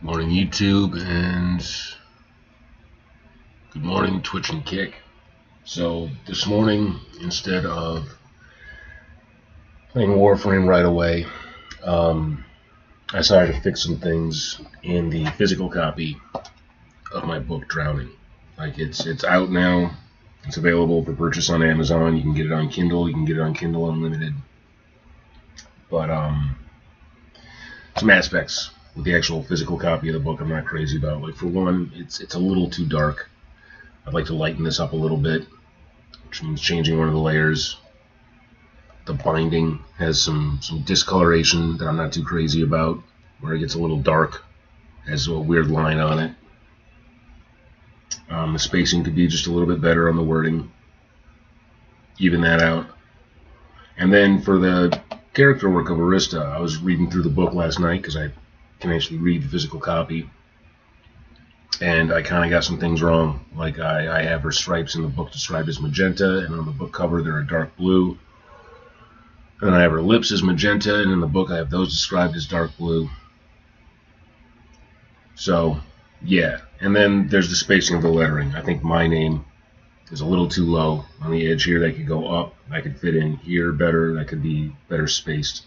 Morning YouTube and good morning Twitch and Kick. So this morning, instead of playing Warframe right away, I decided to fix some things in the physical copy of my book Drowning. Like it's out now. It's available for purchase on Amazon. You can get it on Kindle. You can get it on Kindle Unlimited. But some aspects with the actual physical copy of the book I'm not crazy about. Like for one, it's a little too dark. I'd like to lighten this up a little bit, which means changing one of the layers. The binding has some discoloration that I'm not too crazy about, where it gets a little dark, has a weird line on it. The spacing could be just a little bit better on the wording, even that out. And then for the character work of Arista, I was reading through the book last night because I can actually read the physical copy, and I kind of got some things wrong. Like I have her stripes in the book described as magenta, and on the book cover they're a dark blue. And then I have her lips as magenta, and in the book I have those described as dark blue. So, yeah. And then there's the spacing of the lettering. I think my name is a little too low on the edge here. That could go up. I could fit in here better. That could be better spaced.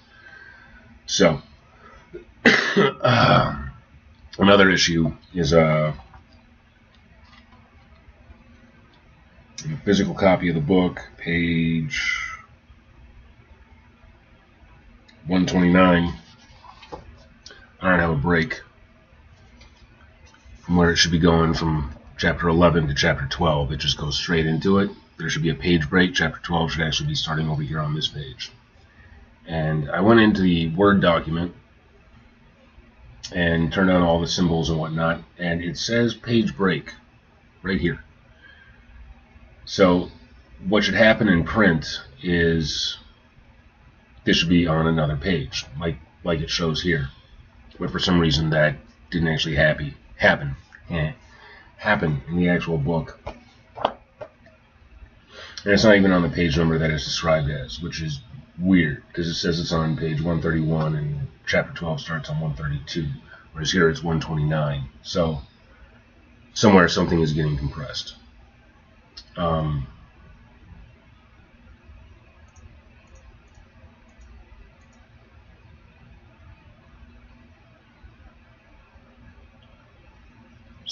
So, another issue is in the physical copy of the book, page 129, I don't have a break from where it should be going from chapter 11 to chapter 12. It just goes straight into it. There should be a page break. Chapter 12 should actually be starting over here on this page. And I went into the Word document and turned on all the symbols and whatnot, and it says page break right here. So what should happen in print is this should be on another page, like it shows here. But for some reason that didn't actually happen in the actual book. And it's not even on the page number that it's described as, which is weird, because it says it's on page 131 and chapter 12 starts on 132, whereas here it's 129. So somewhere something is getting compressed. So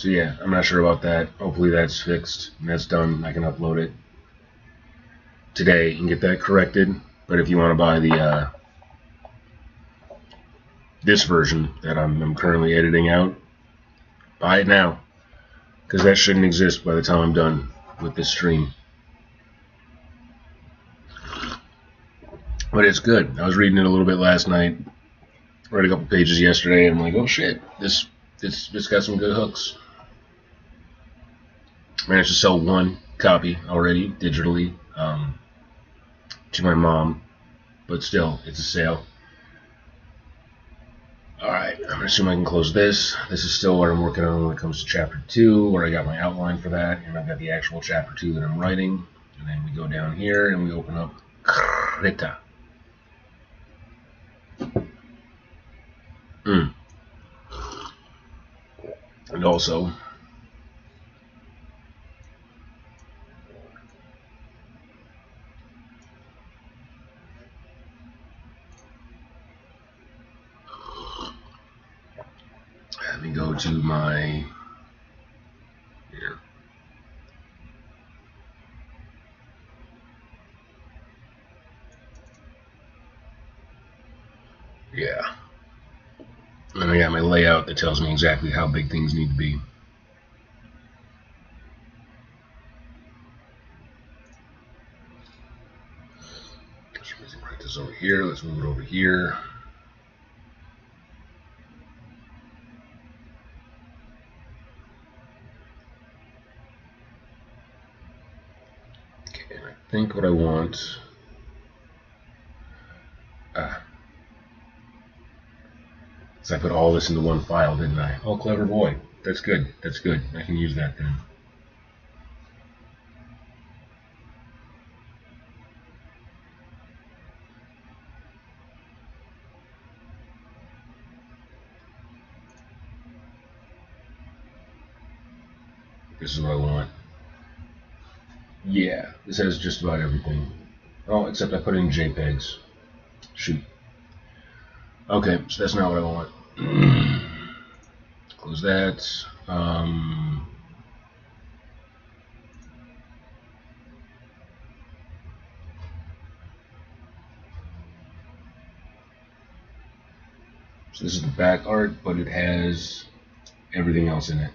yeah, I'm not sure about that. Hopefully that's fixed and that's done. I can upload it today and get that corrected. But if you want to buy the this version that I'm currently editing out, buy it now, because that shouldn't exist by the time I'm done with this stream. But it's good. I was reading it a little bit last night, read a couple pages yesterday, and I'm like, oh shit, this got some good hooks. Managed to sell one copy already digitally to my mom, but still, it's a sale. Alright, I'm going to assume I can close this. This is still what I'm working on when it comes to chapter 2, where I got my outline for that, and I've got the actual chapter 2 that I'm writing. And then we go down here and we open up Krita. And also, let me go to my here. Yeah. And I got my layout that tells me exactly how big things need to be. Write this over here. Let's move it over here. Okay, and I think what I want. So I put all this into one file, didn't I? Oh, clever boy. That's good. That's good. I can use that then. This is what I want. Yeah, this has just about everything. Oh, except I put in JPEGs. Shoot. Okay, so that's not what I want. Close that. So this is the back art, but it has everything else in it.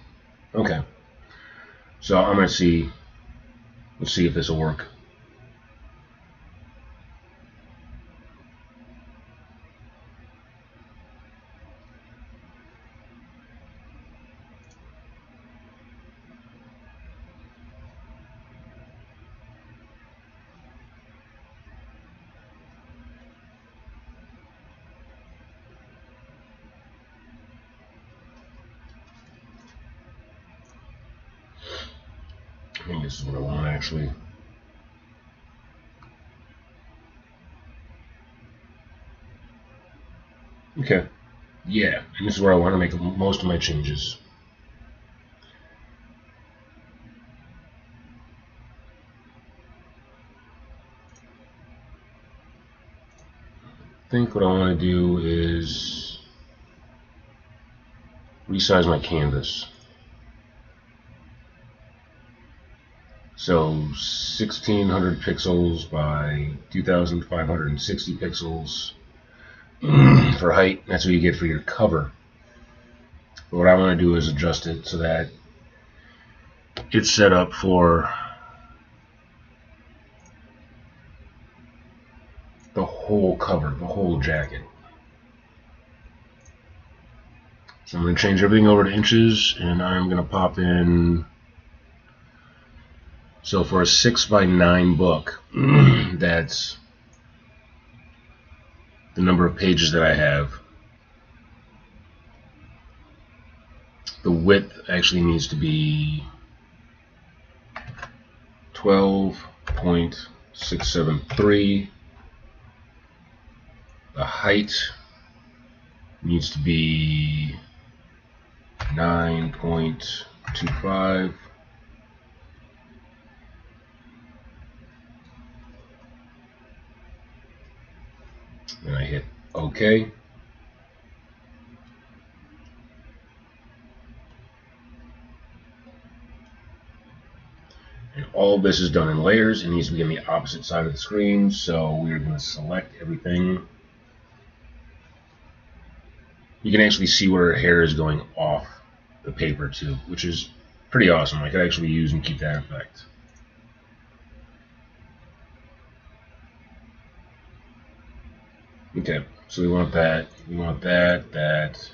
Okay. So I'm gonna see. Let's see if this will work. I think this is what I want actually. Okay. Yeah, and this is where I want to make most of my changes. I think what I want to do is resize my canvas. So 1600 pixels by 2560 pixels for height. That's what you get for your cover. But what I want to do is adjust it so that it's set up for the whole cover, the whole jacket. So I'm going to change everything over to inches, and I'm going to pop in. So for a 6x9 book, that's the number of pages that I have. The width actually needs to be 12.673. The height needs to be 9.25. Then I hit OK. And all this is done in layers. It needs to be on the opposite side of the screen, so we're going to select everything. You can actually see where her hair is going off the paper too, which is pretty awesome. I could actually use and keep that effect. Okay, so we want that, that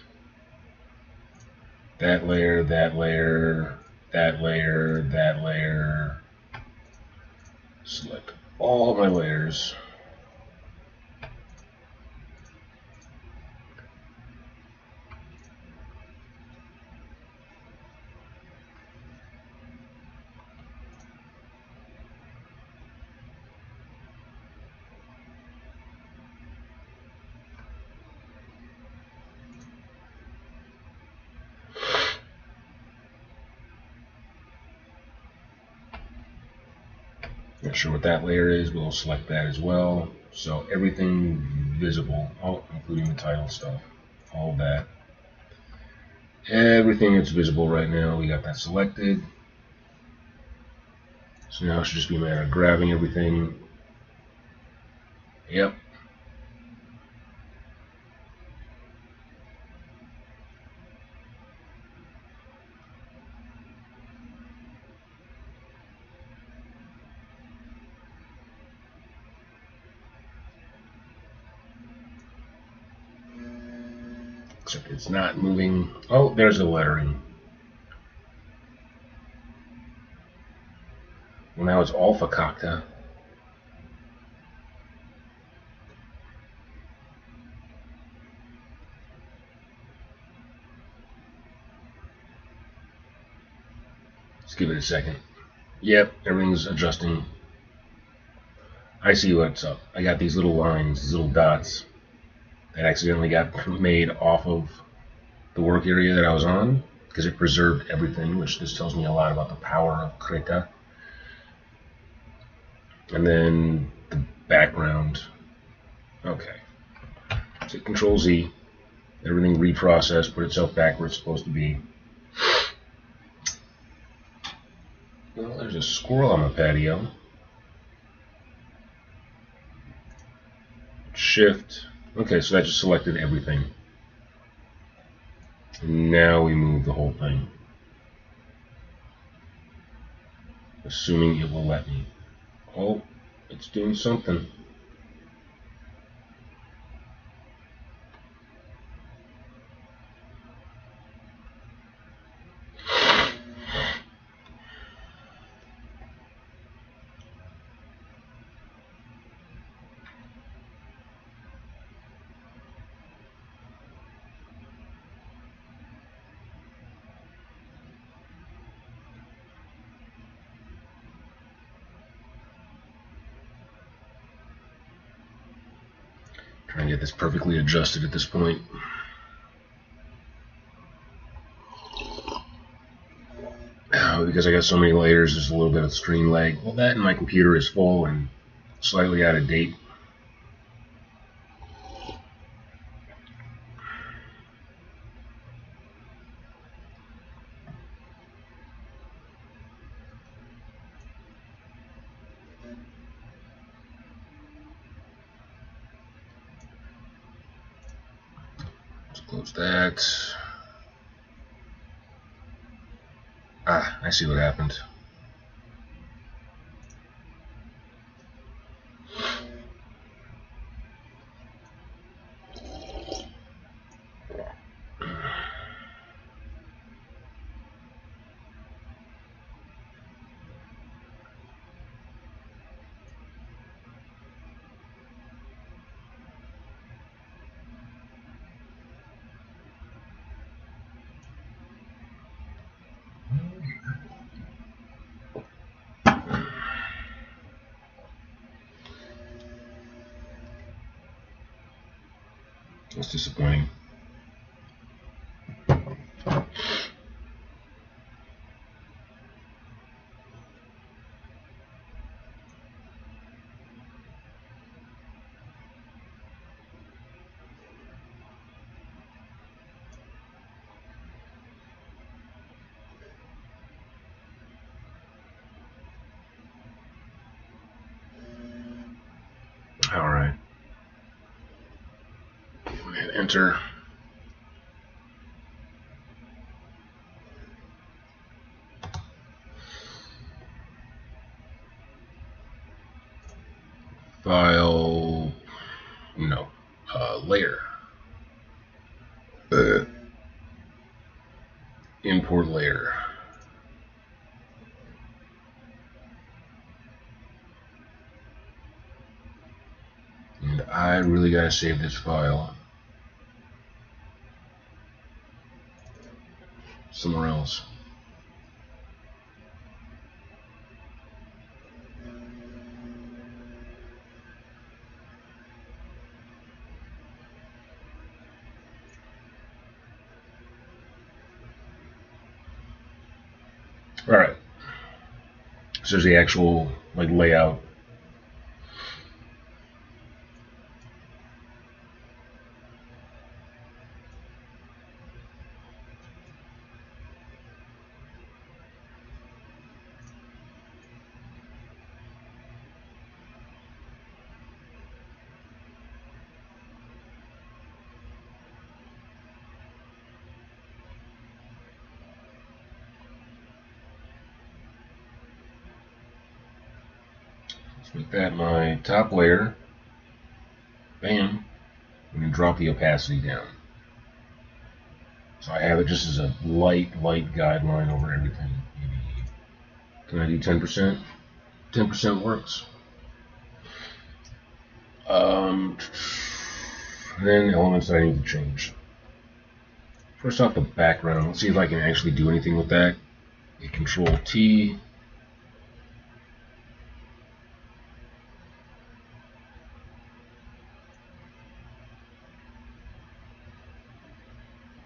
layer, that layer, that layer, that layer. Select all of my layers. Not sure what that layer is, but we'll select that as well. So everything visible, including the title stuff, all of that. Everything that's visible right now, we got that selected. So now it should just be a matter of grabbing everything. Yep. Except it's not moving. Oh, there's the lettering. Well, now it's all fakakta. Let's give it a second. Yep, everything's adjusting. I see what's up. I got these little lines, these little dots that accidentally got made off of the work area that I was on, because it preserved everything, which this tells me a lot about the power of Creta. And then the background. Okay. So Control Z. Everything reprocessed, put itself back where it's supposed to be. Well, there's a squirrel on my patio. Shift. Okay, so that just selected everything. And now we move the whole thing. Assuming it will let me. Oh, it's doing something. Trying to get this perfectly adjusted at this point. Because I got so many layers, there's a little bit of screen lag. Well, that and my computer is full and slightly out of date. Let's close that. Ah, I see what happened. That's disappointing. All right. Hit enter. File. No. Layer. Import layer. And I really gotta save this file somewhere else. All right. So there's the actual like layout. Let's make that my top layer. Bam. I'm going to drop the opacity down. So I have it just as a light guideline over everything. Maybe, can I do 10%? 10% works. Then elements that I need to change. First off, the background. Let's see if I can actually do anything with that. Hit Control T.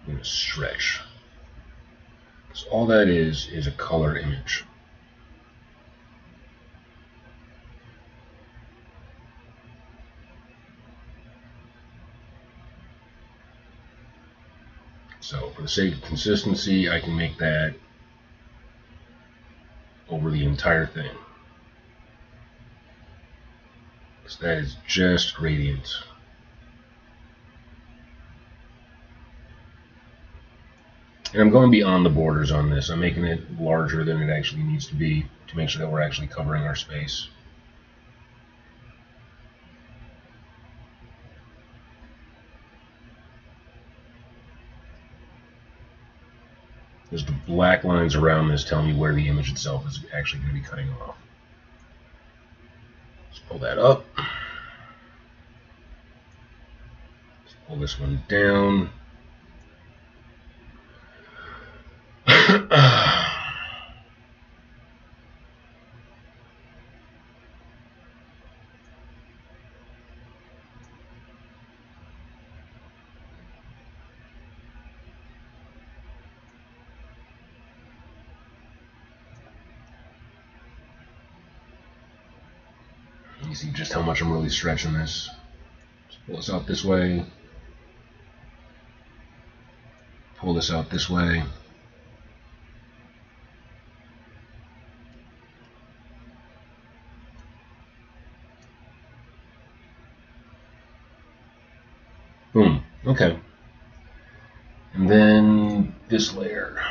I'm going to stretch. So all that is a color image. So for the sake of consistency, I can make that over the entire thing. So that is just gradient. And I'm going beyond the borders on this. I'm making it larger than it actually needs to be to make sure that we're actually covering our space. Because the black lines around this tell me where the image itself is actually going to be cutting off. Let's pull that up. Let's pull this one down. You see just how much I'm really stretching this. Let's pull this out this way. Pull this out this way. Boom. Okay. And then this layer.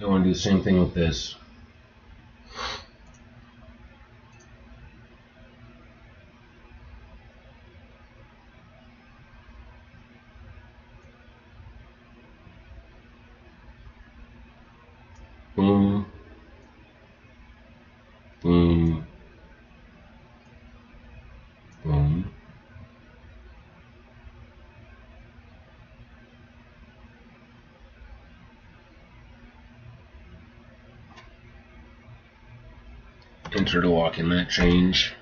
I want to do the same thing with this. Boom. Boom. Boom. Enter to lock in that change.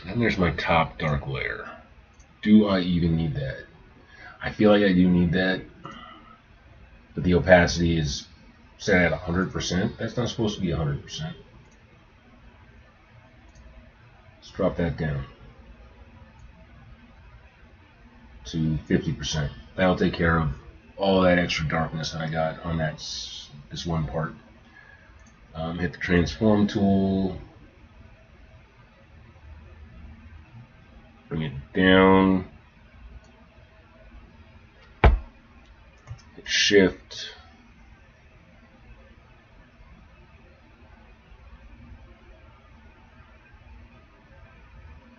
And there's my top dark layer. Do I even need that? I feel like I do need that, but the opacity is set at 100%. That's not supposed to be 100%. Let's drop that down to 50%. That'll take care of all that extra darkness that I got on this one part. Hit the transform tool, bring it down, hit shift,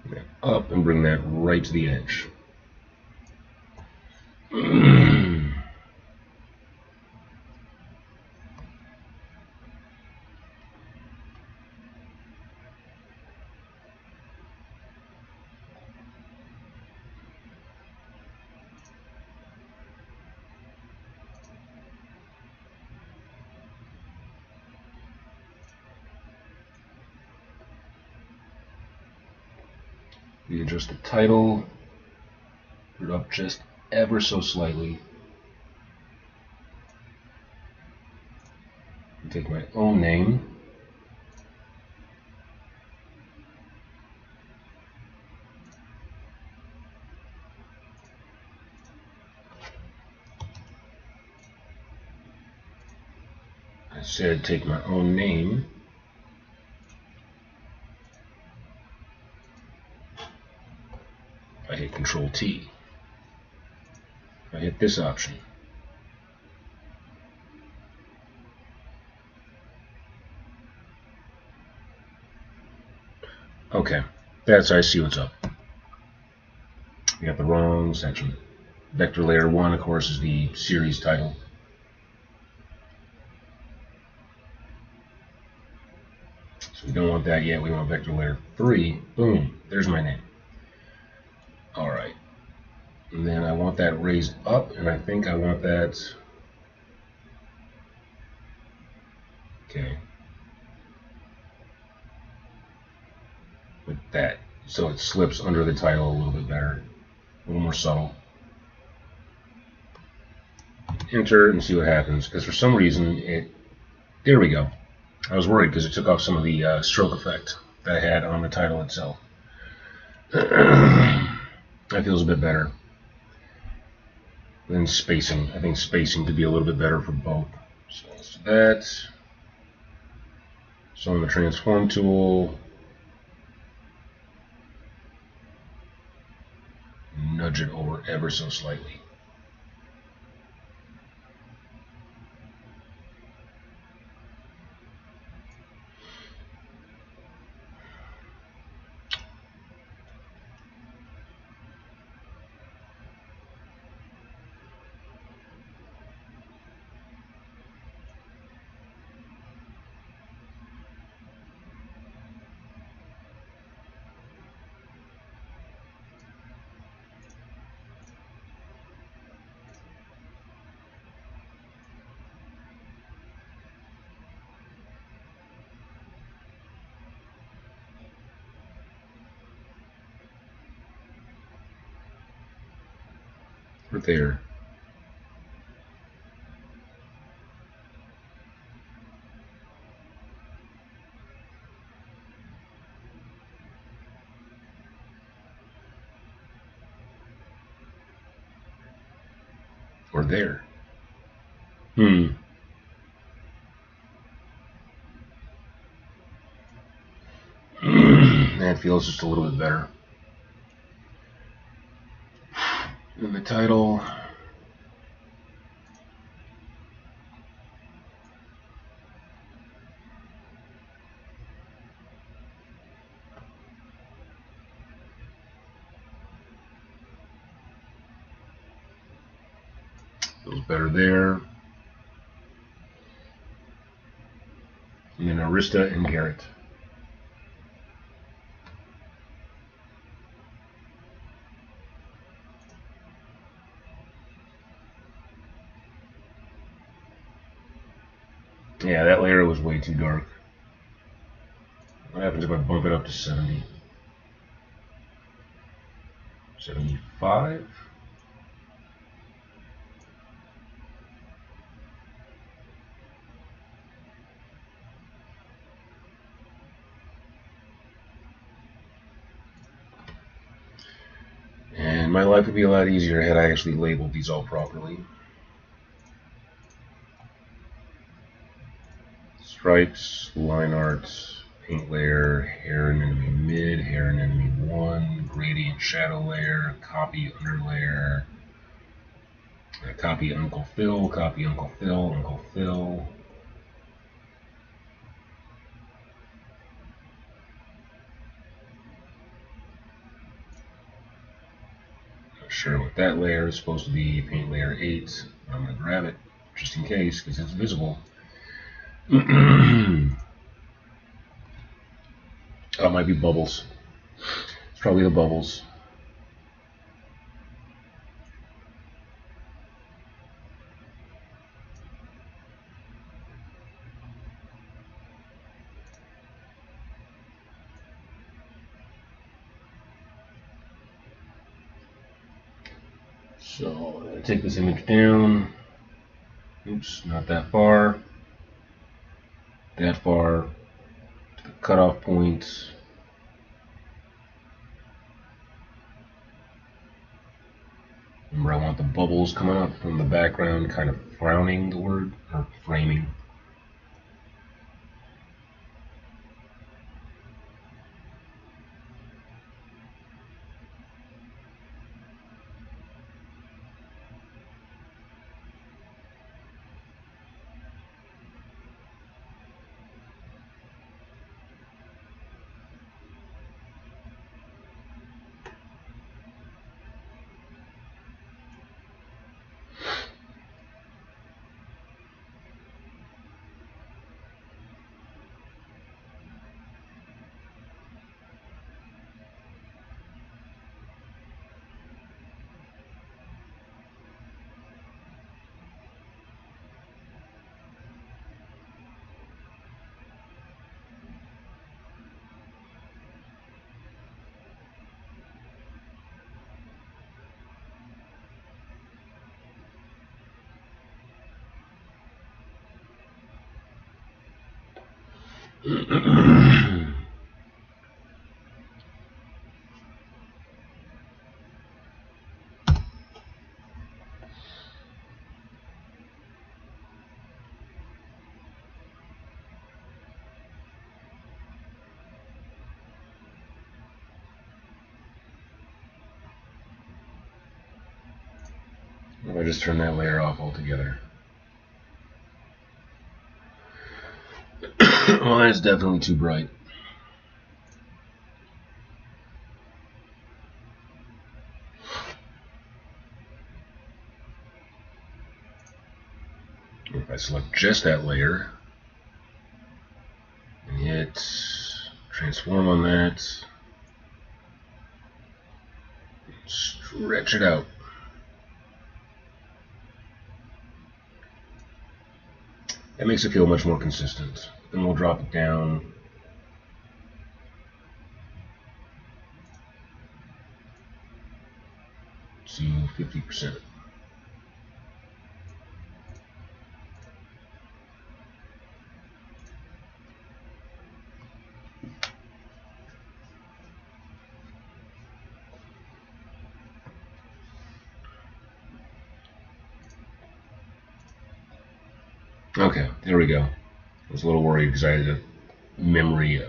bring that up and bring that right to the edge. Readjust the title, put it up just ever so slightly. Take my own name. I said take my own name. I hit Control T. I hit this option. Okay, that's I see what's up. We got the wrong section. Vector layer 1, of course, is the series title. So we don't want that yet. We want vector layer 3. Boom, there's my name. Alright. And then I want that raised up, and I think I want that. Okay. with that, so it slips under the title a little bit better, a little more subtle. Enter and see what happens, because for some reason it, there we go. I was worried because it took off some of the stroke effect that I had on the title itself. That feels a bit better. Then spacing, I think spacing could be a little bit better for both. So let's do that. So on the transform tool, nudge it over ever so slightly. Right there. Or there. That feels just a little bit better. And the title. Feels better there. And then Arista and Garrett. Yeah, that layer was way too dark. What happens if I bump it up to 70? 75? And my life would be a lot easier had I actually labeled these all properly. Stripes, line art, paint layer, hair and enemy mid, hair and enemy 1, gradient shadow layer, copy underlayer, copy Uncle Phil, copy Uncle Phil, Uncle Phil. Not sure what that layer is supposed to be, paint layer 8. I'm going to grab it just in case because it's visible. Oh, it might be bubbles. It's probably the bubbles. So I'm going to take this image down. Oops, not that far. That far to the cutoff point. Remember, I want the bubbles coming up from the background, kind of frowning the word, or framing. I just turn that layer off altogether. Well, that is definitely too bright. If I select just that layer and hit transform on that, stretch it out. That makes it feel much more consistent. Then we'll drop it down to 50%. Okay, there we go. I was a little worried because I had a memory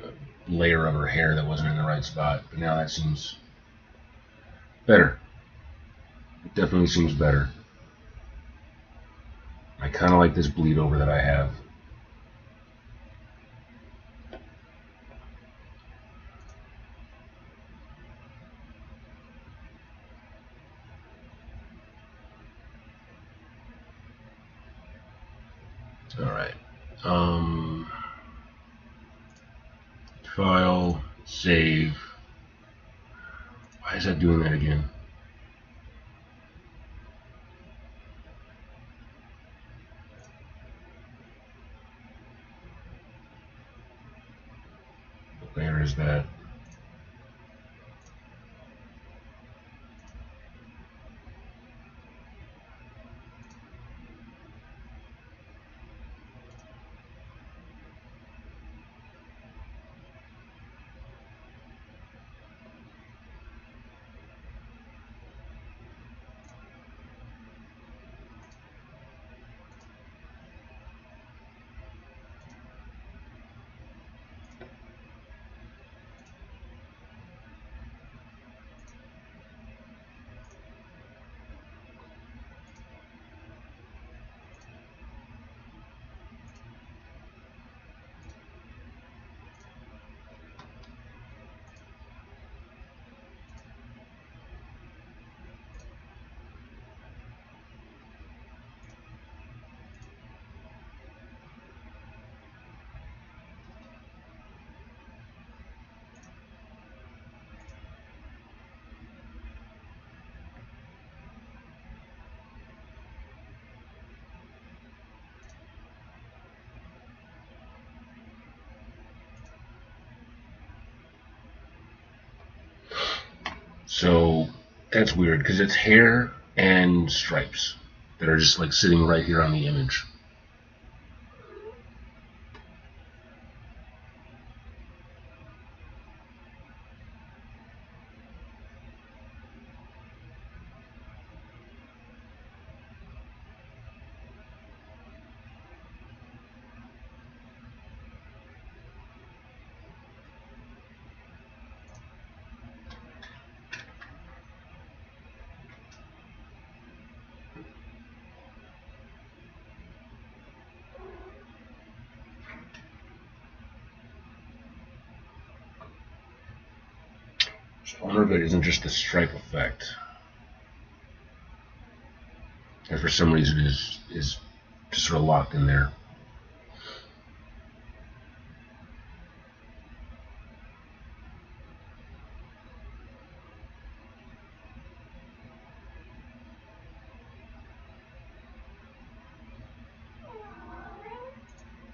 layer of her hair that wasn't in the right spot, but now that seems better. It definitely seems better. I kind of like this bleed over that I have. All right. File, save. Why is that doing that again? Where is that? So that's weird because it's hair and stripes that are just like sitting right here on the image. I wonder if it isn't just the stripe effect. And for some reason is just sort of locked in there.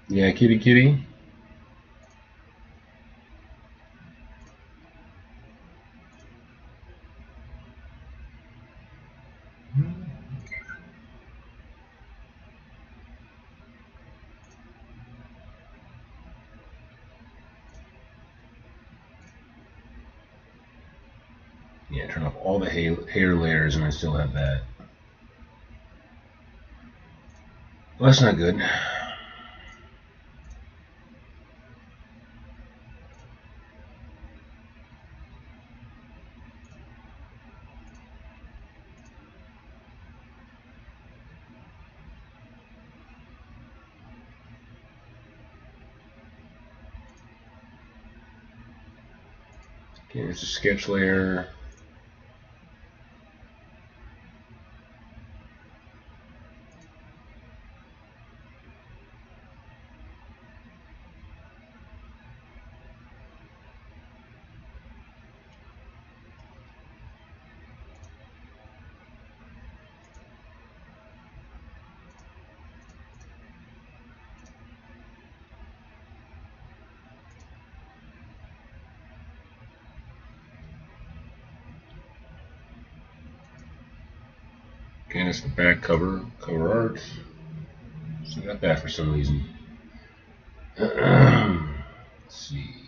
Yeah, kitty kitty. Yeah, turn off all the hair layers and I still have that. Well, that's not good. Okay, it's a sketch layer. Okay, that's the back cover art. So I got that for some reason. Let's see.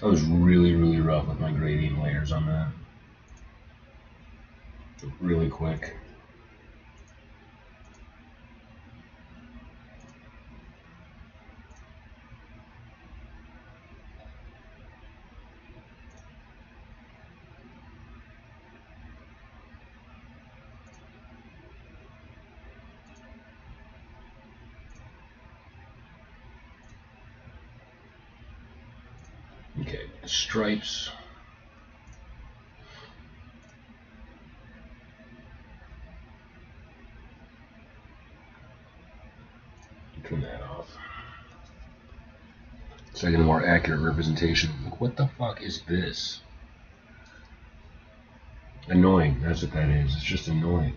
I was really rough with my gradient layers on that. Really quick. Okay, stripes. Turn that off. So I get a more accurate representation. Like, what the fuck is this? Annoying, that's what that is. It's just annoying.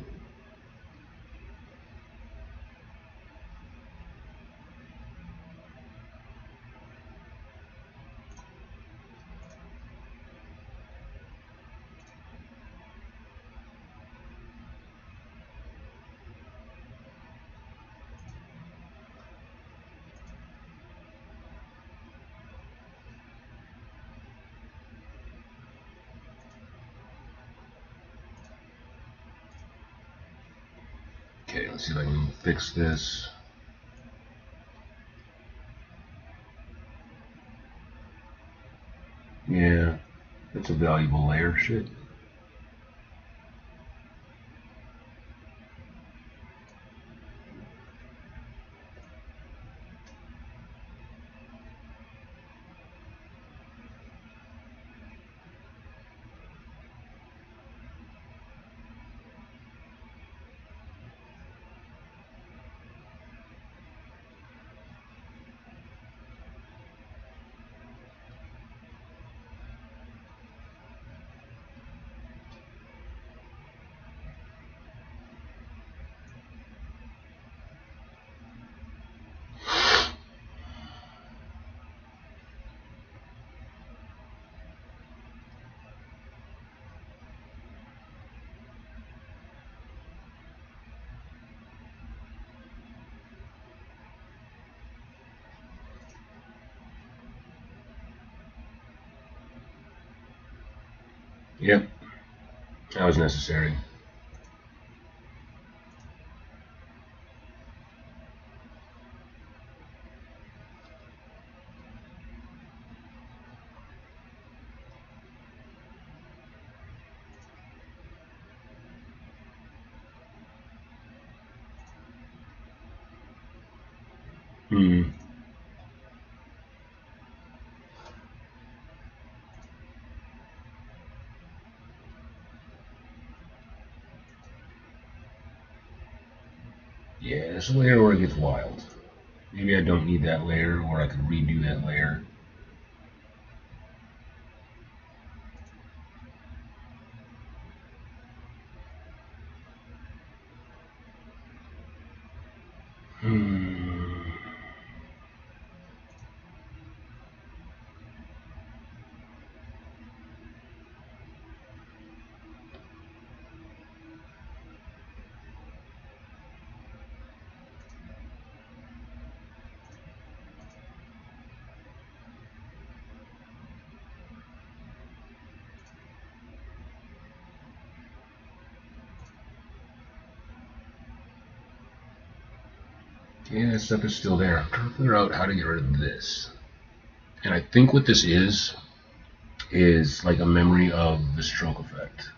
Okay, let's see if I can fix this. Yeah, that's a valuable layer. Shit. Yep, that was necessary. Hmm. Yeah, this layer where it gets wild. Maybe I don't need that layer, or I could redo that layer. Hmm. Yeah, that stuff is still there. I'm trying to figure out how to get rid of this. And I think what this is like a memory of the stroke effect.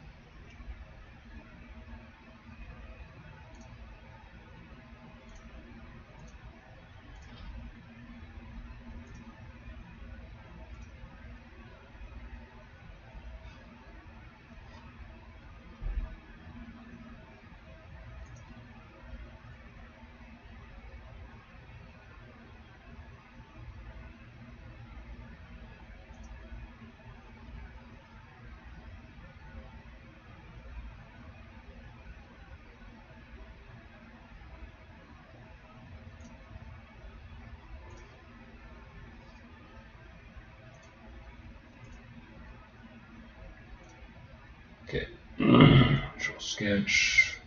Okay. Control sketch.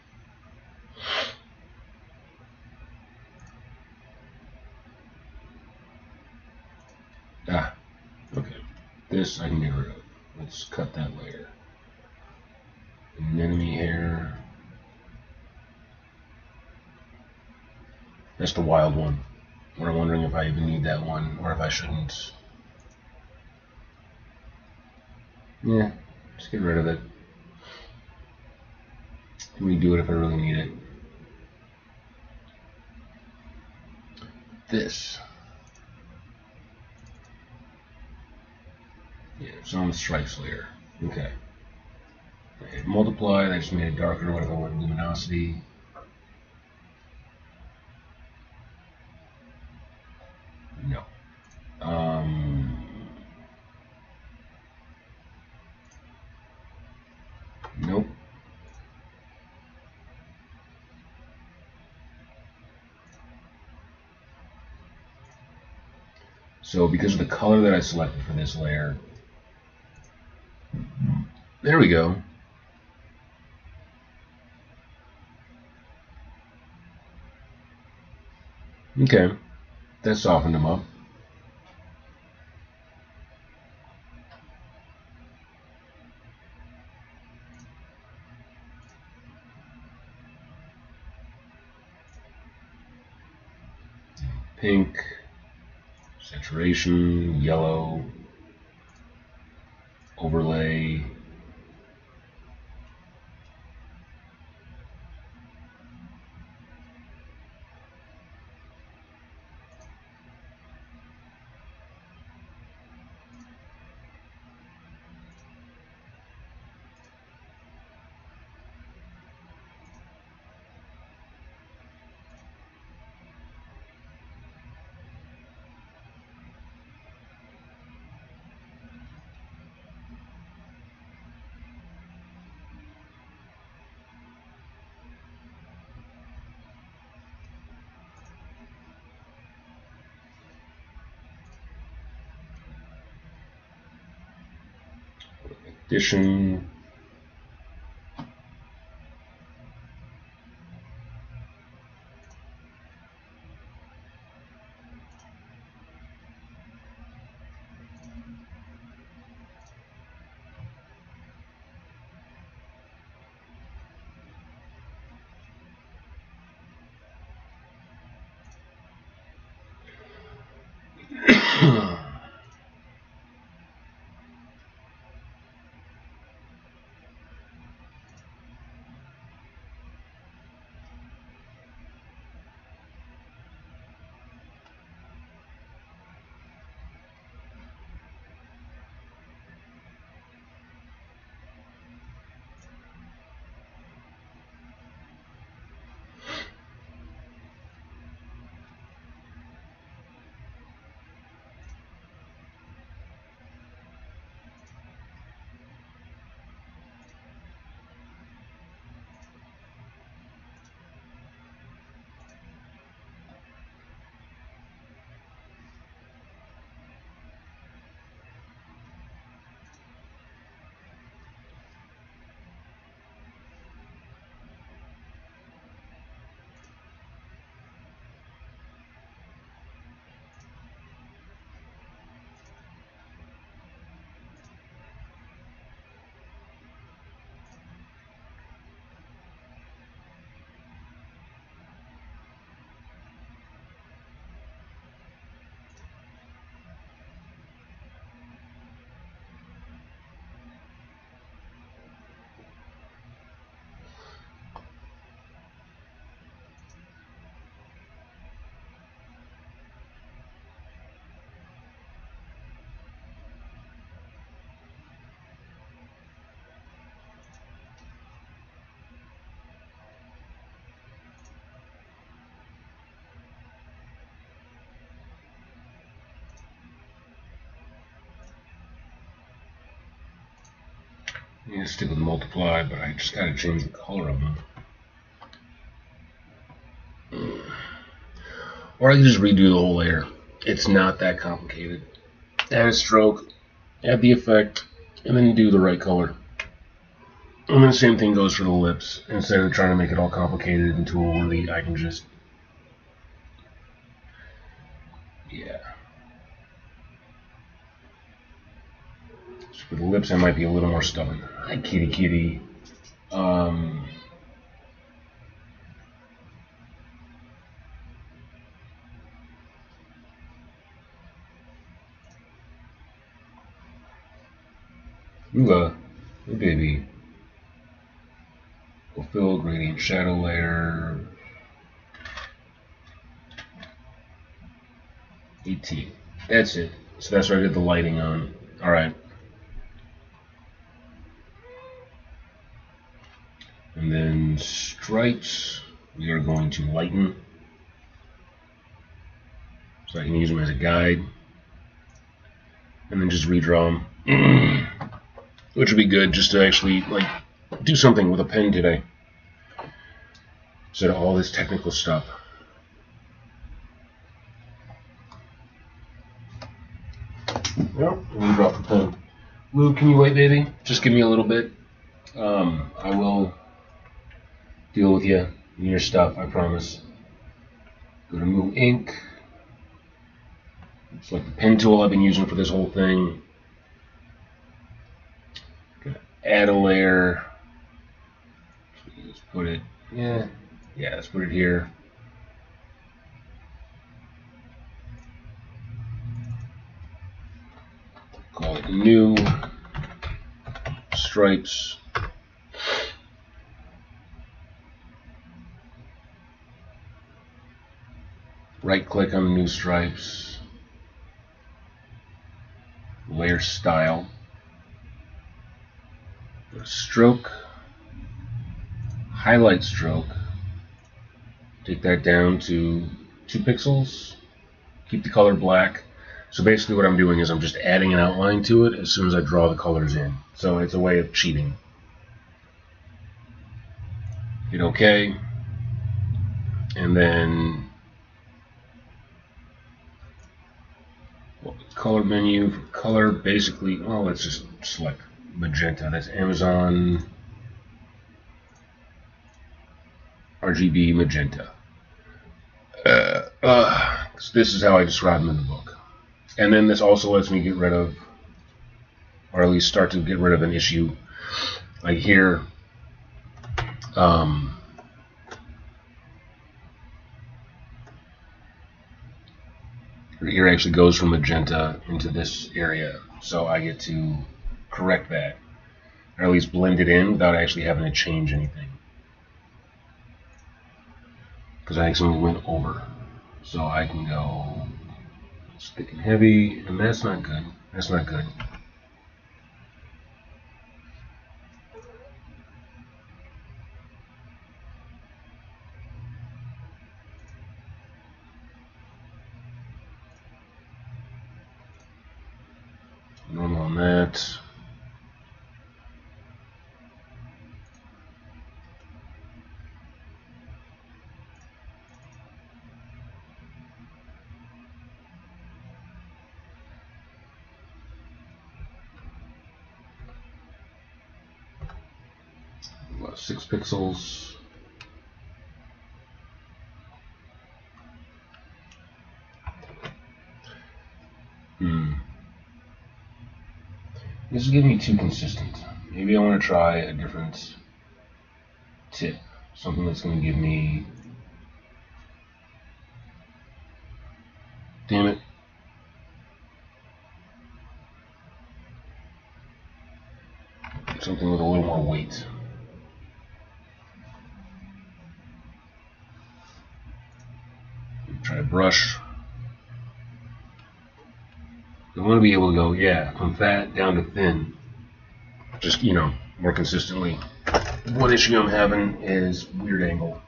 Ah, okay. This I can get rid of. Let's cut that layer. Anemone hair. That's the wild one. I'm wondering if I even need that one or if I shouldn't. Yeah, just get rid of it. Redo it if I really need it. This. Yeah, it's on the stripes layer. Okay. Multiply, I just made it darker, whatever I want, luminosity. No. Nope. So because of the color that I selected for this layer, there we go. Okay, that softened them up. Pink, saturation, yellow, overlay. Addition. gonna stick with multiply, but I just gotta change the color of them. Or I can just redo the whole layer. It's not that complicated. Add a stroke, add the effect, and then do the right color. And then the same thing goes for the lips. Instead of trying to make it all complicated and tool-worthy, I can just... yeah. So for the lips, I might be a little more stubborn. Hi, kitty kitty. Ooh, hey baby. Fulfill gradient shadow layer. 18. That's it. So that's where I did the lighting on. Alright. And then stripes, we are going to lighten. So I can use them as a guide. And then just redraw them. Which would be good just to actually like do something with a pen today. Instead of all this technical stuff. Yep, redraw the pen. Lou, can you wait, baby? Just give me a little bit. I will deal with you and your stuff, I promise. Go to Move Ink. Select the pen tool I've been using for this whole thing. Add a layer. Let's put it, yeah, let's put it here. Call it New Stripes. Right click on the new stripes. Layer style. Stroke, highlight stroke, take that down to 2 pixels, keep the color black. So basically what I'm doing is I'm just adding an outline to it as soon as I draw the colors in. So it's a way of cheating. Hit OK, and then color menu for color, basically, well, let's just select magenta. That's Amazon RGB magenta. So this is how I describe them in the book. And then this also lets me get rid of, or at least start to get rid of an issue. Like here, here actually goes from magenta into this area. So I get to correct that, or at least blend it in without actually having to change anything, because I think something went over. So I can go thick and heavy, and that's not good. That's not good. Normal on that. About 6 pixels. This is getting me too consistent. Maybe I want to try a different tip. Something that's going to give me... damn it. Something with a little more weight. Try a brush. I want to be able to go, yeah, from fat down to thin. Just, you know, more consistently. One issue I'm having is weird angle.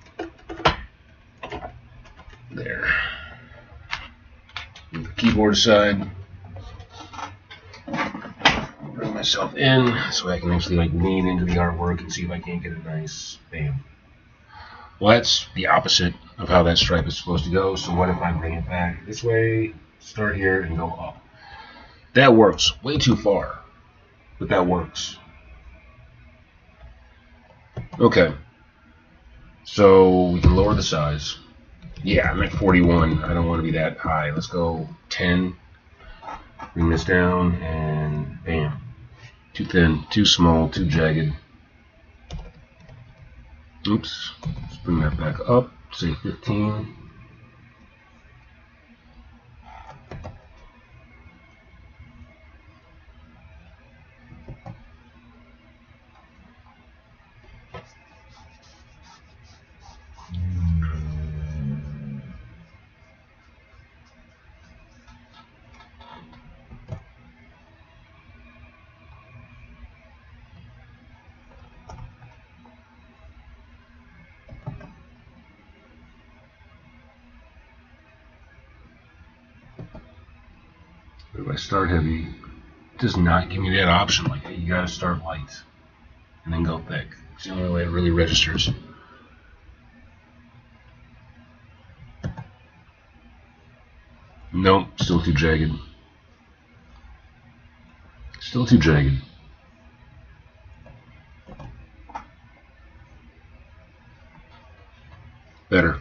There. Move the keyboard aside. Bring my myself in so I can actually like lean into the artwork and see if I can't get a nice bam. Well, that's the opposite of how that stripe is supposed to go. So what if I bring it back this way, start here, and go up? That works. Way too far, but that works. Okay. So we can lower the size. Yeah, I'm at 41. I don't want to be that high. Let's go 10. Bring this down, and bam. Too thin, too small, too jagged. Oops. Let's bring that back up. Say 15. If I start heavy, it does not give me that option. Like, hey, you gotta start light and then go thick. It's the only way it really registers. Nope, still too jagged. Still too jagged. Better.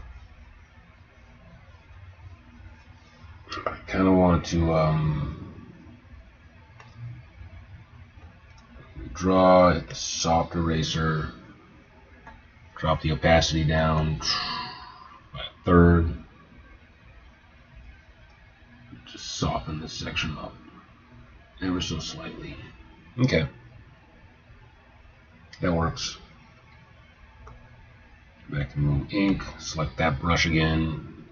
I kind of want to draw, hit the soft eraser, drop the opacity down by a third. Just soften this section up ever so slightly. Okay. That works. Back to move ink, select that brush again,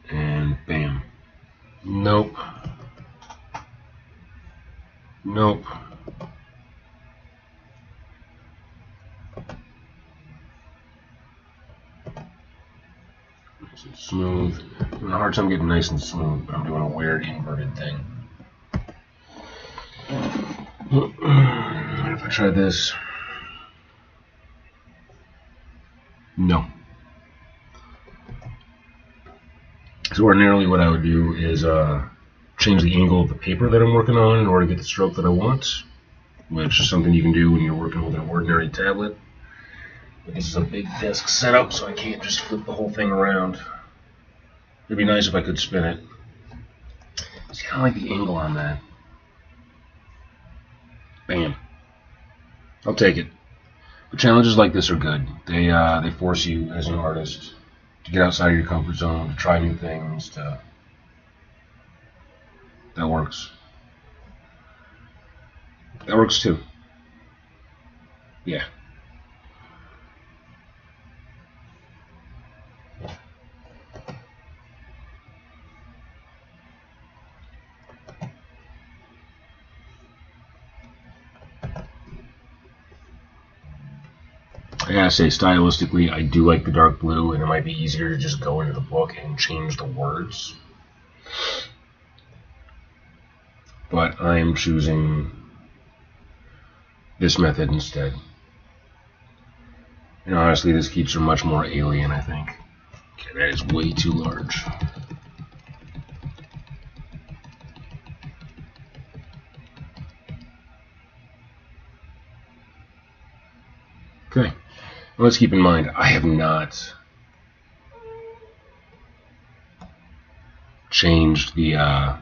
and bam. Nope. Nope. Nice and smooth. I'm having a hard time getting nice and smooth, but I'm doing a weird inverted thing. If I try this, no. So ordinarily what I would do is change the angle of the paper that I'm working on in order to get the stroke that I want, which is something you can do when you're working with an ordinary tablet. But this is a big desk setup, so I can't just flip the whole thing around. It'd be nice if I could spin it. See, I like the angle on that. Bam. I'll take it. But challenges like this are good. They force you as an artist to get outside of your comfort zone, to try new things. That works. That works too. Yeah. I gotta say, stylistically, I do like the dark blue, and it might be easier to just go into the book and change the words. But I am choosing this method instead. And honestly, this keeps her much more alien, I think. Okay, that is way too large. Okay. Let's keep in mind, I have not changed the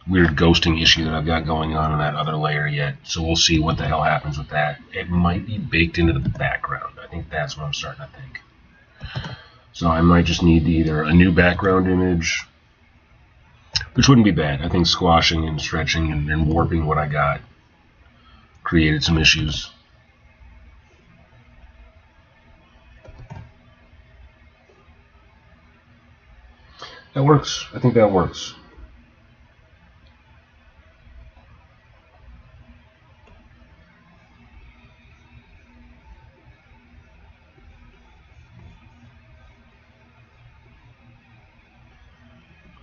weird ghosting issue that I've got going on in that other layer yet, so we'll see what the hell happens with that. It might be baked into the background. I think that's what I'm starting to think. So I might just need either a new background image, which wouldn't be bad. I think squashing and stretching and warping what I got created some issues. That works. I think that works.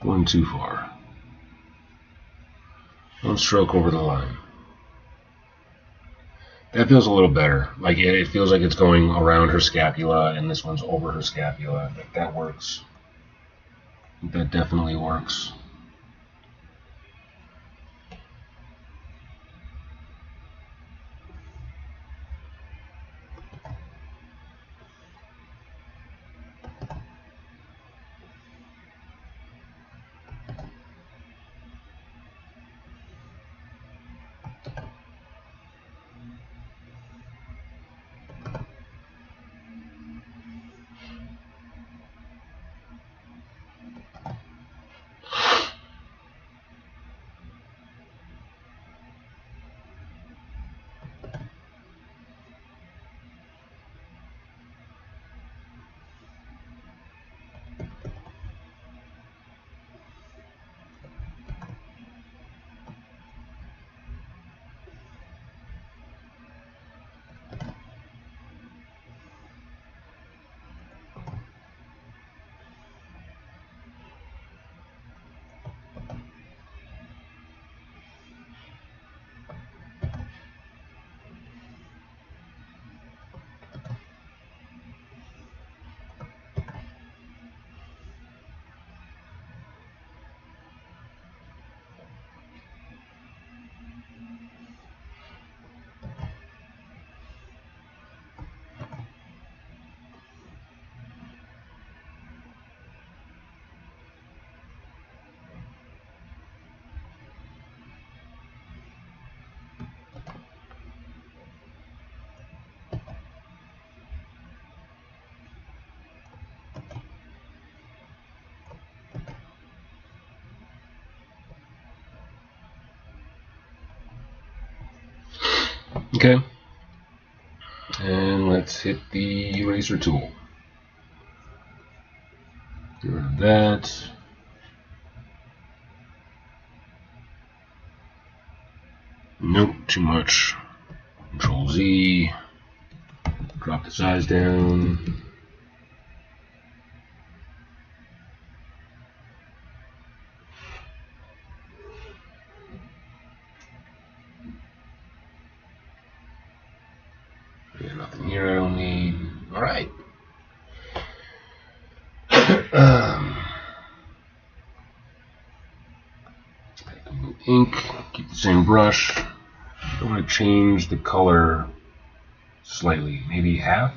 Going too far. One stroke over the line. That feels a little better. Like it feels like it's going around her scapula, and this one's over her scapula. That works. That definitely works. Okay. And let's hit the eraser tool. Get rid of that. Nope, too much. Control Z. Drop the size down. Yeah, nothing here I don't need. Alright. Take a little ink. Keep the same brush. I want to change the color slightly. Maybe half?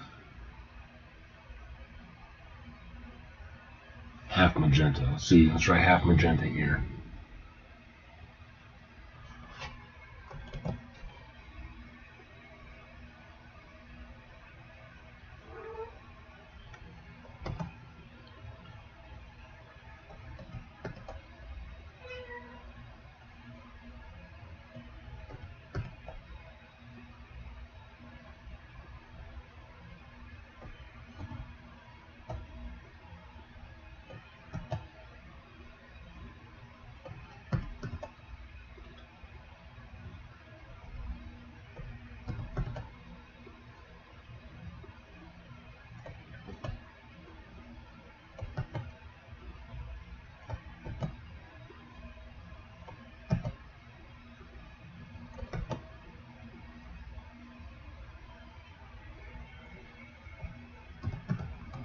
Half magenta. Let's see. Let's try half magenta here.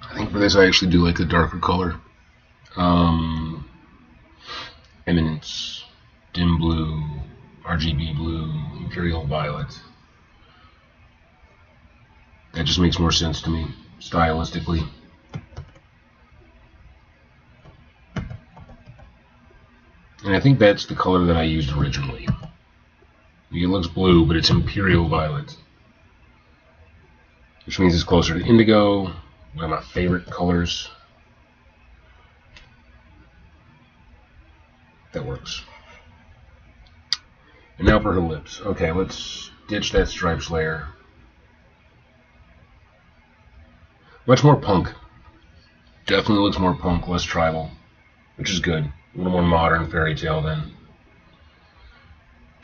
I think for this I actually do like a darker color. Eminence, dim blue, RGB blue, imperial violet. That just makes more sense to me, stylistically. And I think that's the color that I used originally. It looks blue, but it's imperial violet, which means it's closer to indigo, one of my favorite colors. That works. And now for her lips. Okay, let's ditch that stripes layer. Much more punk. Definitely looks more punk, less tribal, which is good. A little more modern fairy tale then.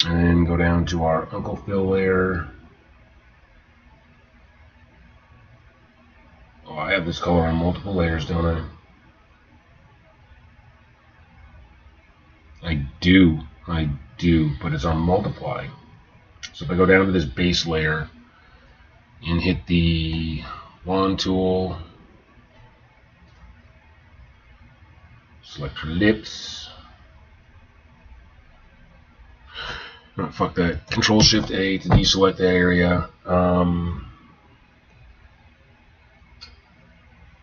And then go down to our Uncle Phil layer. Oh, I have this color on multiple layers, don't I? I do. I do, but it's on multiply. So if I go down to this base layer and hit the wand tool, select ellipse. No, fuck that. Control Shift A to deselect that area.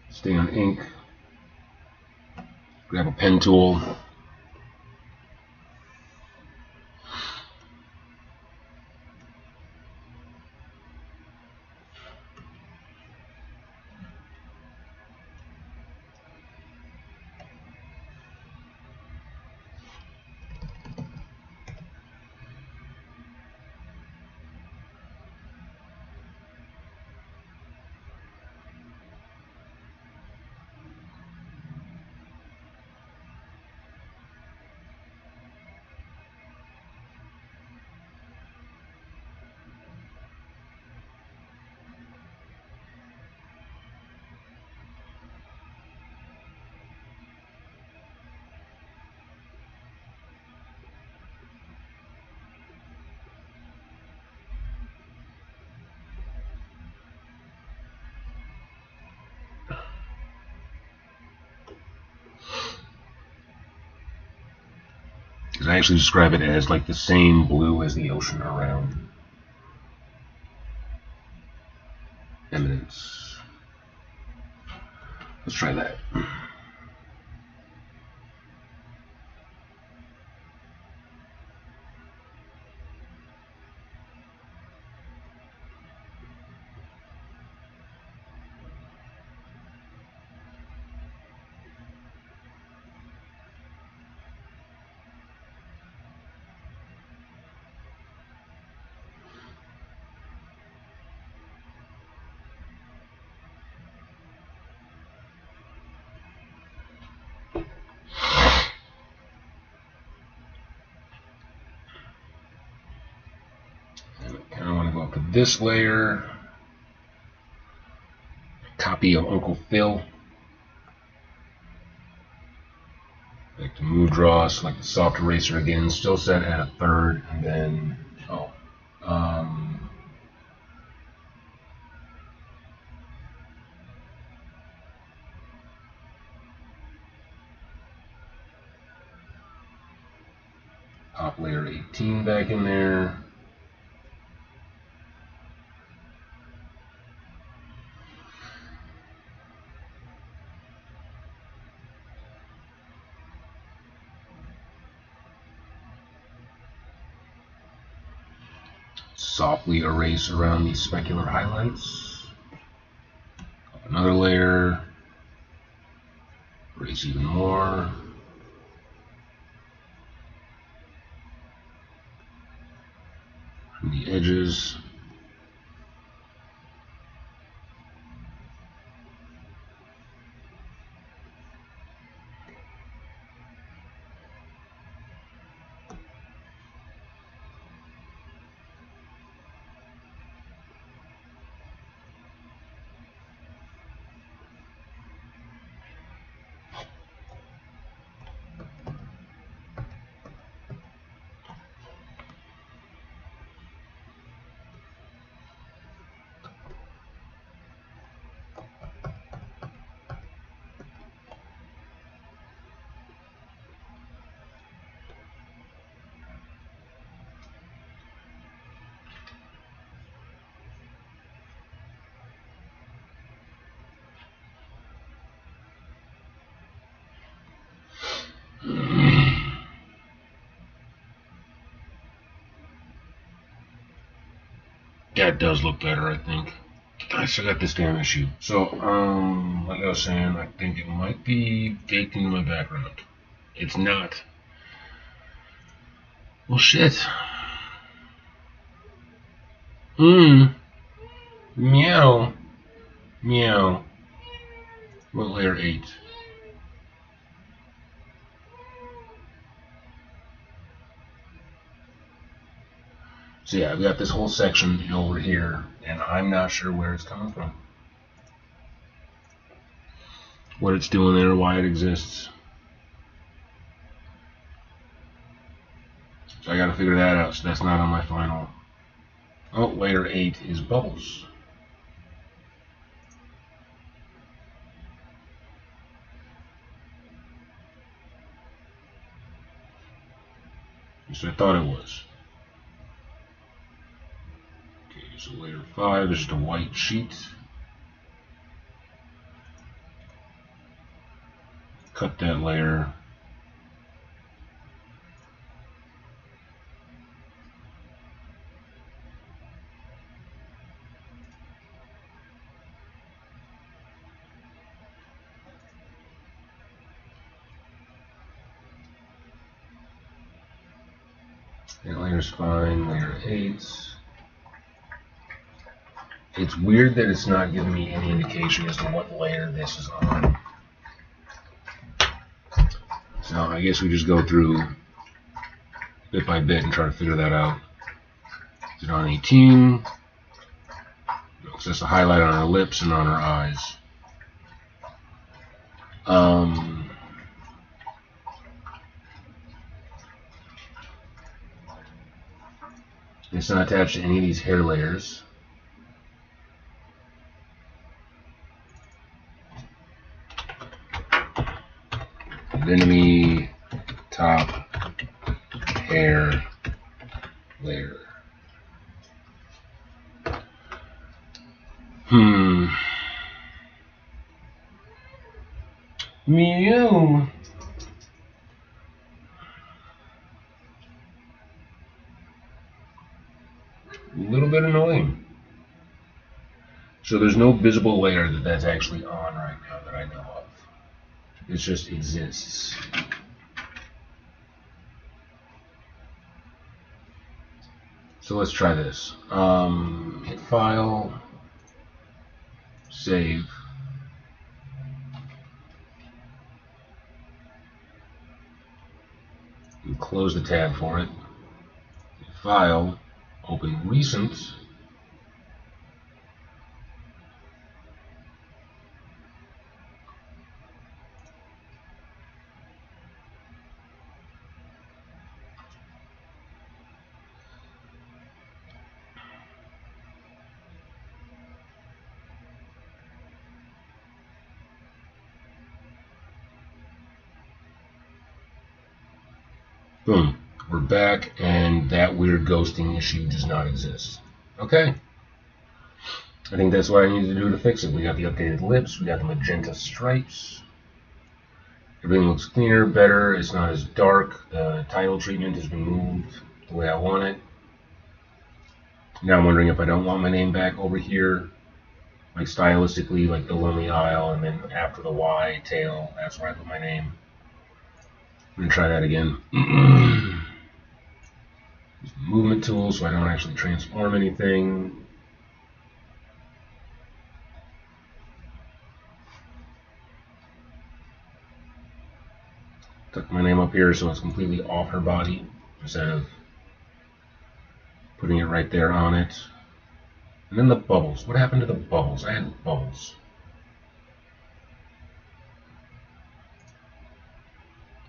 Stay on ink. Grab a pen tool. I actually describe it as like the same blue as the ocean around Eminence. Let's try that. To this layer, copy of Uncle Phil. Back to Mood Draw, select the soft eraser again, still set at a third, and then pop layer 18 back in there. Softly erase around these specular highlights. Another layer. Erase even more. From the edges. That does look better, I think. I still got this damn issue. So, like I was saying, I think it might be baked into my background. It's not. Well, shit. Meow. Meow. What layer 8? So yeah, I've got this whole section over here, and I'm not sure where it's coming from. What it's doing there, why it exists. So I got to figure that out. So that's not on my final. Oh, layer 8 is bubbles. So I thought it was. Okay, so layer 5 is just a white sheet. Cut that layer. That layer's fine. Layer 8. It's weird that it's not giving me any indication as to what layer this is on. So I guess we just go through bit by bit and try to figure that out. Is it on 18? No, so that's a highlight on our lips and on our eyes. It's not attached to any of these hair layers. Venomy top hair layer. Mew. A little bit annoying. So there's no visible layer that's actually on right now that I know of. It just exists. So let's try this. Hit File, Save. And close the tab for it. Hit File, open Recent. Boom. We're back, and that weird ghosting issue does not exist. Okay. I think that's what I need to do to fix it. We got the updated lips. We got the magenta stripes. Everything looks cleaner, better. It's not as dark. The title treatment has been moved the way I want it. Now I'm wondering if I don't want my name back over here, like stylistically, like the Lonely Isle, and then after the Y tail, that's where I put my name. I'm going to try that again. Movement tool so I don't actually transform anything. Tuck my name up here so it's completely off her body instead of putting it right there on it. And then the bubbles. What happened to the bubbles? I had bubbles.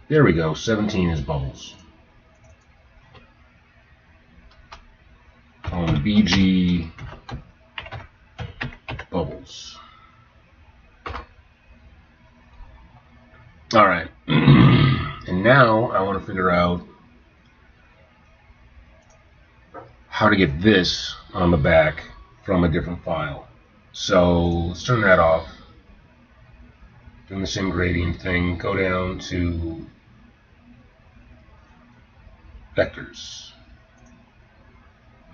There we go. 17 is bubbles. BG bubbles. All right. And now I want to figure out how to get this on the back from a different file. So let's turn that off. Doing the same gradient thing. Go down to vectors.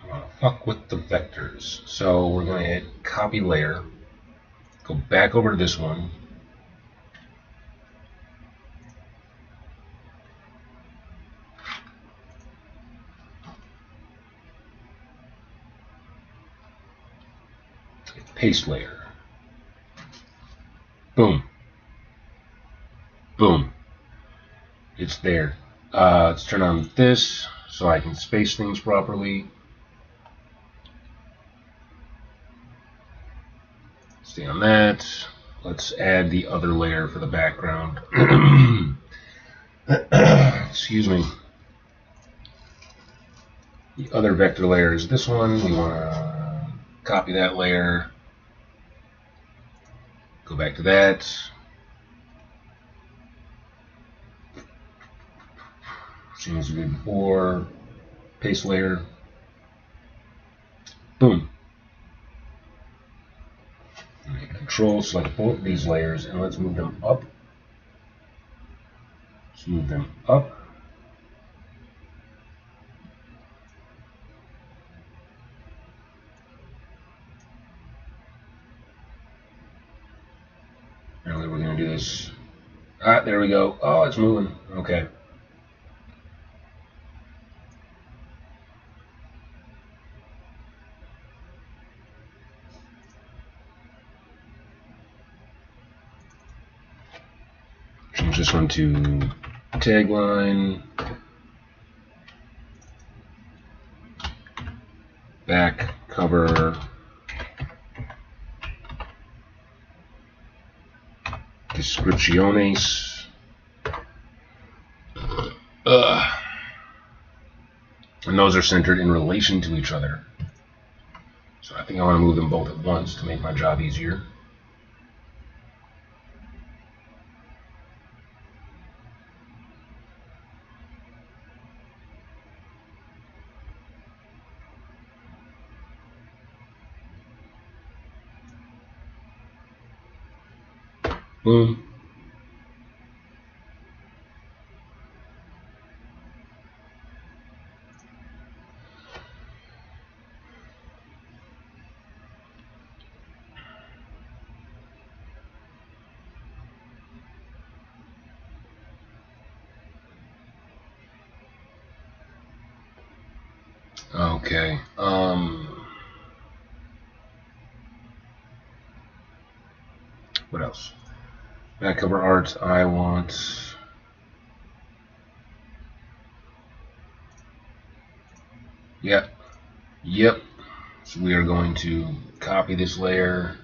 I want to fuck with the vectors. So we're going to hit copy layer. Go back over to this one. Paste layer. Boom. Boom. It's there. Let's turn on this so I can space things properly. Stay on that. Let's add the other layer for the background. Excuse me. The other vector layer is this one. We want to copy that layer, go back to that, same as we did before, paste layer, boom. Control, select both of these layers, and let's move them up. Let's move them up. Apparently we're going to do this. Ah, there we go. Oh, it's moving. Okay. Change this one to tagline, back cover, descripciones. And those are centered in relation to each other. So I think I want to move them both at once to make my job easier. Boom. Okay. What else? Back cover art. I want. Yep. Yep. So we are going to copy this layer.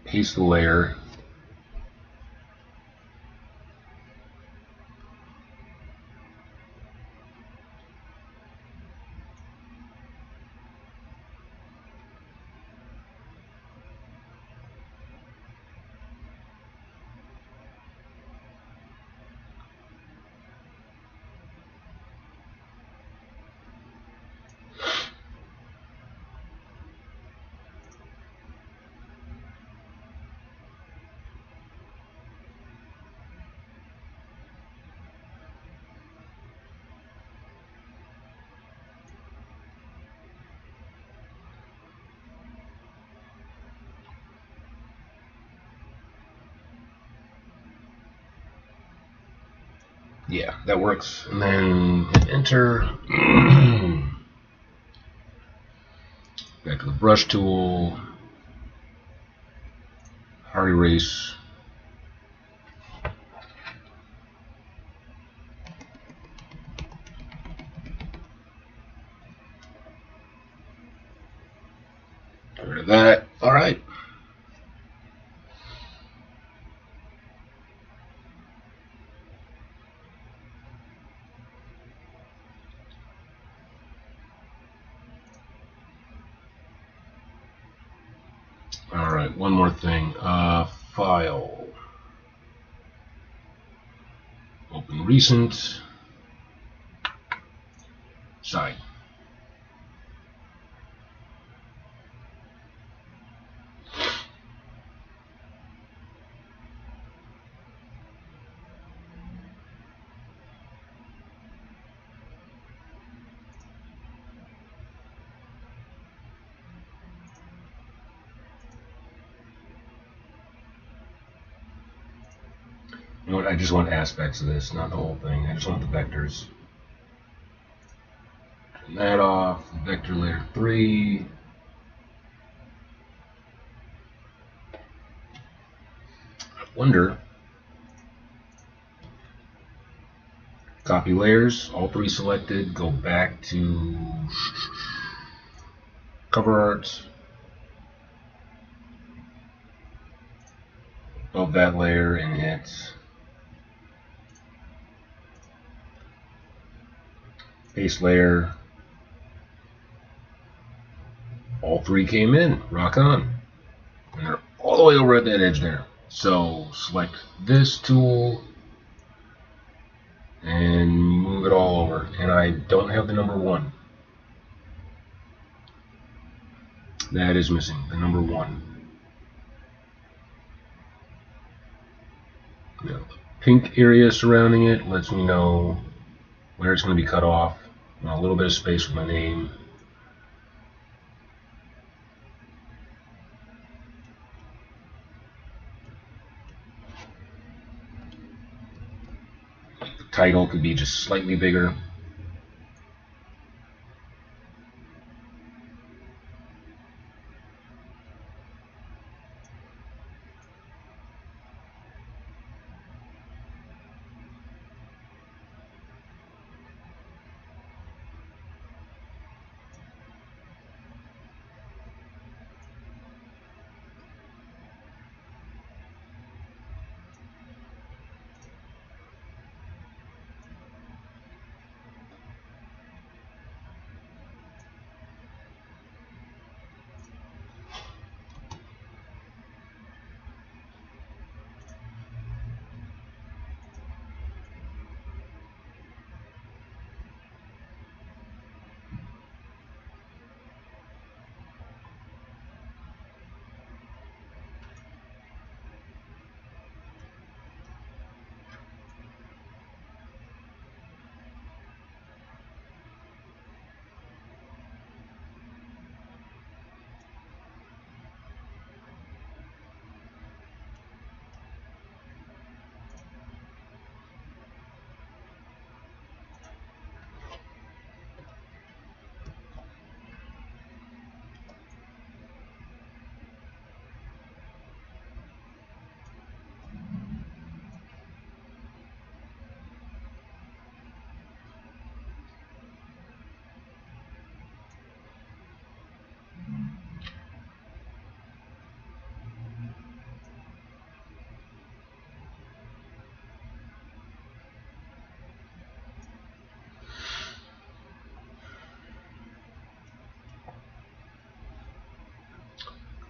Paste the layer. Yeah, that works. And then hit enter. Back to the brush tool. Hard erase. Get rid of that. All right. All right. One more thing. File. Open recent. Side. You know what? I just want aspects of this, not the whole thing. I just want the vectors. Turn that off. Vector layer 3. I wonder. Copy Copy layers, all three selected, go back to cover art, above that layer, and hit base layer. All three came in, rock on. And they're all the way over at that edge there. So select this tool and move it all over. And I don't have the number 1. That is missing, the number 1. Now, the pink area surrounding it lets me know where it's going to be cut off. A little bit of space with my name. The title could be just slightly bigger.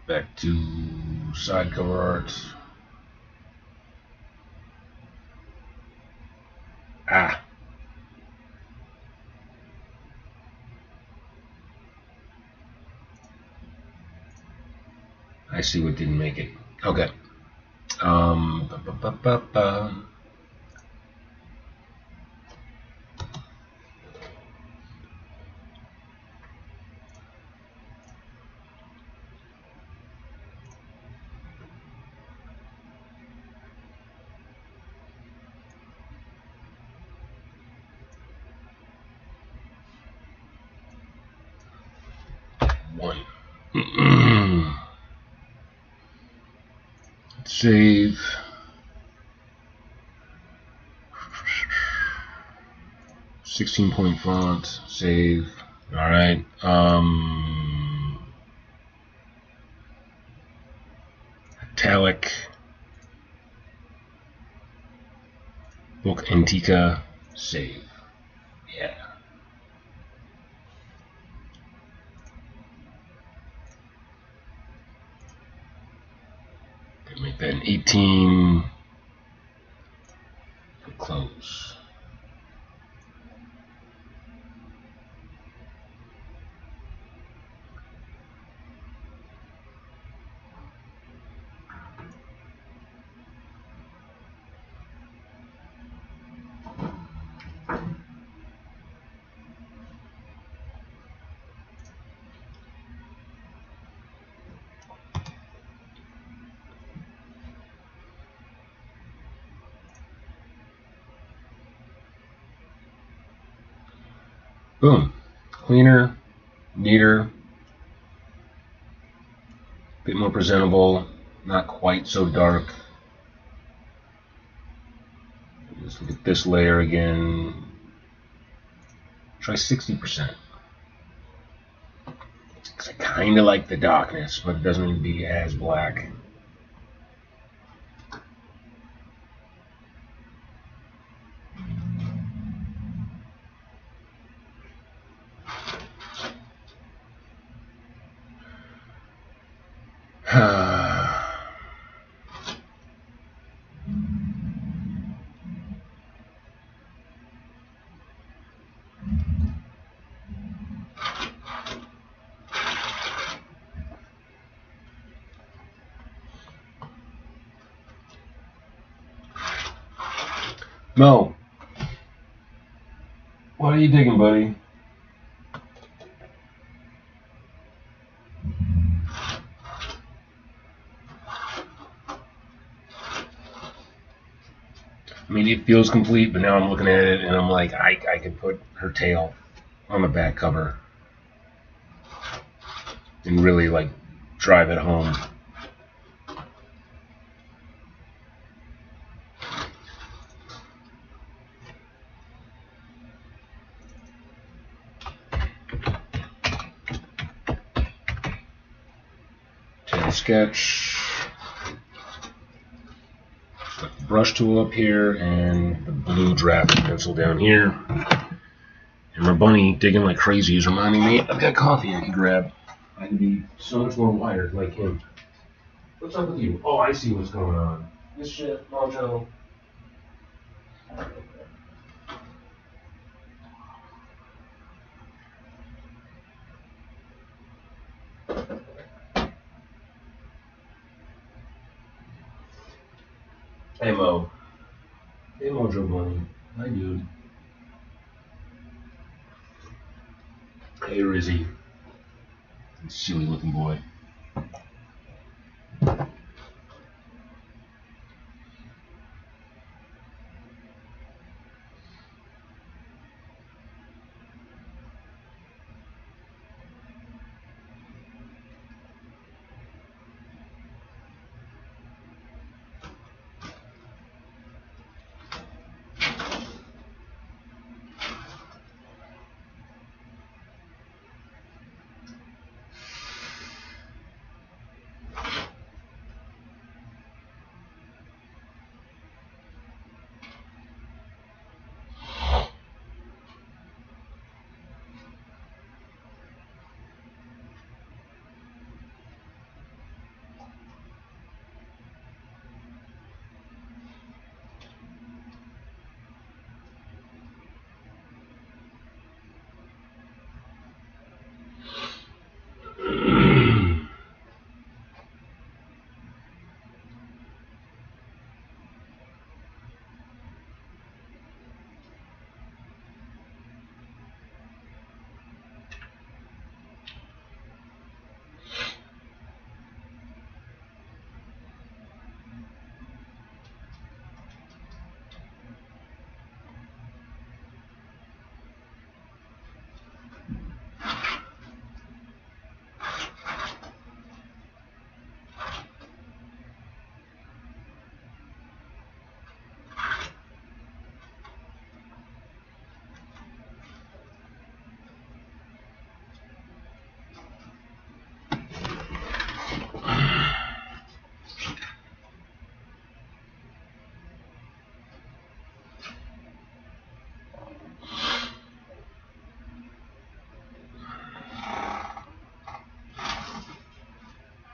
Back to side cover art. I see what didn't make it. Okay. Ba, ba, ba, ba, ba. One. Save. .16 font. Save. All right. Italic. Book Antica. Save. Yeah. Make that an 18. Close. Boom. Cleaner, neater, a bit more presentable, not quite so dark. Let's look at this layer again. Try 60%. Because I kind of like the darkness, but it doesn't need to be as black. Mo, what are you digging, buddy? I mean, it feels complete, but now I'm looking at it and I'm like, I could put her tail on the back cover and really like drive it home. Tail sketch. Got the brush tool up here and the blue draft pencil down here. And my bunny digging like crazy is reminding me I've got coffee I can grab. I can be so much more wired like him. What's up with you? Oh, I see what's going on. This shit, Mojo. Hey, Mo. Hey, Mojo Bunny. Hi, dude. Hey, Rizzy. Silly looking boy.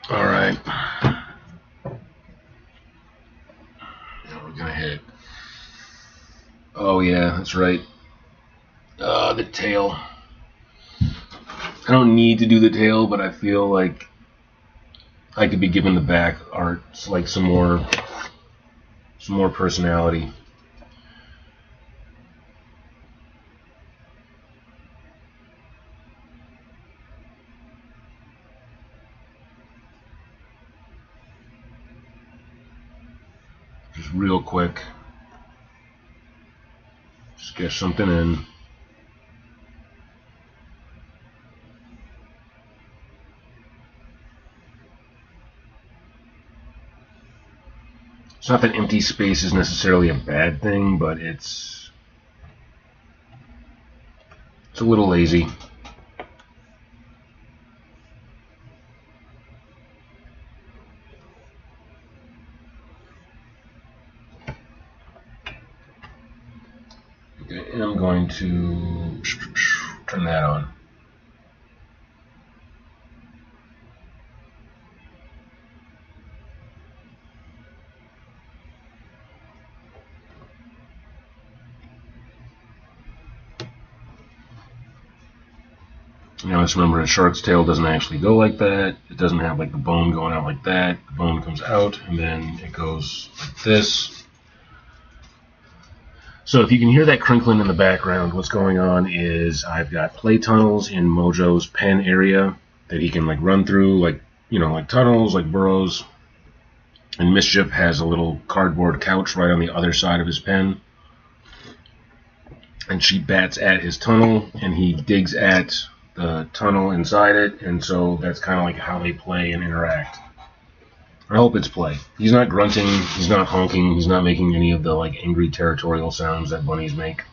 All right. Now we're gonna hit. Oh yeah, that's right. The tail. I don't need to do the tail, but I feel like I could be giving the back art like some more personality. Just real quick. Sketch something in. It's not that empty space is necessarily a bad thing, but it's Just a little lazy. Okay, and I'm going to turn that on. Now let's remember a shark's tail doesn't actually go like that. It doesn't have like the bone going out like that. The bone comes out and then it goes like this. So if you can hear that crinkling in the background, what's going on is I've got play tunnels in Mojo's pen area that he can like run through, like, you know, like tunnels, like burrows. And Mischief has a little cardboard couch right on the other side of his pen. And she bats at his tunnel and he digs at the tunnel inside it, and so that's kind of like how they play and interact. I hope it's play. He's not grunting, he's not honking, he's not making any of the like angry territorial sounds that bunnies make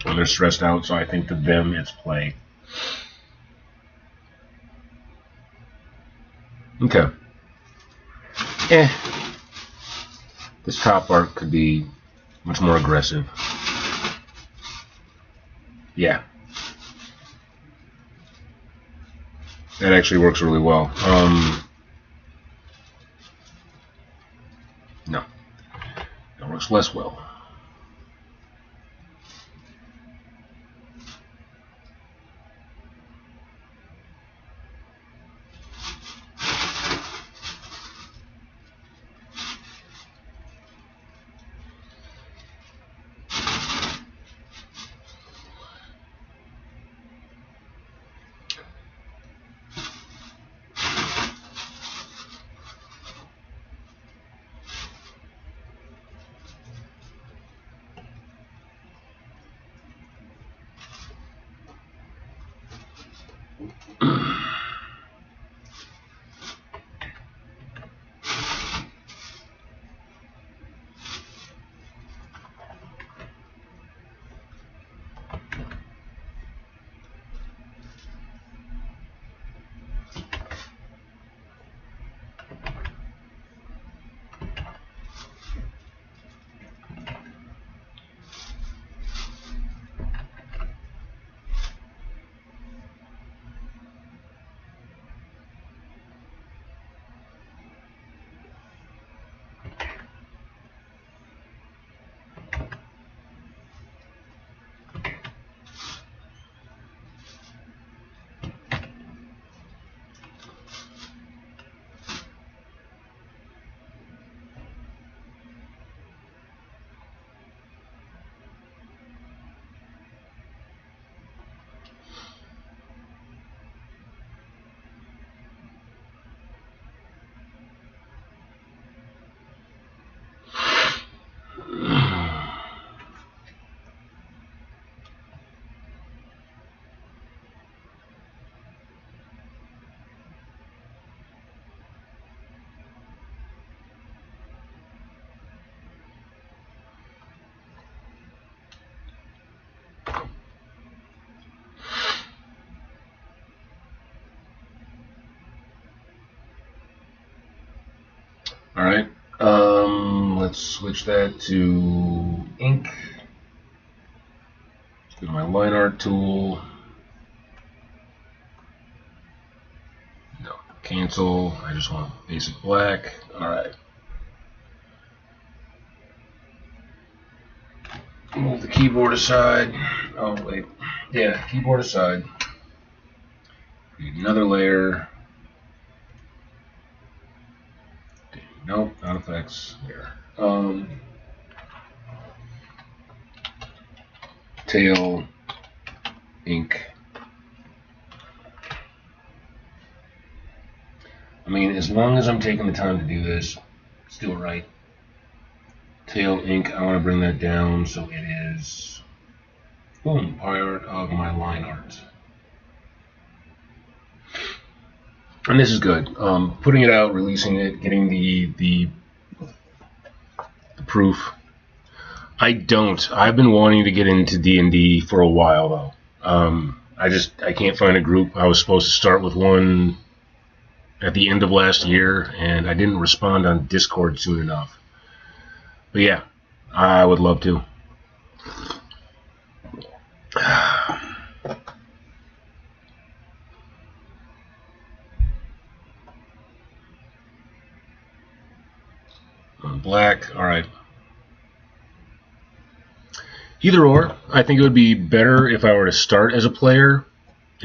when they're stressed out, so I think to them it's play. Okay. This top part could be much more aggressive. Yeah. That actually works really well. No. That works less well. Alright, let's switch that to ink. Let's go to my line art tool. No, cancel. I just want basic black. Alright. Move the keyboard aside. Oh, wait. Yeah, keyboard aside. Create another layer. Nope, not effects. Here. Tail, ink. I mean, as long as I'm taking the time to do this, let's do it right. Tail, ink, I want to bring that down so it is, boom, part of my line art. And this is good. Putting it out, releasing it, getting the proof. I've been wanting to get into D&D for a while though. I can't find a group. I was supposed to start with one at the end of last year, and I didn't respond on Discord soon enough. But yeah, I would love to. Black, alright. Either or, I think it would be better if I were to start as a player,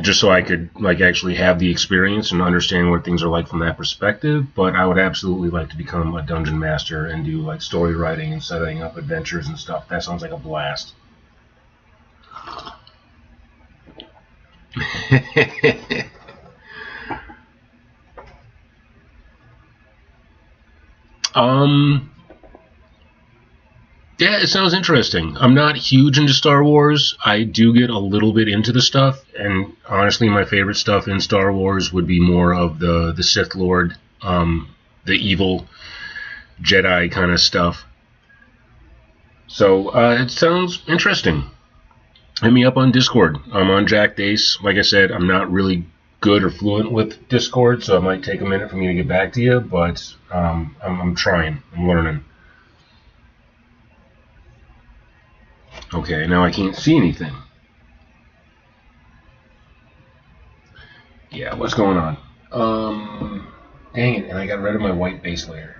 just so I could actually have the experience and understand what things are like from that perspective. But I would absolutely like to become a dungeon master and do story writing and setting up adventures and stuff. That sounds like a blast. Yeah, it sounds interesting. I'm not huge into Star Wars. I do get a little bit into the stuff, and honestly, my favorite stuff in Star Wars would be more of the Sith Lord, the evil Jedi kind of stuff. So it sounds interesting. Hit me up on Discord. I'm on Jack Dace. Like I said, I'm not really good or fluent with Discord, so it might take a minute for me to get back to you, but I'm trying. I'm learning. Okay, now I can't see anything. Yeah, what's going on? Dang it, and I got rid of my white base layer.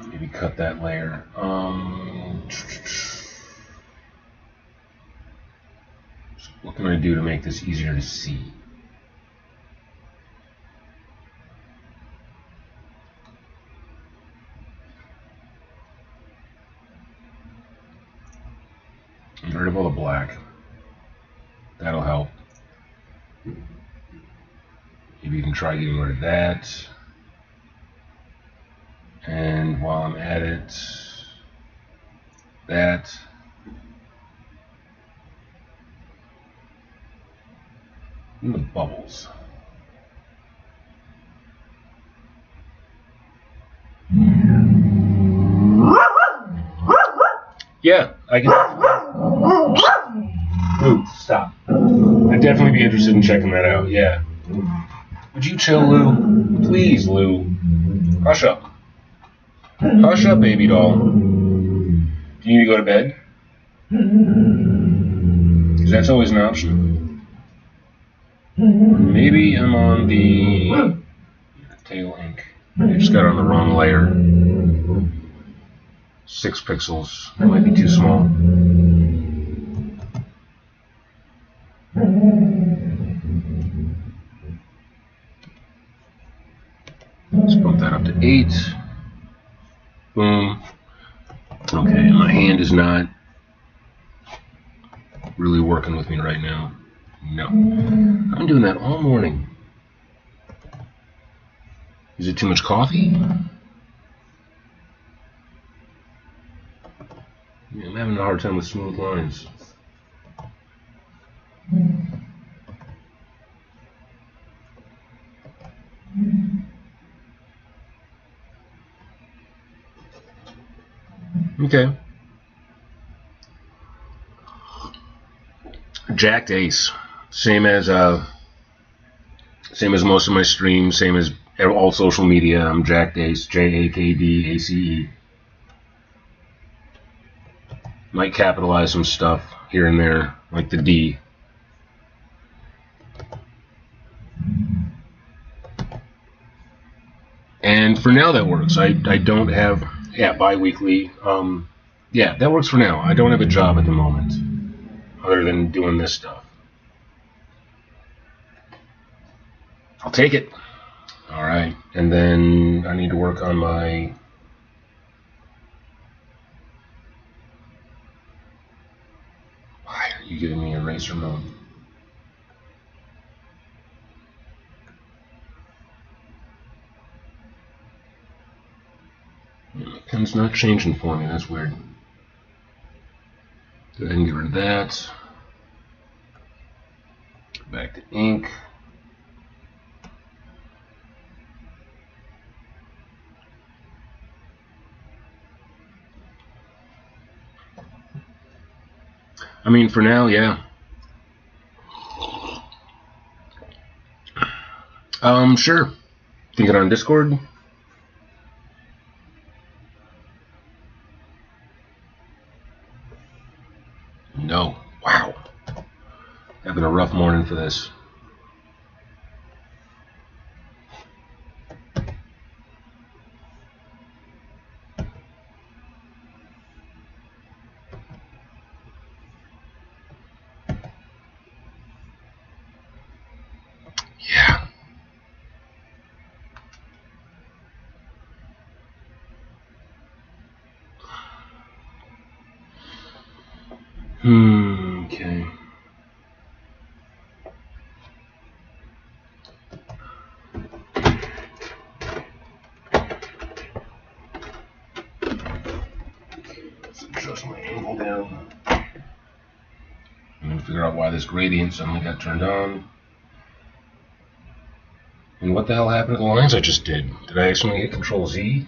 Maybe cut that layer. What can I do to make this easier to see? Get rid of all the black. That'll help. Maybe you can try getting rid of that. And while I'm at it, that. And the bubbles. Yeah, I can. Lou, stop. I'd definitely be interested in checking that out, yeah. Would you chill, Lou? Please, Lou. Hush up. Hush up, baby doll. Do you need to go to bed? Because that's always an option. Maybe I'm on the tail ink. I just got on the wrong layer. 6 pixels. That might be too small. Let's bump that up to 8. Boom. Okay, my hand is not really working with me right now. No. I've been doing that all morning. Is it too much coffee? Yeah, I'm having a hard time with smooth lines. Okay. Jack Dace. Same as most of my streams, same as all social media. I'm Jack Dace, JAKDACE. Might capitalize some stuff here and there, like the D. And for now that works. I don't have, bi-weekly. Yeah, that works for now. I don't have a job at the moment, other than doing this stuff. I'll take it. Alright, and then I need to work on my... Why are you giving me eraser mode? My pen's not changing for me, that's weird. Go ahead and get rid of that. Back to ink. I mean, for now, yeah. Sure. Think it on Discord? No. Wow. Having a rough morning for this. Yeah. Okay. Let's adjust my angle down. I'm going to figure out why this gradient suddenly got turned on. And what the hell happened to the lines I just did? Did I accidentally hit Control Z?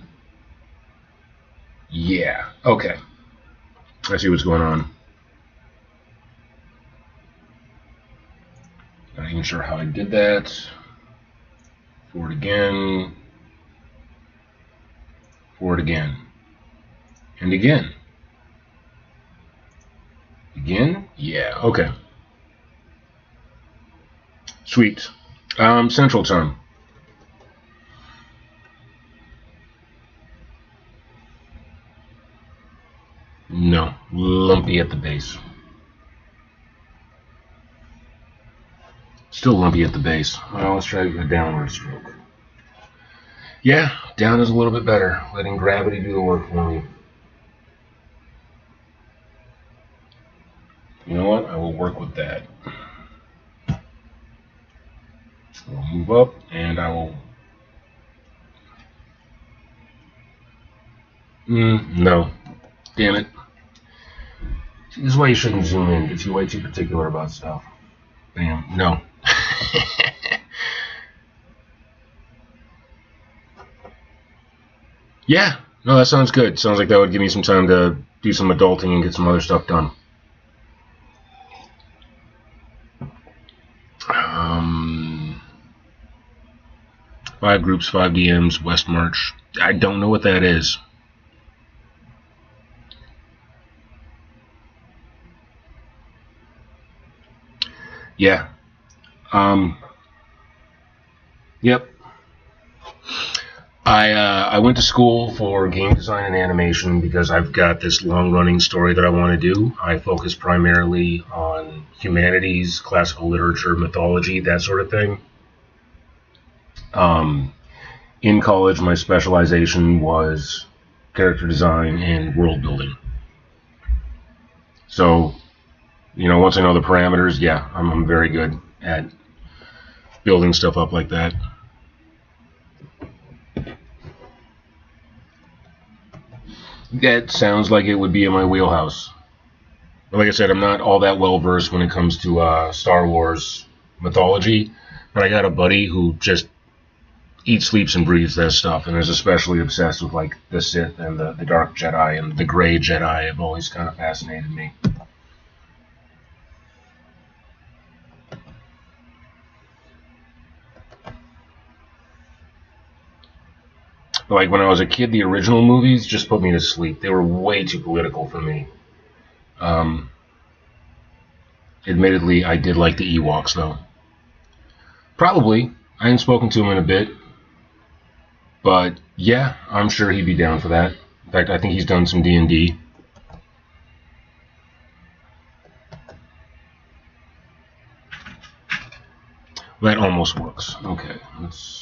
Yeah. Okay. I see what's going on. Not even sure how I did that. Forward again. Forward again. And again. Again? Yeah, okay. Sweet. Central Time. No. Lumpy at the base. Still lumpy at the base. Well, let's try a downward stroke. Yeah, down is a little bit better. Letting gravity do the work for me. You know what? I will work with that. I'll move up, and I will... No. Damn it. See, this is why you shouldn't zoom in. Gets you way too particular about stuff. Bam. No. Yeah. No, that sounds good. Sounds like that would give me some time to do some adulting and get some other stuff done. 5 groups, 5 DMs, West March. I don't know what that is. Yeah. Yep. I went to school for game design and animation because I've got this long-running story that I want to do. I focus primarily on humanities, classical literature, mythology, that sort of thing. In college, my specialization was character design and world building. So, once I know the parameters, yeah, I'm very good at building stuff up like that. That sounds like it would be in my wheelhouse. But like I said, I'm not all that well versed when it comes to Star Wars mythology, but I got a buddy who just eats, sleeps, and breathes that stuff, and is especially obsessed with like the Sith and the Dark Jedi and the Gray Jedi. Have always kind of fascinated me. Like when I was a kid, the original movies just put me to sleep. They were way too political for me. Admittedly, I did like the Ewoks though. Probably. I haven't spoken to him in a bit. But yeah, I'm sure he'd be down for that. In fact, I think he's done some D&D. That almost works. Okay, let's...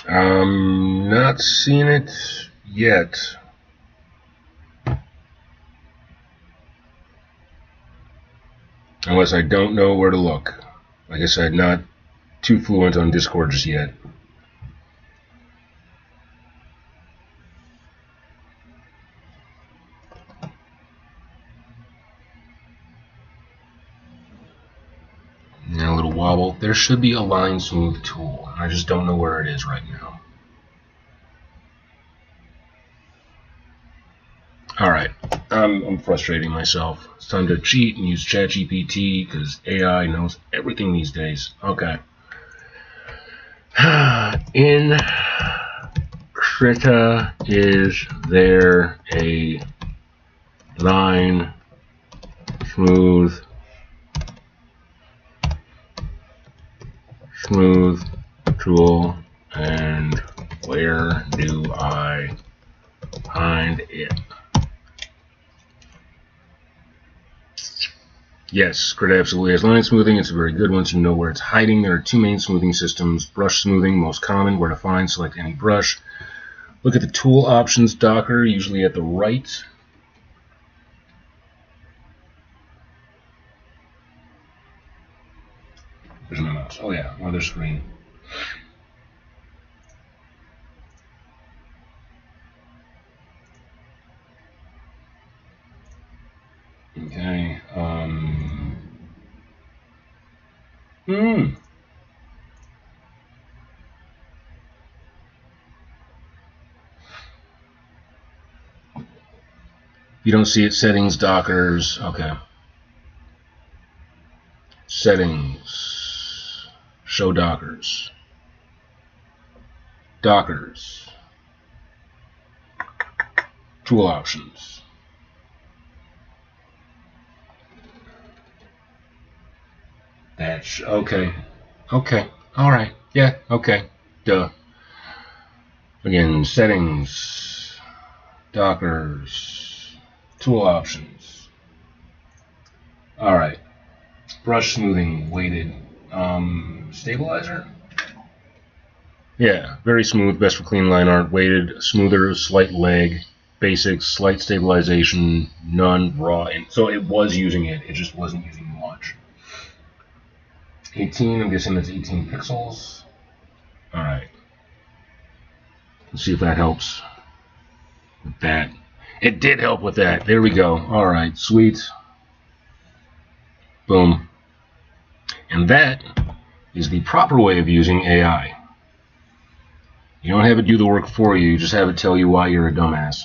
Not seeing it yet. Unless I don't know where to look. Like I said, not too fluent on Discord just yet. And a little wobble. There should be a line smooth tool. I just don't know where it is right now. Alright, I'm frustrating myself. It's time to cheat and use ChatGPT because AI knows everything these days. Okay. In Krita, is there a line smooth tool, and where do I find it? Yes, Krita absolutely has line smoothing. It's very good once you know where it's hiding. There are two main smoothing systems. Brush smoothing, most common, where to find, select any brush. Look at the tool options docker, usually at the right. There's my mouse. Oh yeah, other screen. Okay. You don't see it. Settings, dockers. Okay. Settings. Show dockers. Dockers. Tool options. That's okay. Okay. All right. Yeah. Okay. Duh. Again, settings. Dockers. Tool options. All right. Brush smoothing, weighted. Stabilizer? Yeah, very smooth, best for clean line art, weighted, smoother, slight lag, basics, slight stabilization, none, raw. And so it was using it, it just wasn't using much. 18, I'm guessing that's 18 pixels. Alright. Let's see if that helps with that. It did help with that. There we go. Alright, sweet. Boom. And that is the proper way of using AI. You don't have it do the work for you, you just have it tell you why you're a dumbass.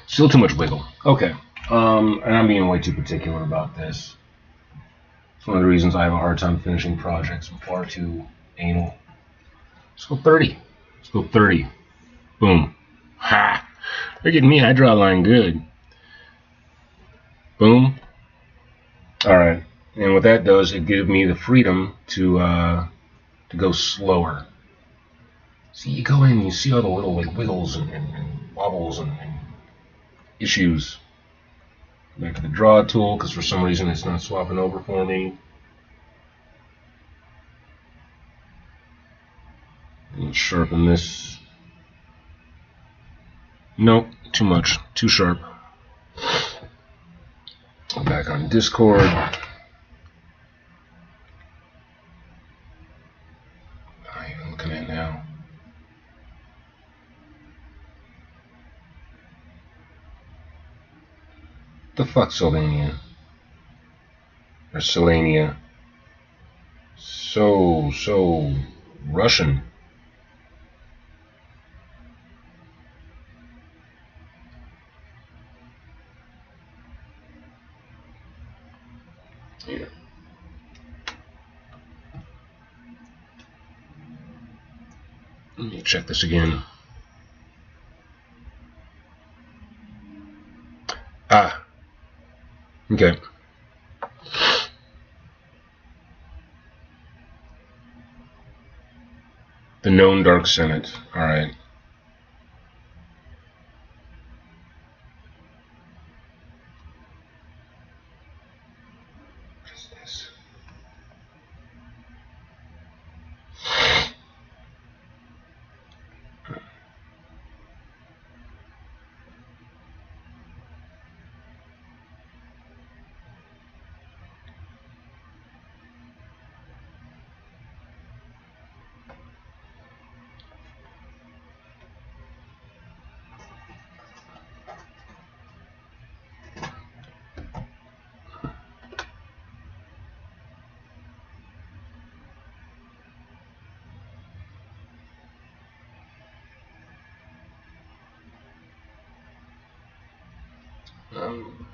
Still too much wiggle. Okay. And I'm being way too particular about this. It's one of the reasons I have a hard time finishing projects. I'm far too anal. Let's go 30. Let's go 30. Boom. Ha! Look at me, I draw a line good. Boom. Alright. And what that does, it gives me the freedom to go slower. See, you go in, you see all the little like wiggles and wobbles and issues. Back to the draw tool, because for some reason it's not swapping over for me. Let's sharpen this. Nope, too much, too sharp. Back on Discord. What am I even looking at now? The fuck, Sylvania? Or Selenia? So Russian. Here. Let me check this again. Ah. Okay. The known Dark Senate. Alright. What is this?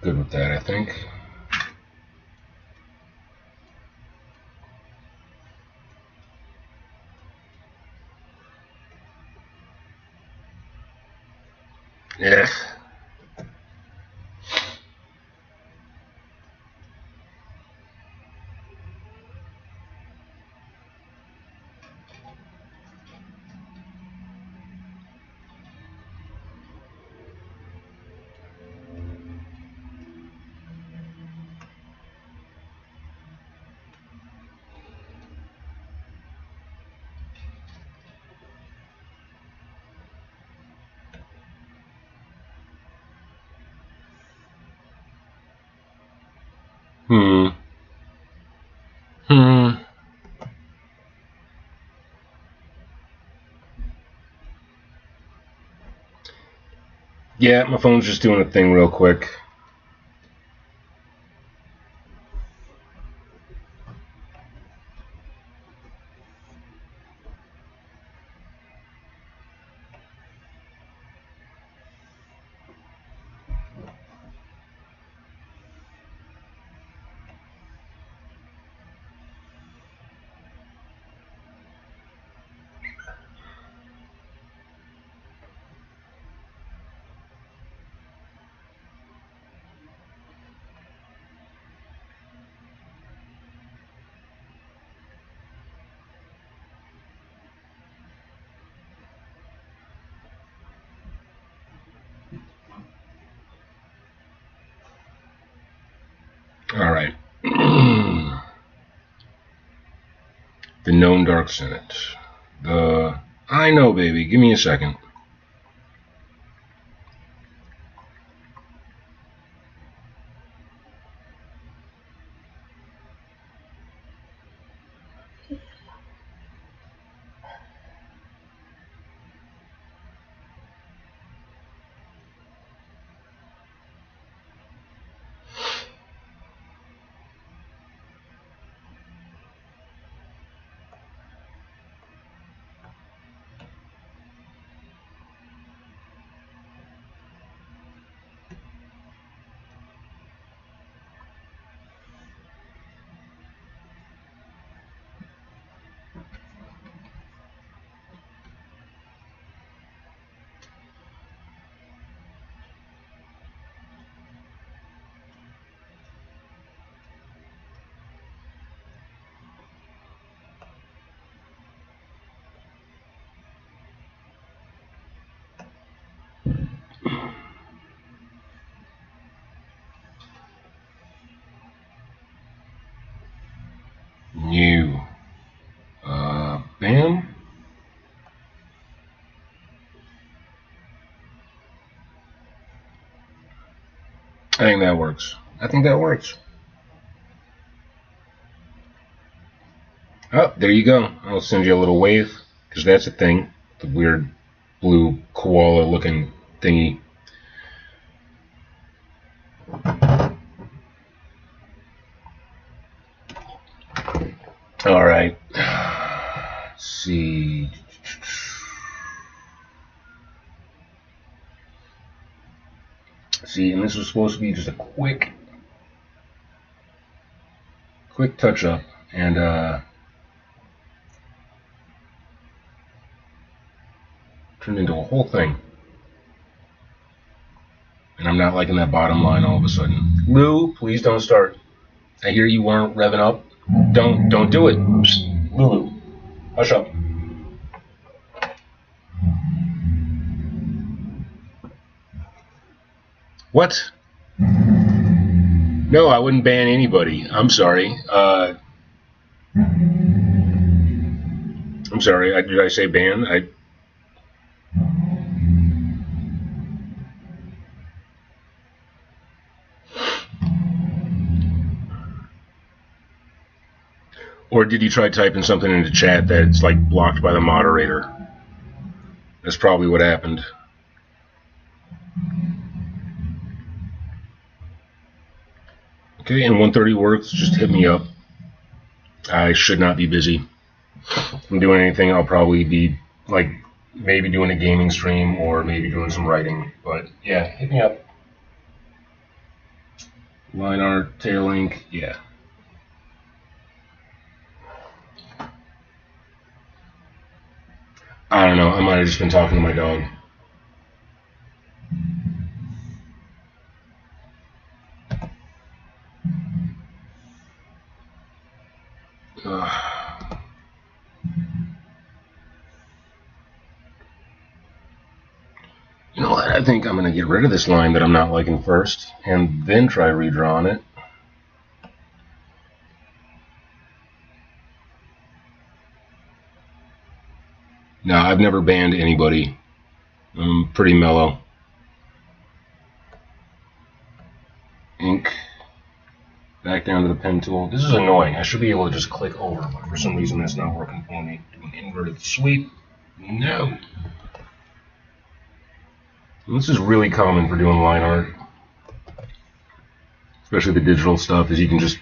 Good with that, I think. Yeah. Hmm. Yeah, my phone's just doing a thing real quick. All right. The known dark senate. I know, baby. Give me a second. New. Bam. I think that works. Oh, there you go. I'll send you a little wave, because that's a thing. The weird blue koala looking thingy. All right. Let's see. See, and this was supposed to be just a quick touch up, and turned into a whole thing. And I'm not liking that bottom line all of a sudden. Lou, please don't start. I hear you weren't revving up. Don't do it. Lulu, hush up. What? No, I wouldn't ban anybody. I'm sorry. I'm sorry. Did I say ban? Or did you try typing something into chat that's like blocked by the moderator? That's probably what happened. Okay, and 1:30 works. Just hit me up. I should not be busy. If I'm doing anything, I'll probably be like maybe doing a gaming stream or maybe doing some writing. But yeah, hit me up. Line art, tail ink, yeah. I don't know, I might have just been talking to my dog. You know what? I think I'm going to get rid of this line that I'm not liking first, and then try redrawing it. No, I've never banned anybody. I'm pretty mellow. Ink. Back down to the pen tool. This is annoying. I should be able to just click over, but for some reason that's not working for me. Do an inverted sweep. No. This is really common for doing line art, especially the digital stuff, is you can just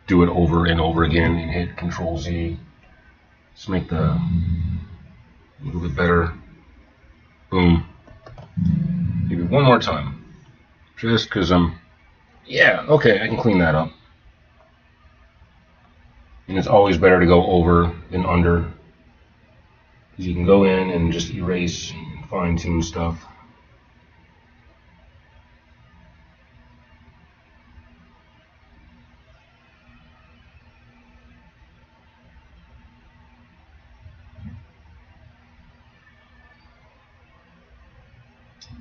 do it over and over again and hit Control Z. Just make the a little bit better. Boom. Maybe one more time. Just because I'm... Yeah, okay, I can clean that up. And it's always better to go over than under, because you can go in and just erase and fine-tune stuff.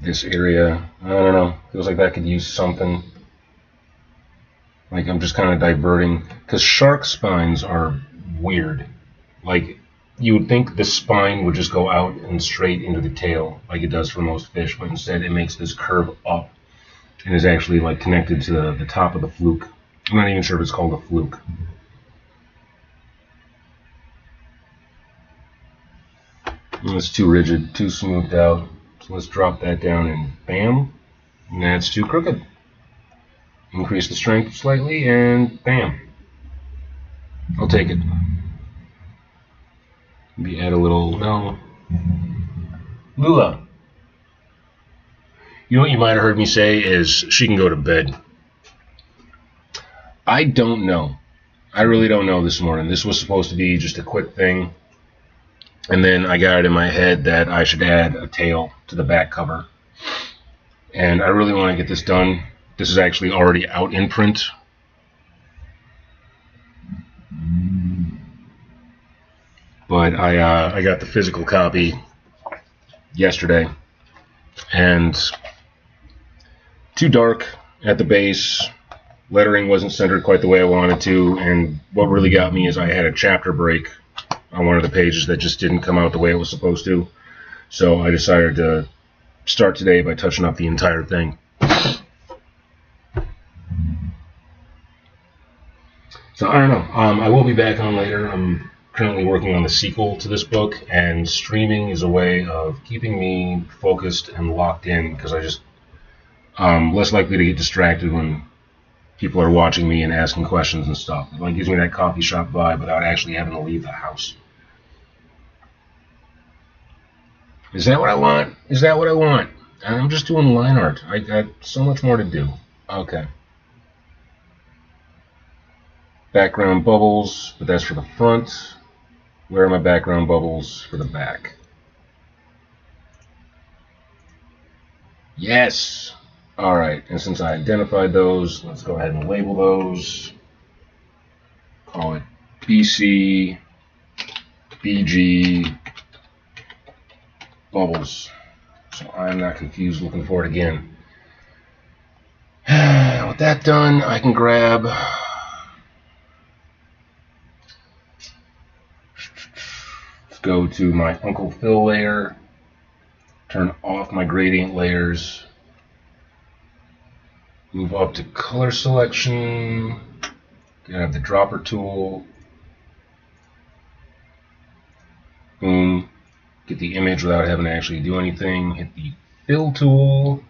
This area, I don't know, feels like that could use something. Like I'm just kind of diverting, because shark spines are weird. Like you would think the spine would just go out and straight into the tail, like it does for most fish, but instead it makes this curve up and is actually like connected to the top of the fluke. I'm not even sure if it's called a fluke. And it's too rigid, too smoothed out. So let's drop that down and bam, and that's too crooked. Increase the strength slightly and bam. I'll take it. Maybe add a little, no. Lula. You know what you might have heard me say is she can go to bed. I don't know. I really don't know this morning. This was supposed to be just a quick thing. And then I got it in my head that I should add a tail to the back cover. And I really want to get this done. This is actually already out in print. But I got the physical copy yesterday. And too dark at the base. Lettering wasn't centered quite the way I wanted to. And what really got me is I had a chapter break on one of the pages that just didn't come out the way it was supposed to. So I decided to start today by touching up the entire thing. So I don't know. I will be back on later. I'm currently working on the sequel to this book, and streaming is a way of keeping me focused and locked in, because I just less likely to get distracted when people are watching me and asking questions and stuff. It like gives me that coffee shop vibe without actually having to leave the house. Is that what I want? Is that what I want? I'm just doing line art. I got so much more to do. Okay. Background bubbles, but that's for the front. Where are my background bubbles for the back? Yes! Alright, and since I identified those, let's go ahead and label those. Call it BC, BG, bubbles. So I'm not confused looking for it again. With that done, I can grab... Let's go to my Uncle Phil layer. Turn off my gradient layers. Move up to color selection. Grab the dropper tool. Boom. Get the image without having to actually do anything. Hit the fill tool.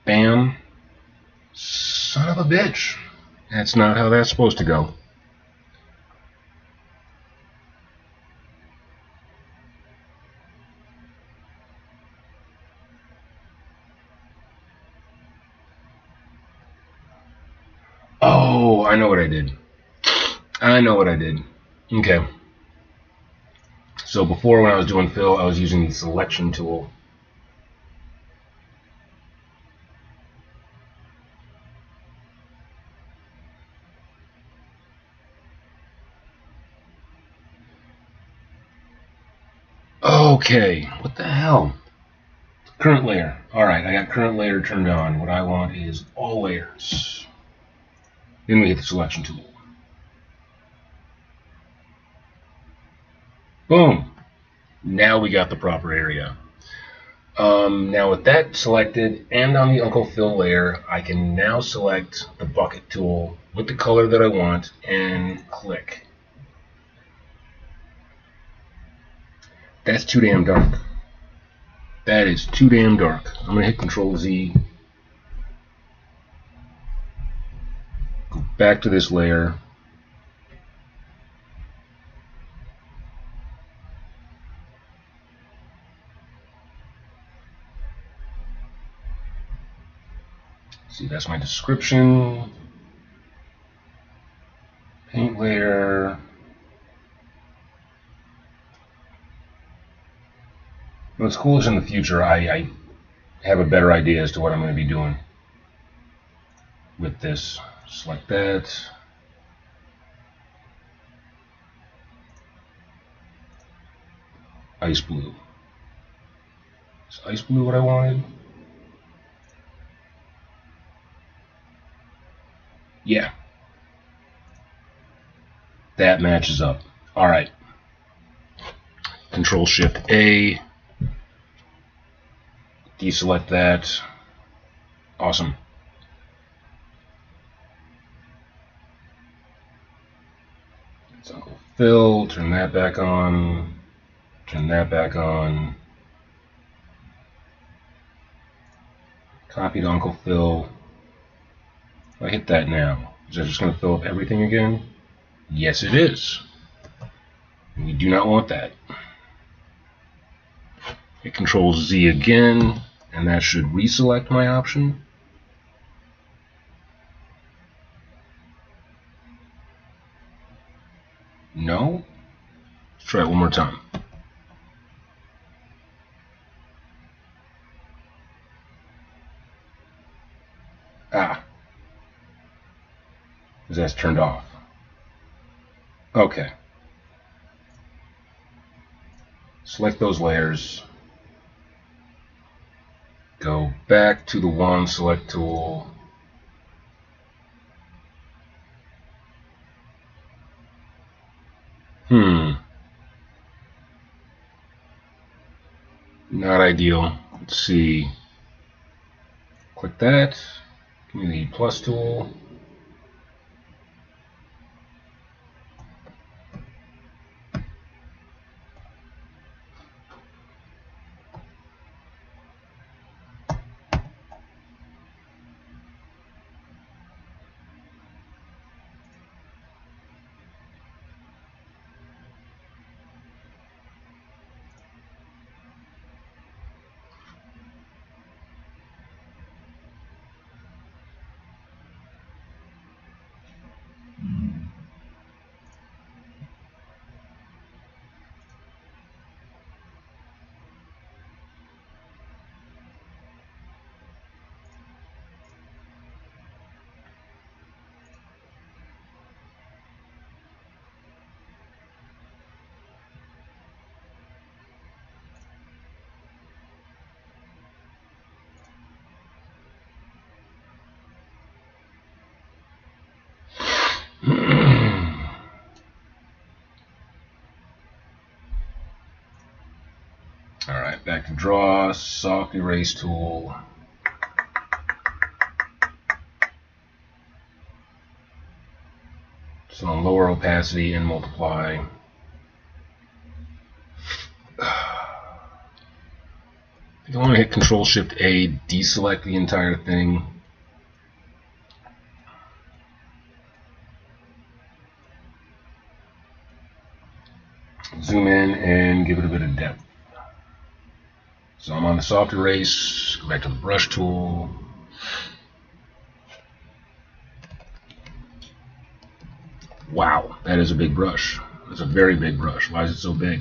Bam. Son of a bitch. That's not how that's supposed to go. Oh, I know what I did. Okay. So before, when I was doing fill, I was using the selection tool. Okay, what the hell? Current layer. Alright, I got current layer turned on. What I want is all layers. Then we hit the selection tool. Boom. Now we got the proper area. Now with that selected and on the Uncle Phil layer, I can now select the bucket tool with the color that I want and click. That's too damn dark. That is too damn dark. I'm going to hit Control Z. Go back to this layer. See, that's my description. Paint layer. What's cool is in the future, I have a better idea as to what I'm going to be doing with this. Select that. Ice blue. Is ice blue what I wanted? Yeah. That matches up. Alright. Control Shift A. Deselect that. Awesome. It's Uncle Phil. Turn that back on. Turn that back on. Copy to Uncle Phil. If I hit that now, is that just going to fill up everything again? Yes, it is. We do not want that. Hit Control Z again, and that should reselect my option. No? Let's try it one more time. Ah. Because that's turned off. Okay. Select those layers. Go back to the wand select tool. Not ideal. Let's see. Click that. Give me the plus tool. Alright, back to draw, soft erase tool. So lower opacity and multiply. I think I want to hit Control Shift A, deselect the entire thing. Zoom in and give it a bit of depth. So I'm on the soft erase, go back to the brush tool. Wow, that is a big brush. That's a very big brush. Why is it so big?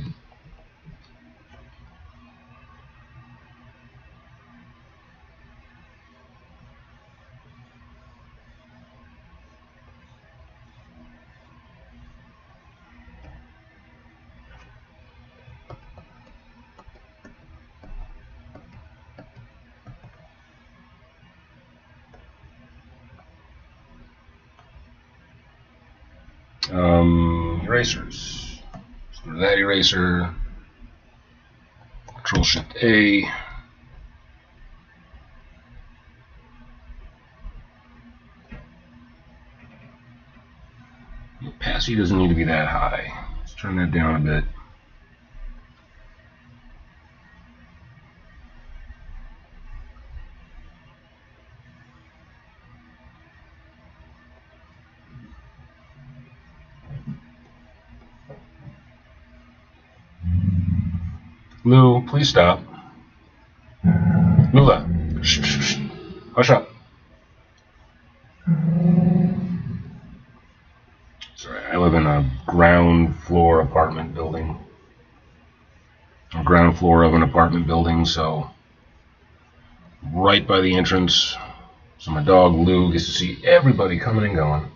Erasers. Let's go to that eraser. Control Shift A. The opacity doesn't need to be that high. Let's turn that down a bit. Lou, please stop. Lula, shh, shh, shh. Hush up. Sorry, I live in a ground floor apartment building. A ground floor of an apartment building, so right by the entrance. So my dog Lou gets to see everybody coming and going.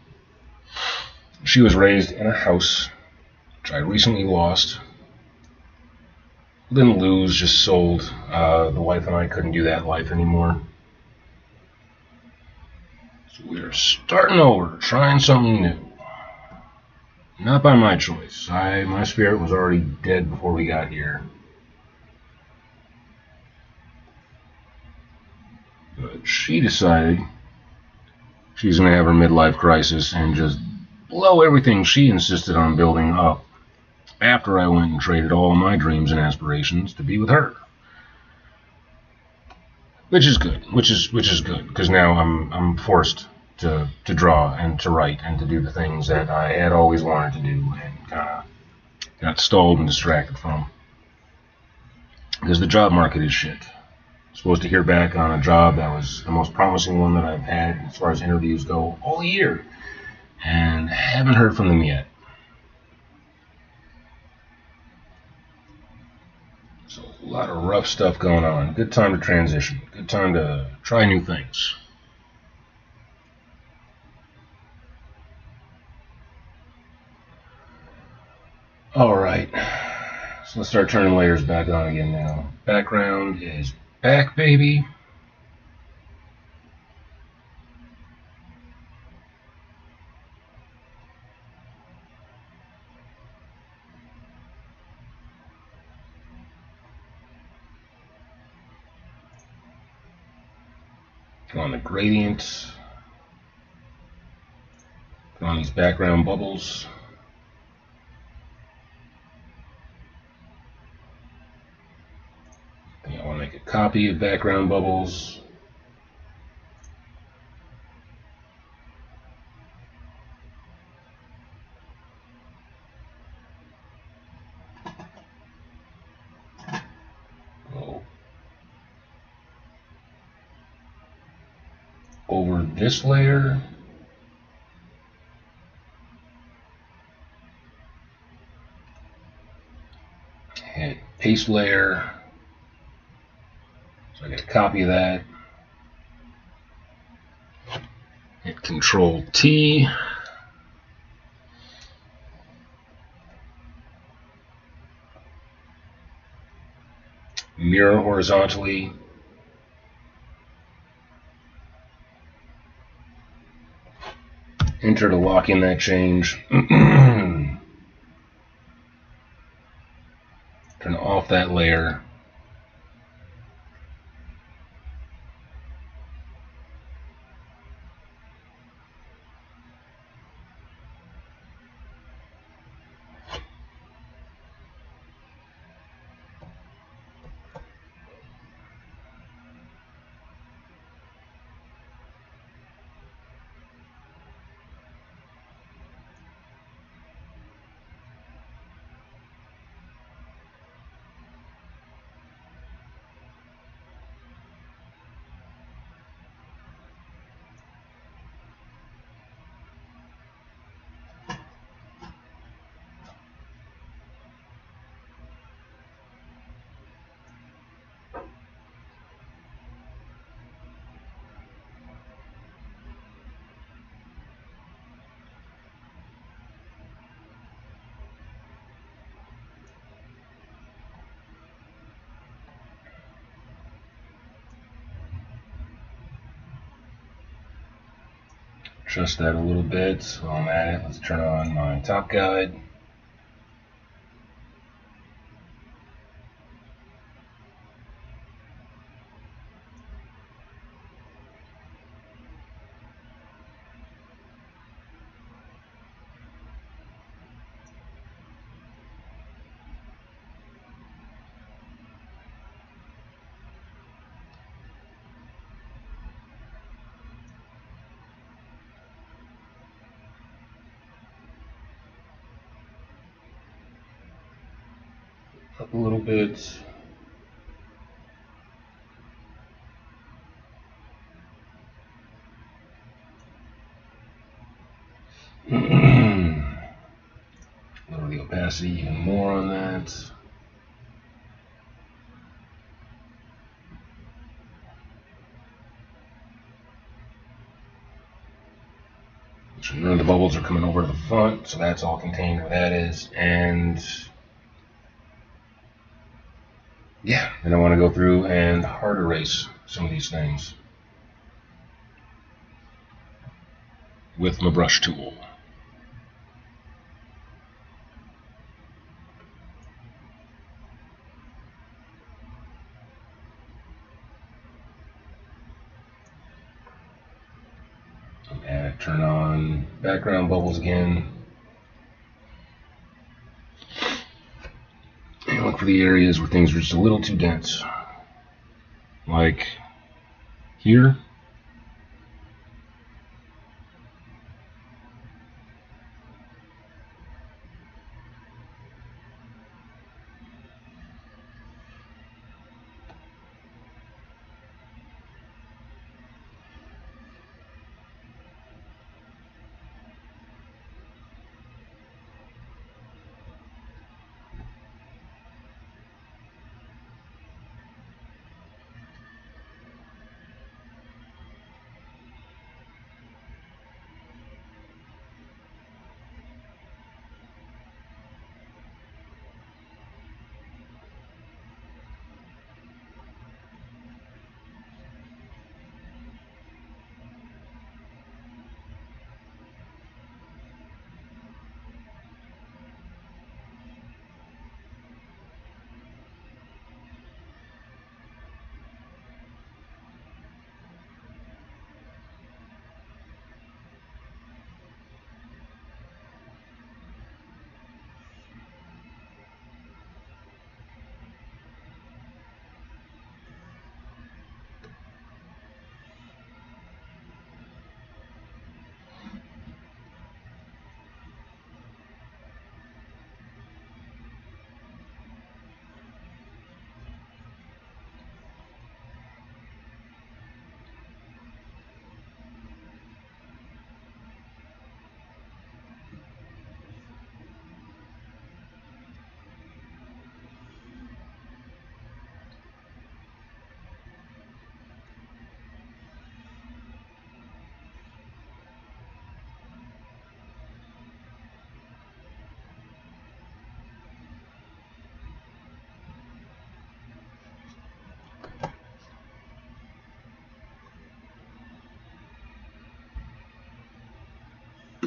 She was raised in a house, which I recently lost. Didn't lose, just sold. The wife and I couldn't do that life anymore. So we're starting over, trying something new. Not by my choice. My spirit was already dead before we got here. But she decided she's going to have her midlife crisis and just blow everything she insisted on building up after I went and traded all my dreams and aspirations to be with her. Which is good. Which is good, because now I'm forced to draw and to write and to do the things that I had always wanted to do and kind of got stalled and distracted from. Because the job market is shit. I'm supposed to hear back on a job that was the most promising one that I've had as far as interviews go all year, and haven't heard from them yet. So a lot of rough stuff going on. Good time to transition. Good time to try new things. Alright, so let's start turning layers back on again now. Background is back, baby. Go on the gradient. Go on these background bubbles. I want to make a copy of background bubbles. Go over this layer. Hit paste layer. So I get a copy of that. Hit Control T. Mirror horizontally. Enter to lock in that change. Turn off that layer. Trust that a little bit. So while I'm at it, let's turn on my top guide. Up a little bit. Lower the opacity even more on that. Remember, the bubbles are coming over to the front, so that's all contained where that is. And yeah, and I want to go through and hard erase some of these things with my brush tool. And turn on background bubbles again. And look for the areas where things are just a little too dense. Like here.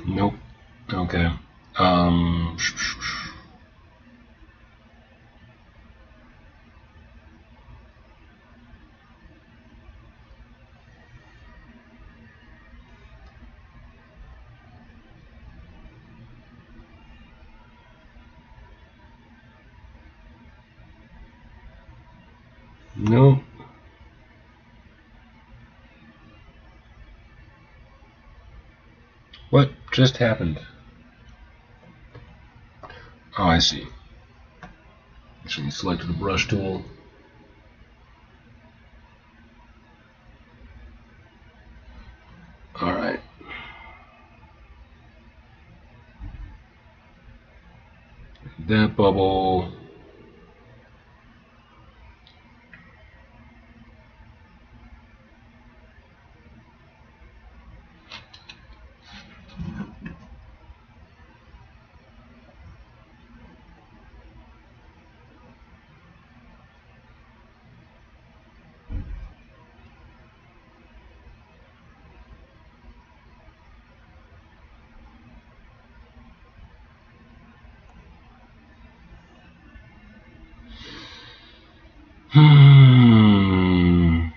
Nope. Okay. Um. Nope. What just happened? Oh, I see. So you selected the brush tool. All right. That bubble. I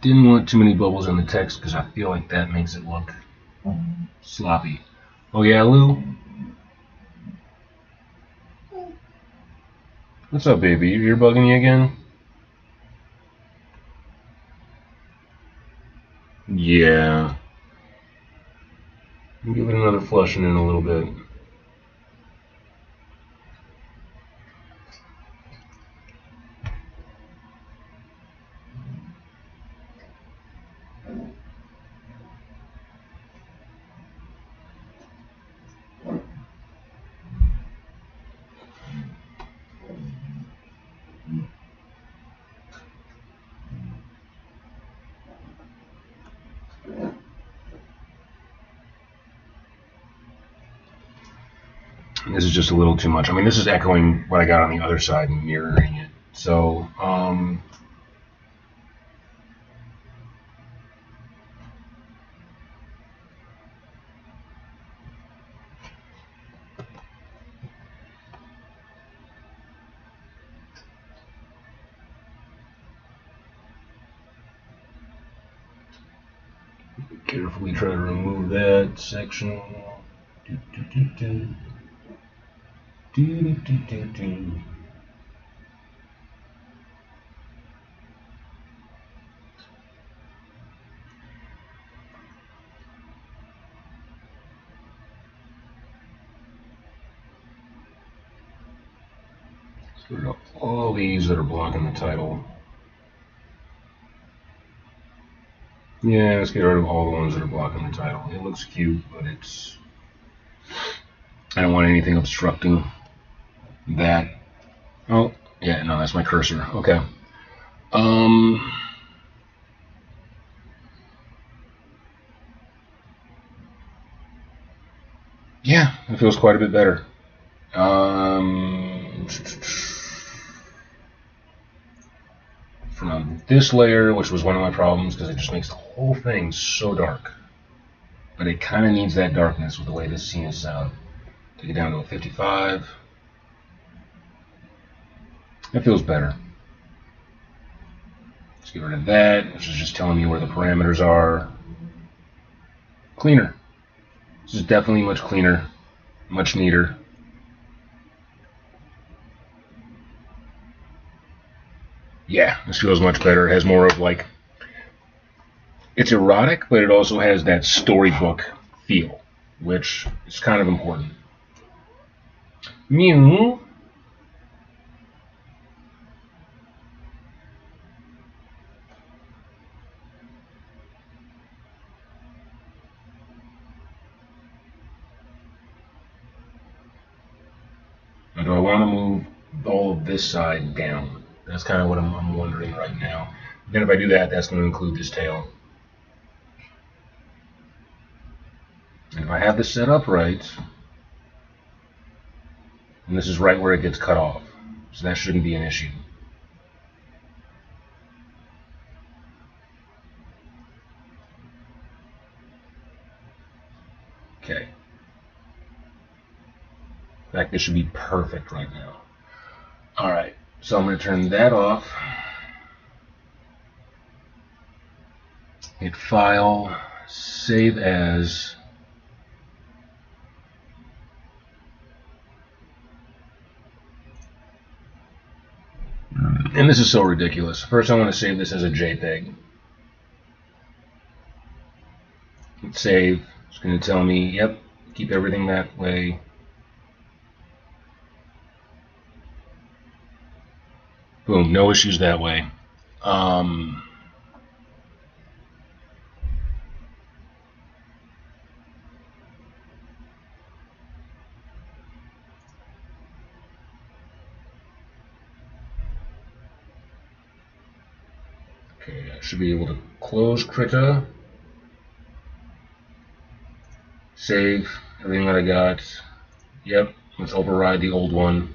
didn't want too many bubbles in the text because I feel like that makes it look sloppy. Oh yeah, Lou? What's up, baby? You're bugging me again? Yeah. Give it another flushing in a little bit. This is just a little too much. I mean, this is echoing what I got on the other side and mirroring it. So, carefully try to remove that section. Let's get rid of all these that are blocking the title. Yeah, let's get rid of all the ones that are blocking the title. It looks cute, but it's... I don't want anything obstructing that. Oh, yeah, no, that's my cursor. Okay. Yeah, it feels quite a bit better. From this layer, which was one of my problems because it just makes the whole thing so dark. But it kind of needs that darkness with the way this scene is set up. Take it down to a 55. It feels better. Let's get rid of that, which is just telling me where the parameters are. Cleaner. This is definitely much cleaner, much neater. Yeah, this feels much better. It has more of like, it's erotic, but it also has that storybook feel, which is kind of important. Mew. Now, do I want to move all of this side down? That's kind of what I'm wondering right now. Then if I do that, that's going to include this tail. And if I have this set up right, and this is right where it gets cut off, so that shouldn't be an issue. Okay. In fact, this should be perfect right now. All right, so I'm going to turn that off. Hit File, Save As. And this is so ridiculous. First, I want to save this as a JPEG. Hit Save. It's going to tell me, yep, keep everything that way. Boom, no issues that way. Okay, I should be able to close Krita. Save everything that I got. Yep, let's override the old one.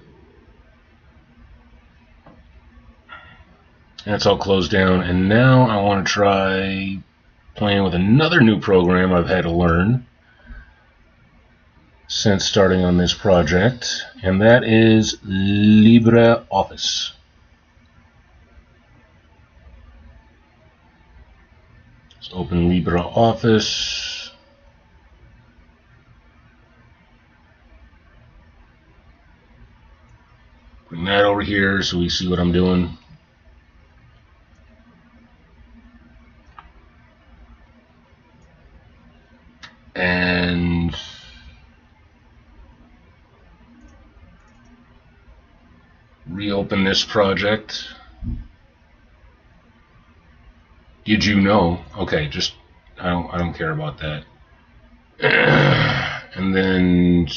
That's all closed down, and now I want to try playing with another new program I've had to learn. since starting on this project, and that is LibreOffice. Let's open LibreOffice. Bring that over here so we see what I'm doing. And reopen this project. Did you know? Okay, just I don't care about that. And then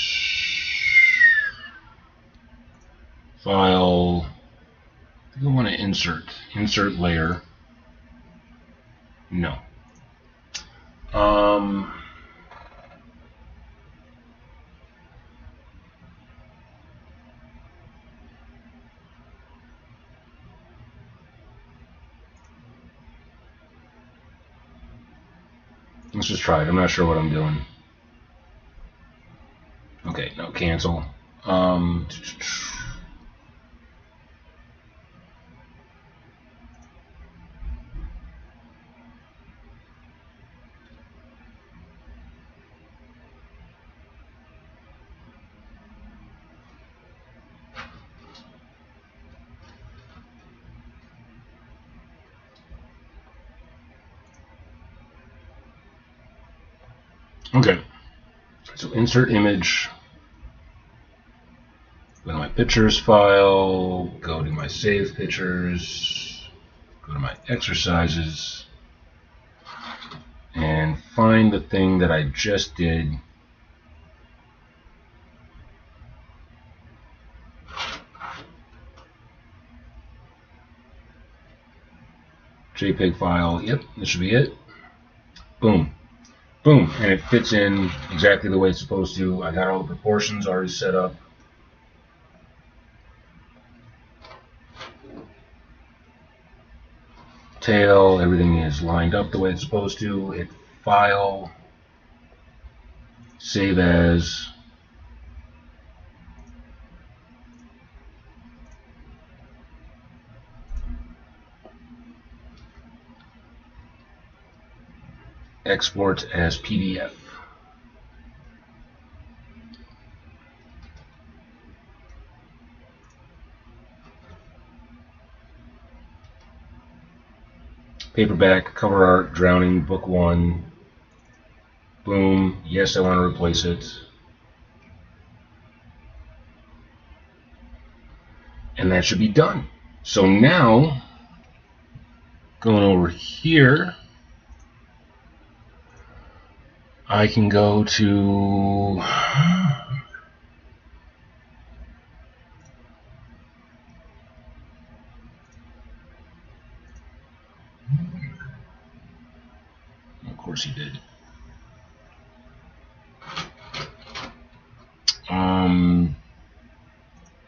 file. I think I want to insert layer. No. Let's just try it. I'm not sure what I'm doing. Okay, no, cancel. Okay, so insert image, go to my pictures file, go to my save pictures, go to my exercises, and find the thing that I just did. JPEG file, yep, this should be it. Boom. Boom, and it fits in exactly the way it's supposed to. I got all the proportions already set up. Tail, everything is lined up the way it's supposed to. Hit File, Save As. Export as PDF. Paperback, cover art, Drowning, book 1. Boom. Yes, I want to replace it. And that should be done. So now, going over here, I can go to of course he did.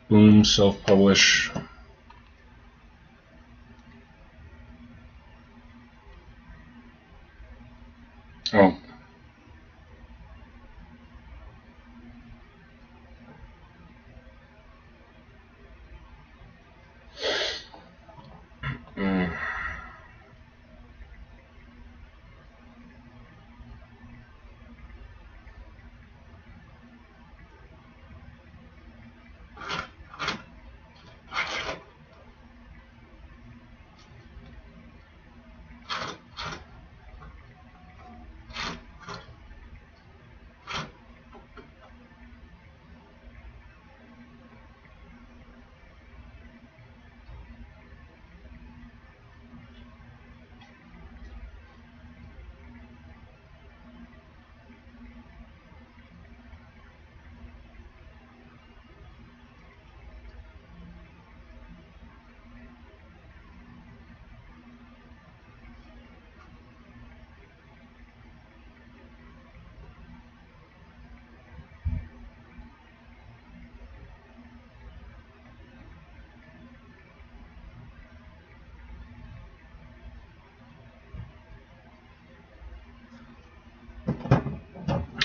Boom, self-publish. Oh.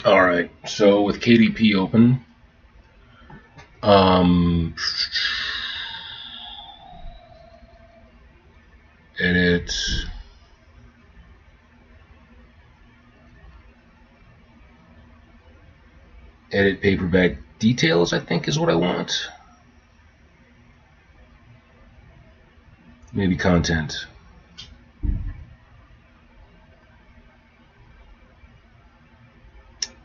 Alright, so with KDP open, edit, paperback details, I think is what I want. Maybe content.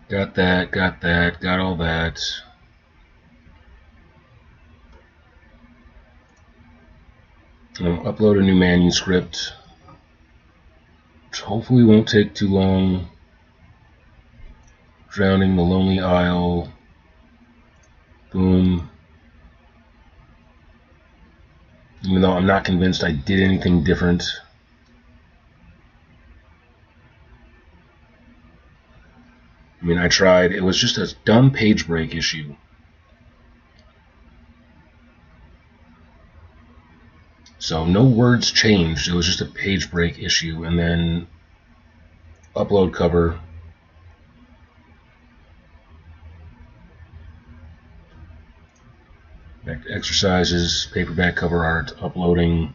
Got that, got all that. I'll upload a new manuscript, which hopefully won't take too long. Drowning the Lonely Isle. Boom. Even though I'm not convinced I did anything different. I mean, I tried. It was just a dumb page break issue. So no words changed. It was just a page break issue. And then upload cover. Back to exercises, paperback cover art, uploading.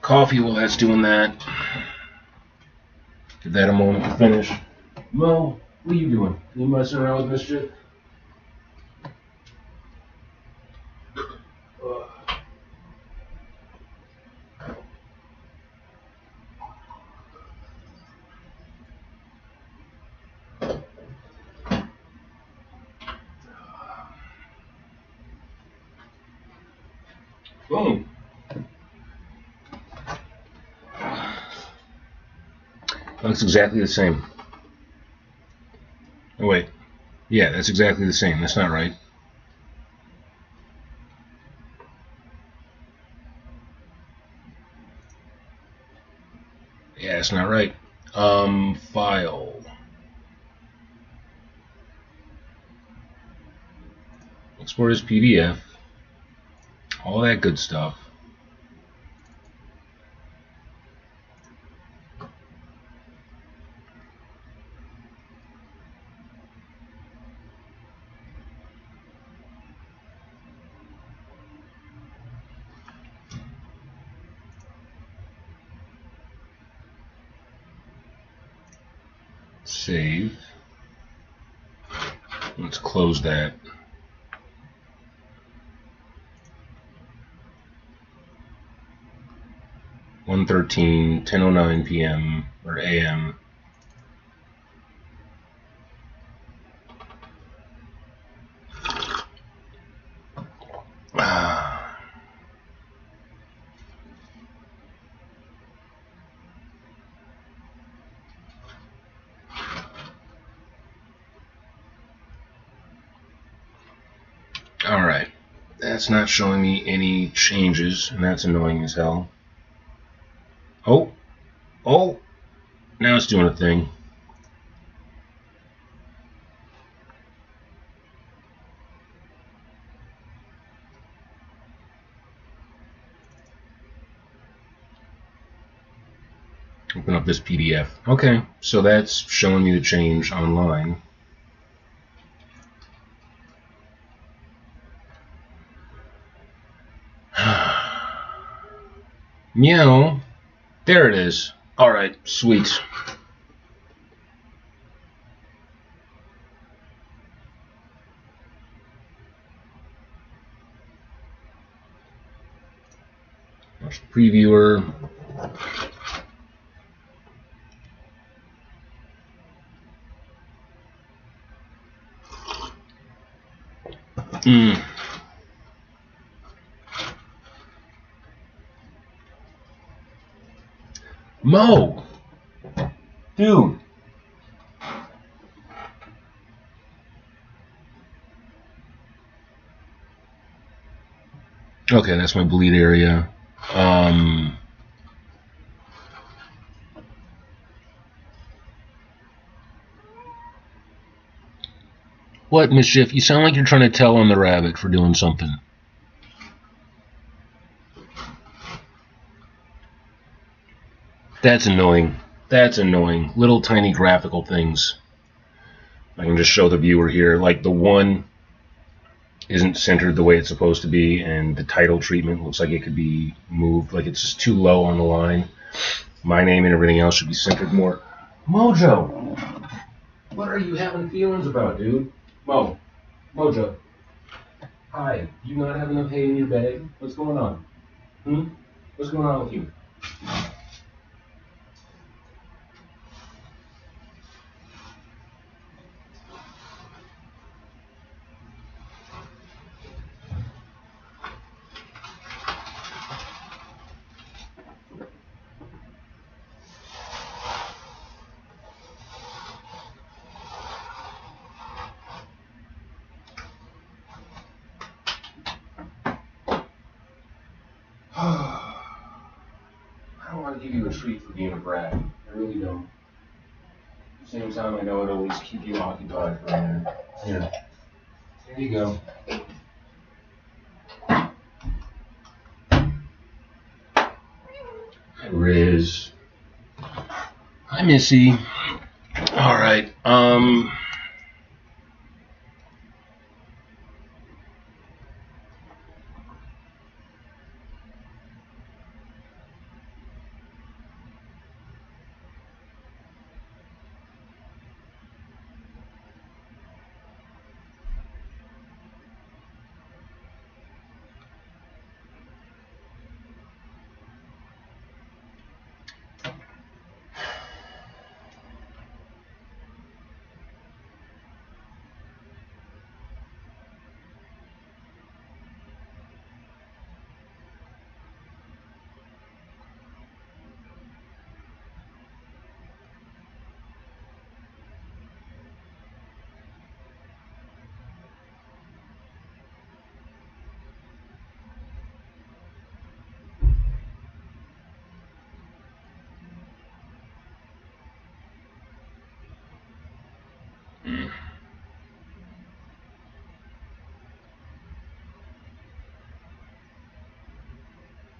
Coffee while that's doing that. Give that a moment to finish. Mo, what are you doing? You messing around with mischief? Boom. Looks exactly the same. Oh, wait. Yeah, that's exactly the same. That's not right. Yeah, that's not right. File. Export as PDF. All that good stuff. Save. Let's close that. (1:13, 10:09 p.m. or a.m.) Alright, that's not showing me any changes, and that's annoying as hell. Oh, now it's doing a thing. Open up this PDF. Okay, so that's showing me the change online. Meow. There it is. Alright, sweet. Watch the previewer. Mo! Dude! Okay, that's my bleed area. What, Mischief? You sound like you're trying to tell on the rabbit for doing something. That's annoying. That's annoying. Little tiny graphical things. I can just show the viewer here. Like the one isn't centered the way it's supposed to be, and the title treatment looks like it could be moved. Like it's just too low on the line. My name and everything else should be centered more. Mojo! What are you having feelings about, dude? Mojo. Hi. Do you not have enough hay in your bag? What's going on? What's going on with you? I don't want to give you a treat for being a brat. I really don't. At the same time, I know it'll at least keep you occupied for a minute. Here. There you go. Hi, Riz. Hi, Missy. Alright,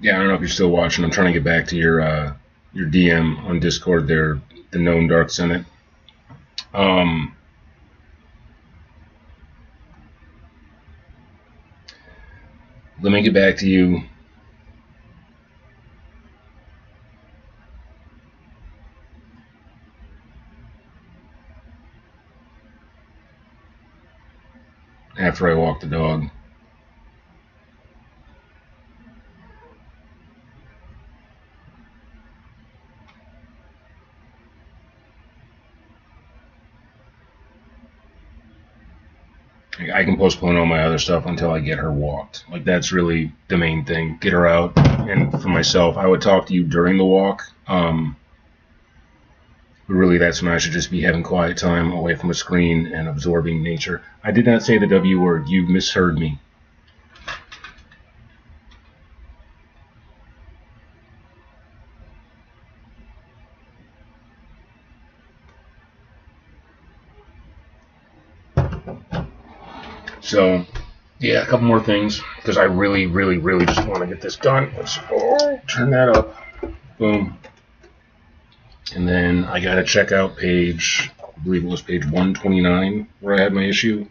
yeah, I don't know if you're still watching. I'm trying to get back to your DM on Discord there, the known Dark Senate. Let me get back to you. After I walk the dog. I can postpone all my other stuff until I get her walked. Like, that's really the main thing. Get her out. And for myself, I would talk to you during the walk. But really, that's when I should just be having quiet time away from a screen and absorbing nature. I did not say the W word. You misheard me. So, yeah, a couple more things, because I really, really, really just want to get this done. Let's turn that up. Boom. And then I got to check out page, I believe it was page 129, where I had my issue.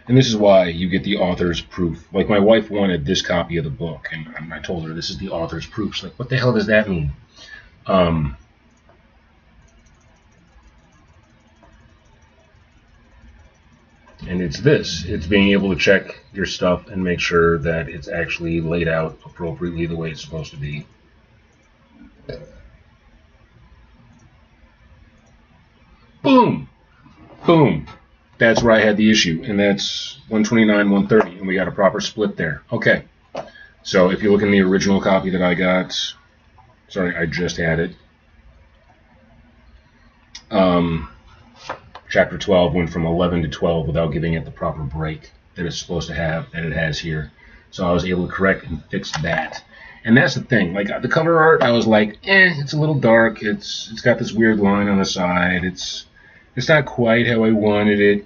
And this is why you get the author's proof. Like, my wife wanted this copy of the book, and I told her this is the author's proof. She's like, what the hell does that mean? And it's this. It's being able to check your stuff and make sure that it's actually laid out appropriately the way it's supposed to be. Boom! Boom! That's where I had the issue. And that's 129, 130. And we got a proper split there. Okay. So if you look in the original copy that I got, sorry, I just had it. Chapter 12 went from 11 to 12 without giving it the proper break that it's supposed to have, that it has here. So I was able to correct and fix that. And that's the thing. Like, the cover art, I was like, it's a little dark. It's got this weird line on the side. It's not quite how I wanted it.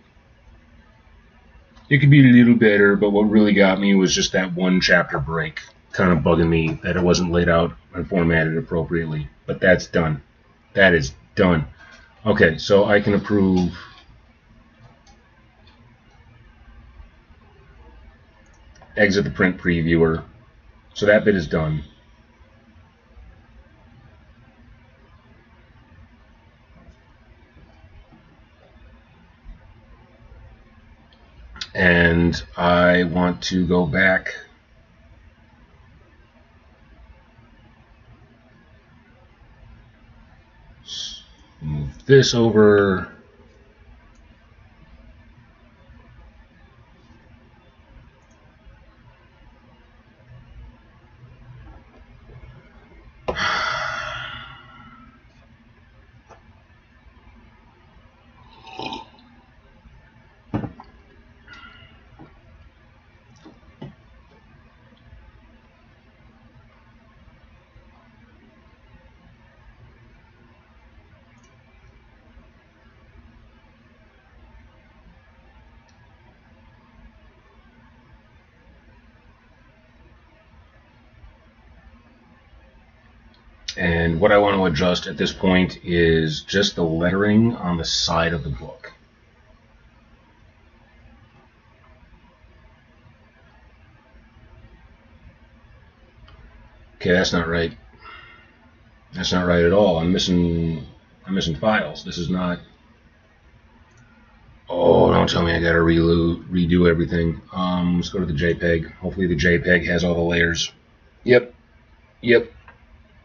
It could be a little better, but what really got me was just that one chapter break. kind of bugging me that it wasn't laid out and formatted appropriately. But that's done. That is done. Okay, so I can approve exit the print previewer. So that bit is done. And I want to go back move this over. And what I want to adjust at this point is just the lettering on the side of the book. Okay, that's not right. That's not right at all. I'm missing files. This is not. Oh, don't tell me I gotta redo everything. Let's go to the JPEG. Hopefully the JPEG has all the layers. Yep.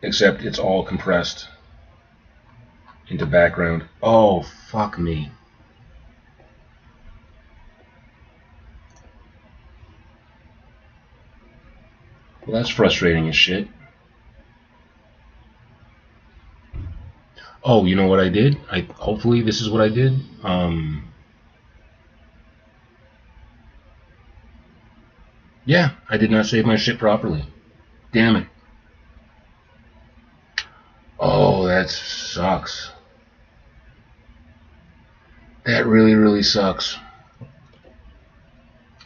Except it's all compressed into background. Oh, fuck me. Well, that's frustrating as shit. Oh, you know what I did? Hopefully this is what I did. Yeah, I did not save my shit properly. Damn it. Oh, that sucks. That really sucks.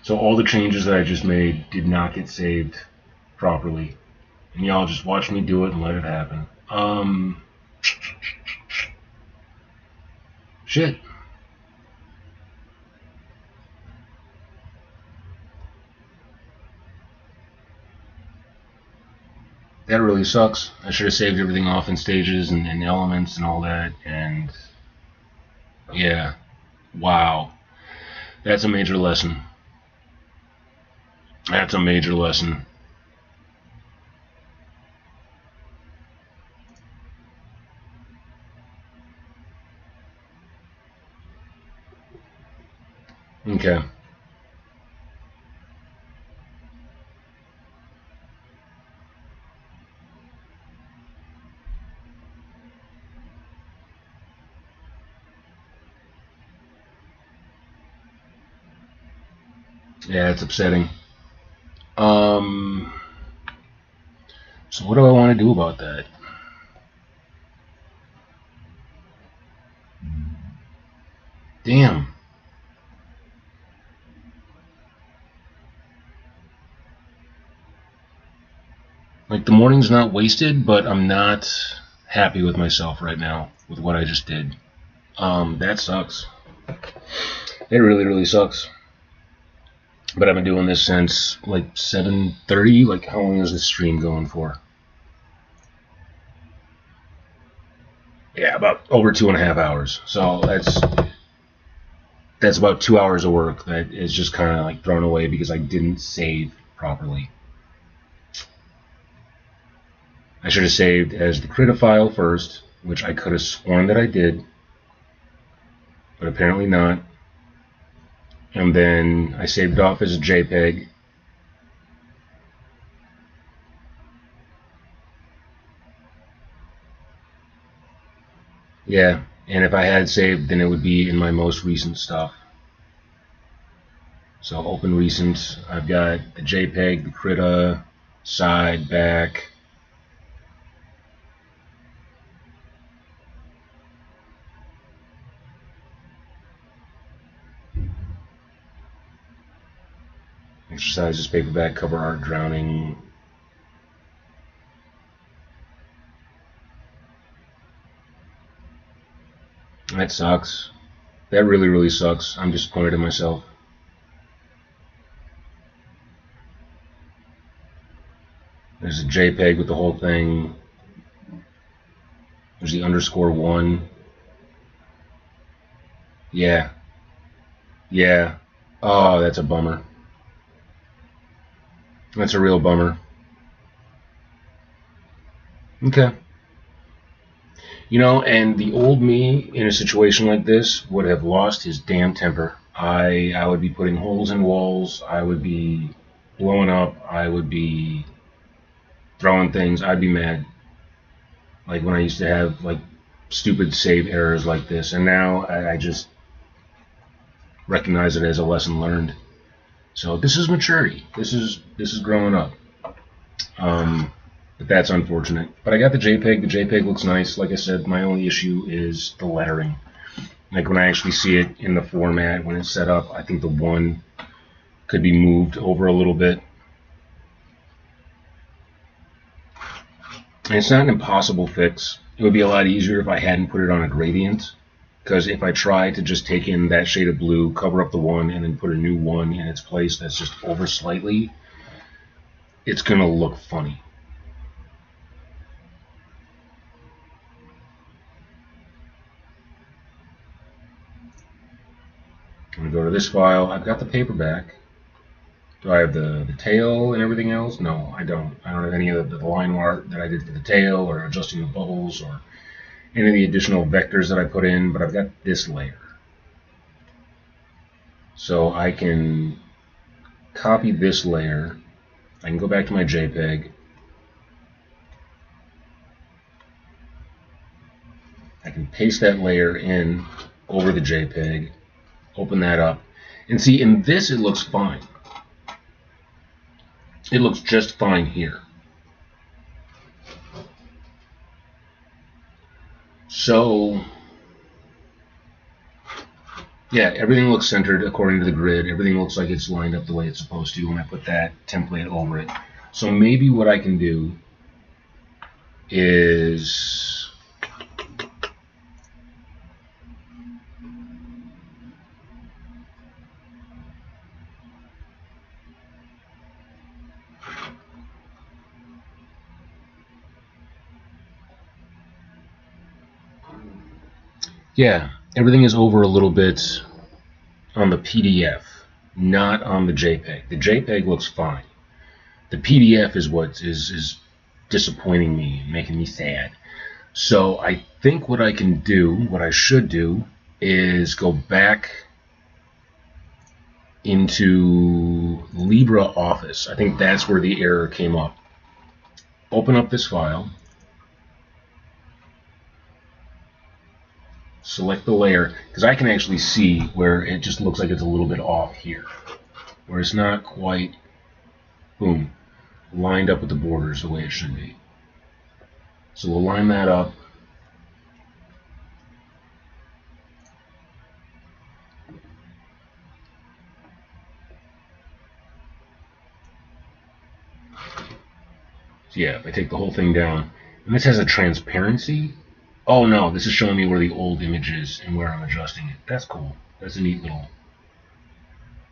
So all the changes that I just made did not get saved properly. And y'all just watch me do it and let it happen. Shit. That really sucks. I should have saved everything off in stages and elements and all that. And yeah. Wow. That's a major lesson. That's a major lesson. Okay. Yeah, it's upsetting. So what do I want to do about that? Damn. Like, the morning's not wasted, but I'm not happy with myself right now with what I just did. That sucks. It really sucks. But I've been doing this since like 7:30. Like, how long is this stream going for? Yeah, about over 2.5 hours. So that's about 2 hours of work that is just kind of like thrown away because I didn't save properly. I should have saved as the Krita file first, which I could have sworn that I did, but apparently not. And then I saved it off as a JPEG. Yeah, and if I had saved, then it would be in my most recent stuff. So open recent, I've got the JPEG, the Krita, side, back. Exercises, paperback, cover art, drowning, That sucks. That really, really sucks. I'm disappointed in myself. There's a JPEG with the whole thing. There's the _1. Yeah. Yeah. Oh, that's a bummer. That's a real bummer. Okay. You know, and the old me in a situation like this would have lost his damn temper. I would be putting holes in walls. I would be blowing up. I would be throwing things. I'd be mad. Like when I used to have like stupid save errors like this, and now I just recognize it as a lesson learned. So this is maturity. This is growing up. But that's unfortunate. But I got the JPEG. The JPEG looks nice. Like I said, my only issue is the lettering. Like when I actually see it in the format, when it's set up, I think the 1 could be moved over a little bit. And it's not an impossible fix. It would be a lot easier if I hadn't put it on a gradient. Because if I try to just take in that shade of blue, cover up the 1, and then put a new 1 in its place that's just over slightly, it's going to look funny. I'm going to go to this file. I've got the paperback. Do I have the tail and everything else? No, I don't. I don't have any of the line art that I did for the tail or adjusting the bubbles or any of the additional vectors that I put in, but I've got this layer. So I can copy this layer. I can go back to my JPEG. I can paste that layer in over the JPEG, open that up, and see in this it looks fine. It looks just fine here. So yeah, everything looks centered according to the grid. Everything looks like it's lined up the way it's supposed to when I put that template over it. So maybe what I can do is yeah, everything is over a little bit on the PDF, not on the JPEG. The JPEG looks fine. The PDF is what is disappointing me, making me sad. So I think what I can do, what I should do, is go back into LibreOffice. I think that's where the error came up. Open up this file. Select the layer, because I can actually see where it just looks like it's a little bit off here, where it's not quite, boom, lined up with the borders the way it should be. So we'll line that up. So yeah, if I take the whole thing down, and this has a transparency. Oh no, this is showing me where the old image is and where I'm adjusting it. That's cool. That's a neat little.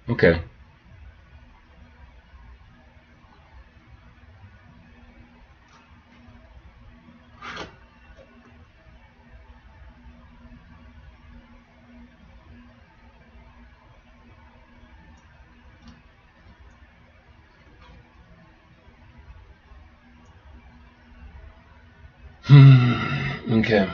Okay. Okay.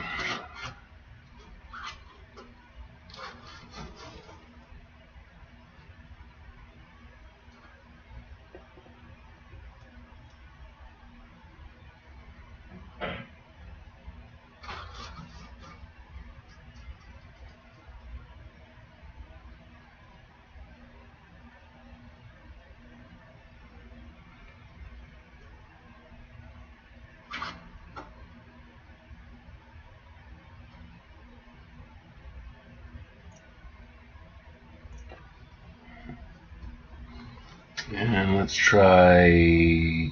And let's try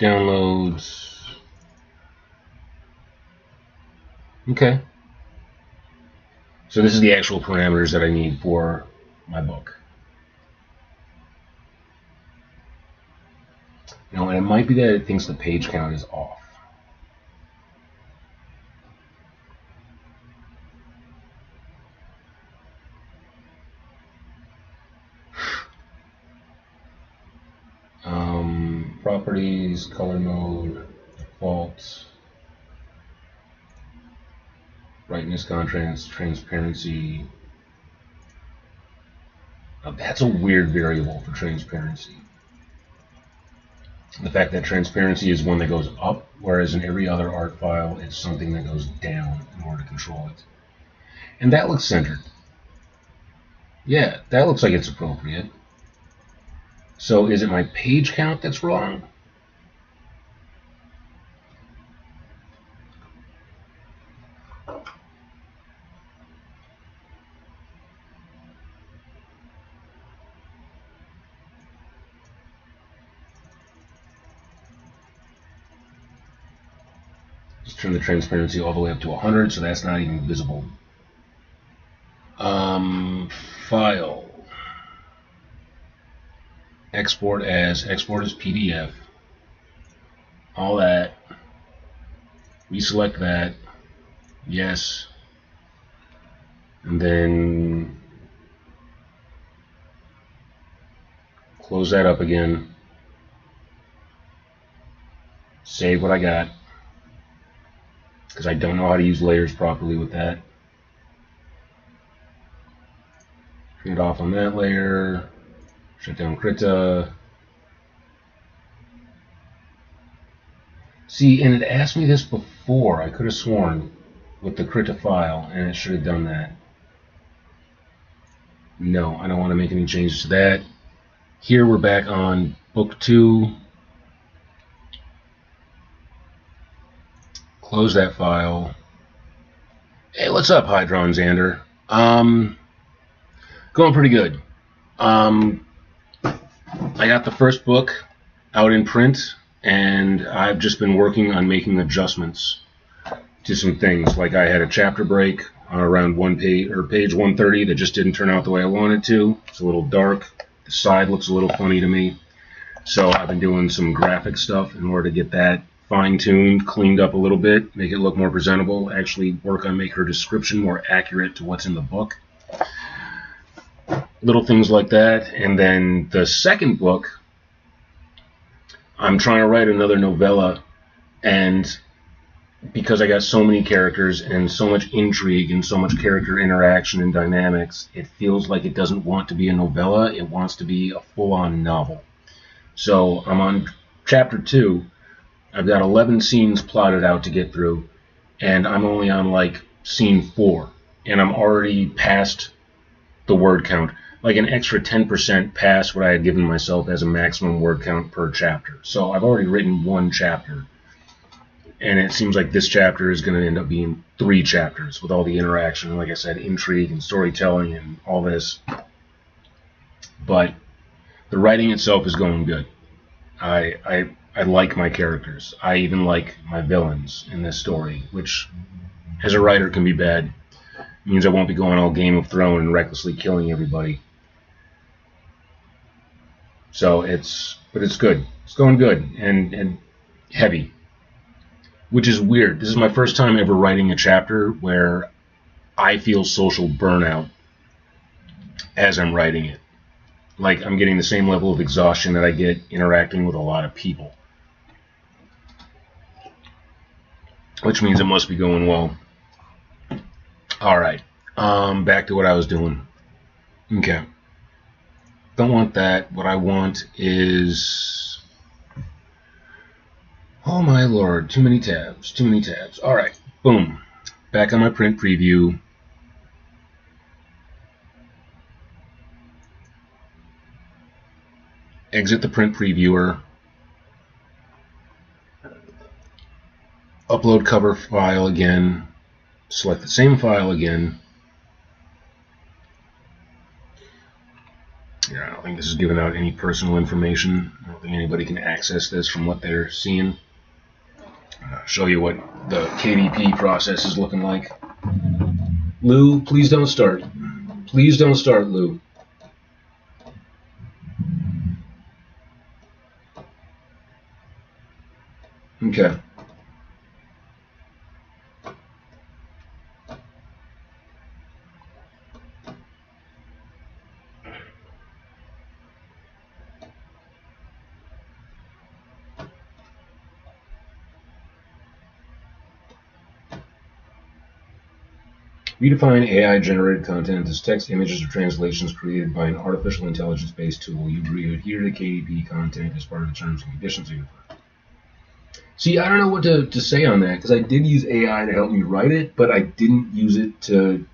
downloads. Okay. So this is the actual parameters that I need for my book. And it might be that it thinks the page count is off. Properties, color mode, default, brightness, contrast, transparency. Now that's a weird variable for transparency. The fact that transparency is one that goes up, whereas in every other art file, it's something that goes down in order to control it. And that looks centered. Yeah, that looks like it's appropriate. So is it my page count that's wrong? Just turn the transparency all the way up to 100, so that's not even visible. File. Export as PDF. All that. We select that. Yes. And then close that up again. Save what I got, because I don't know how to use layers properly with that. Turn it off on that layer. Shut down Krita. See, and it asked me this before. I could have sworn with the Krita file, and it should have done that. No, I don't want to make any changes to that. Here we're back on book 2. Close that file. Hey, what's up, Hydron Xander? Going pretty good. I got the first book out in print, and I've just been working on making adjustments to some things. Like I had a chapter break on around page 130 that just didn't turn out the way I wanted to. It's a little dark. The side looks a little funny to me. So I've been doing some graphic stuff in order to get that fine-tuned, cleaned up a little bit, make it look more presentable, actually work on making her description more accurate to what's in the book. Little things like that. And then the second book, I'm trying to write another novella, and because I got so many characters and so much intrigue and so much character interaction and dynamics, it feels like it doesn't want to be a novella, it wants to be a full-on novel. So I'm on chapter 2. I've got 11 scenes plotted out to get through, and I'm only on like scene 4, and I'm already past the word count, like an extra 10% past what I had given myself as a maximum word count per chapter. So I've already written 1 chapter, and it seems like this chapter is going to end up being 3 chapters with all the interaction, and like I said, intrigue and storytelling and all this. But the writing itself is going good. I like my characters. I even like my villains in this story, which as a writer can be bad. It means I won't be going all Game of Thrones and recklessly killing everybody. So it's good. It's going good and heavy, which is weird. This is my first time ever writing a chapter where I feel social burnout as I'm writing it. Like I'm getting the same level of exhaustion that I get interacting with a lot of people. Which means it must be going well. Alright, back to what I was doing. Okay. Don't want that. What I want is... Oh my lord, too many tabs, too many tabs. Alright, boom. Back on my print preview. Exit the print previewer. Upload cover file again. Select the same file again. Yeah, I don't think this is giving out any personal information. I don't think anybody can access this from what they're seeing. Show you what the KDP process is looking like. Lou, please don't start. Please don't start, Lou. Okay. We define AI-generated content as text, images, or translations created by an artificial intelligence-based tool. You adhere to KDP content as part of the terms and conditions of your plan. See, I don't know what to say on that, because I did use AI to help me write it, but I didn't use it to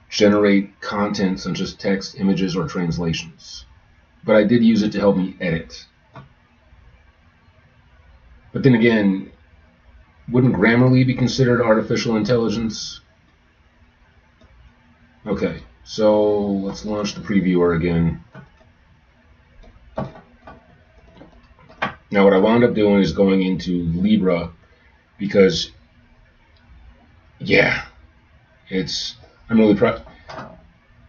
generate content such as text, images, or translations. But I did use it to help me edit. But then again, wouldn't Grammarly be considered artificial intelligence? Okay, so let's launch the previewer again. Now what I wound up doing is going into Libra because, yeah, I'm really proud.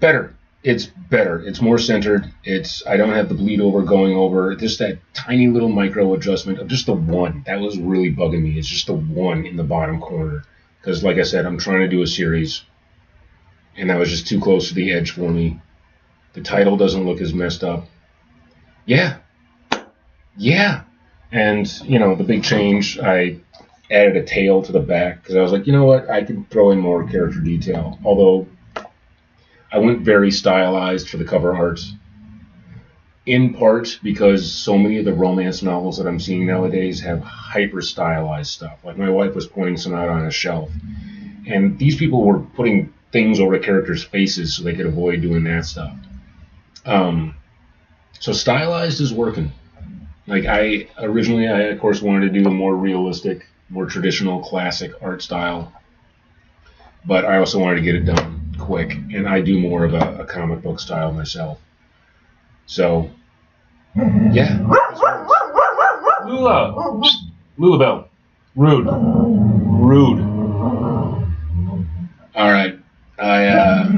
Better. It's better. It's more centered. I don't have the bleed over going over. Just that tiny little micro adjustment of just the one. That was really bugging me. It's just the one in the bottom corner. Because like I said, I'm trying to do a series. And that was just too close to the edge for me. The title doesn't look as messed up. Yeah. Yeah. And, the big change, I added a tail to the back because I was like, you know what, I could throw in more character detail. Although I went very stylized for the cover art. In part because so many of the romance novels that I'm seeing nowadays have hyper stylized stuff. Like my wife was pointing some out on a shelf. And these people were putting things over the characters' faces so they could avoid doing that stuff. So stylized is working. Like originally, of course wanted to do a more realistic, more traditional, classic art style, but I also wanted to get it done quick, and I do more of a comic book style myself. So, yeah. Lulabelle, rude. All right, I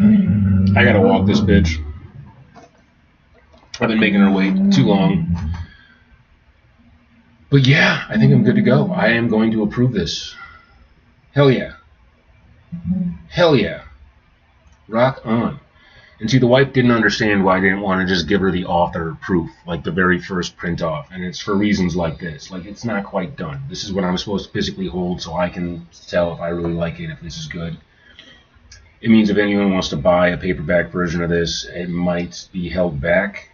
gotta walk this bitch. I've been making her wait too long. But yeah, I think I'm good to go. I am going to approve this. Hell yeah. Hell yeah. Rock on. And see, the wife didn't understand why I didn't want to just give her the author proof, like the very first print off. And it's for reasons like this. Like, it's not quite done. This is what I'm supposed to physically hold so I can tell if I really like it, if this is good. It means if anyone wants to buy a paperback version of this, it might be held back.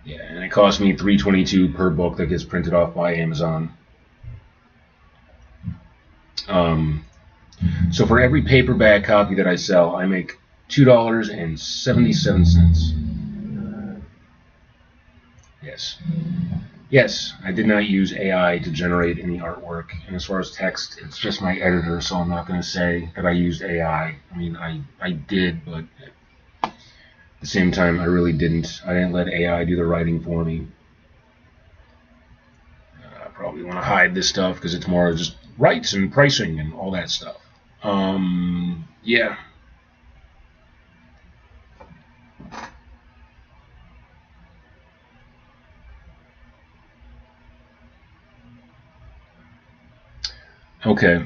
Yeah, and it cost me $3.22 per book that gets printed off by Amazon. So for every paperback copy that I sell, I make $2.77. Yes, I did not use AI to generate any artwork. And as far as text, it's just my editor, so I'm not going to say that I used AI. I mean, I did, but at the same time, I really didn't. I didn't let AI do the writing for me. I probably want to hide this stuff because it's more just rights and pricing and all that stuff. Yeah. Okay.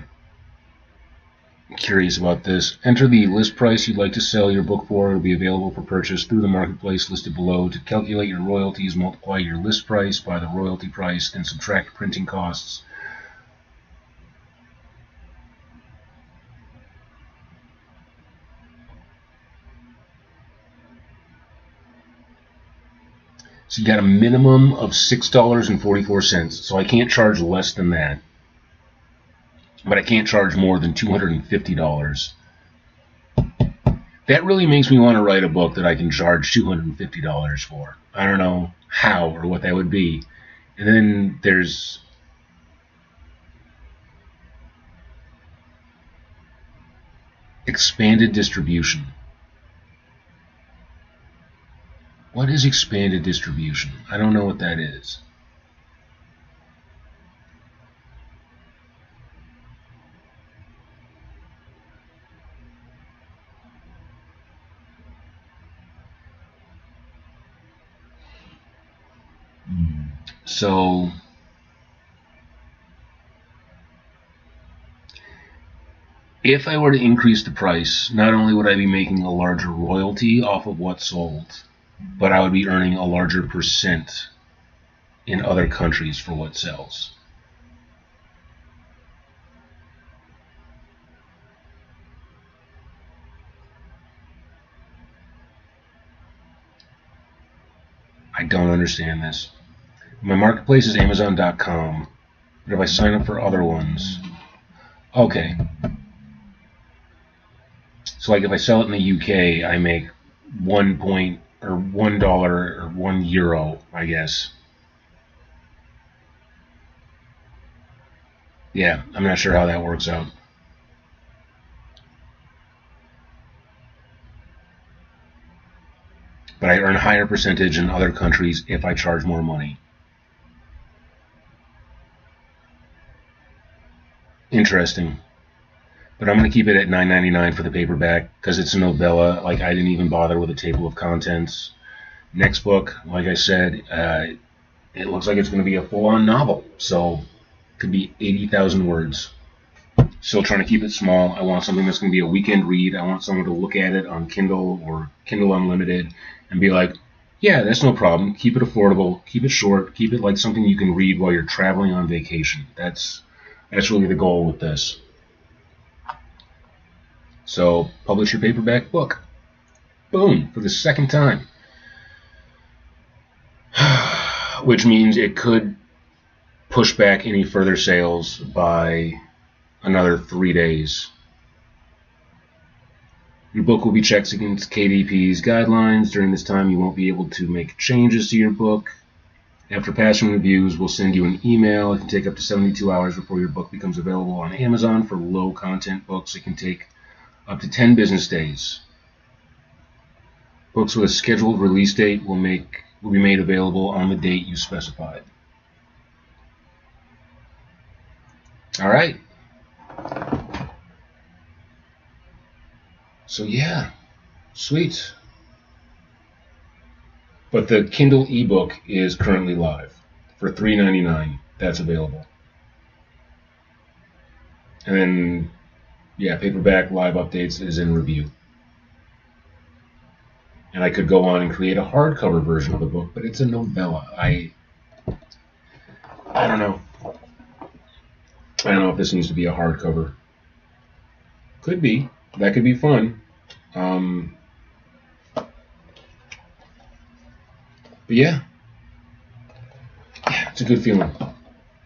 Curious about this. Enter the list price you'd like to sell your book for. It will be available for purchase through the marketplace listed below. To calculate your royalties, multiply your list price by the royalty price, then subtract printing costs. So you got a minimum of $6.44. So I can't charge less than that. But I can't charge more than $250. That really makes me want to write a book that I can charge $250 for. I don't know how or what that would be. And then there's expanded distribution. What is expanded distribution? I don't know what that is. So if I were to increase the price, not only would I be making a larger royalty off of what sold, but I would be earning a larger percent in other countries for what sells. I don't understand this. My marketplace is Amazon.com, but if I sign up for other ones, okay. So like if I sell it in the UK, I make $1 or €1, I guess. Yeah, I'm not sure how that works out. But I earn a higher percentage in other countries if I charge more money. Interesting. But I'm going to keep it at $9.99 for the paperback because it's a novella. Like, I didn't even bother with a table of contents. Next book, like I said, it looks like it's going to be a full-on novel. So it could be 80,000 words. Still trying to keep it small. I want something that's going to be a weekend read. I want someone to look at it on Kindle or Kindle Unlimited and be like, yeah, that's no problem. Keep it affordable. Keep it short. Keep it like something you can read while you're traveling on vacation. That's really the goal with this. So publish your paperback book. Boom, for the second time. Which means it could push back any further sales by another 3 days. Your book will be checked against KDP's guidelines. During this time, you won't be able to make changes to your book. After passing reviews, we'll send you an email. It can take up to 72 hours before your book becomes available on Amazon. For low-content books, it can take up to 10 business days. Books with a scheduled release date will be made available on the date you specified. All right. So yeah, sweet. But the Kindle ebook is currently live for $3.99. That's available. And then, yeah, paperback live updates is in review. And I could go on and create a hardcover version of the book, but it's a novella. I don't know. I don't know if this needs to be a hardcover. Could be. That could be fun. But yeah, it's a good feeling.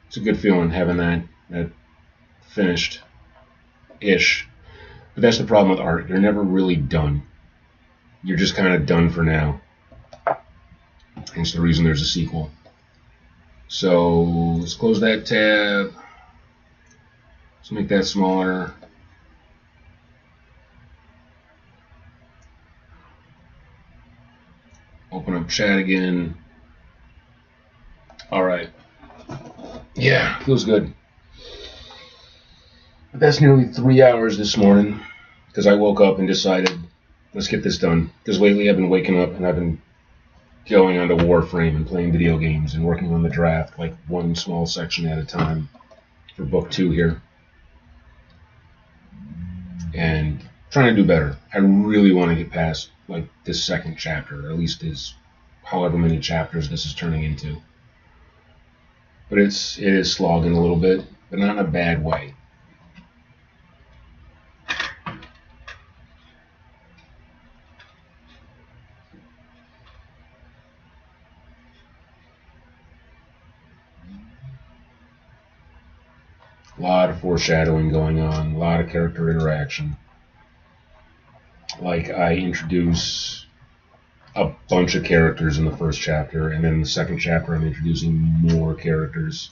It's a good feeling having that finished-ish. But that's the problem with art. You're never really done. You're just kind of done for now. Hence the reason there's a sequel. So let's close that tab. Let's make that smaller. Open up chat again. All right. Yeah, feels good. But that's nearly 3 hours this morning because I woke up and decided, let's get this done. Because lately I've been waking up and I've been going onto Warframe and playing video games and working on the draft like one small section at a time for book 2 here. And trying to do better. I really want to get past like this second chapter, or at least is however many chapters this is turning into. But it is slogging a little bit, but not in a bad way. A lot of foreshadowing going on, a lot of character interaction. Like, I introduce a bunch of characters in the first chapter, and then in the second chapter I'm introducing more characters.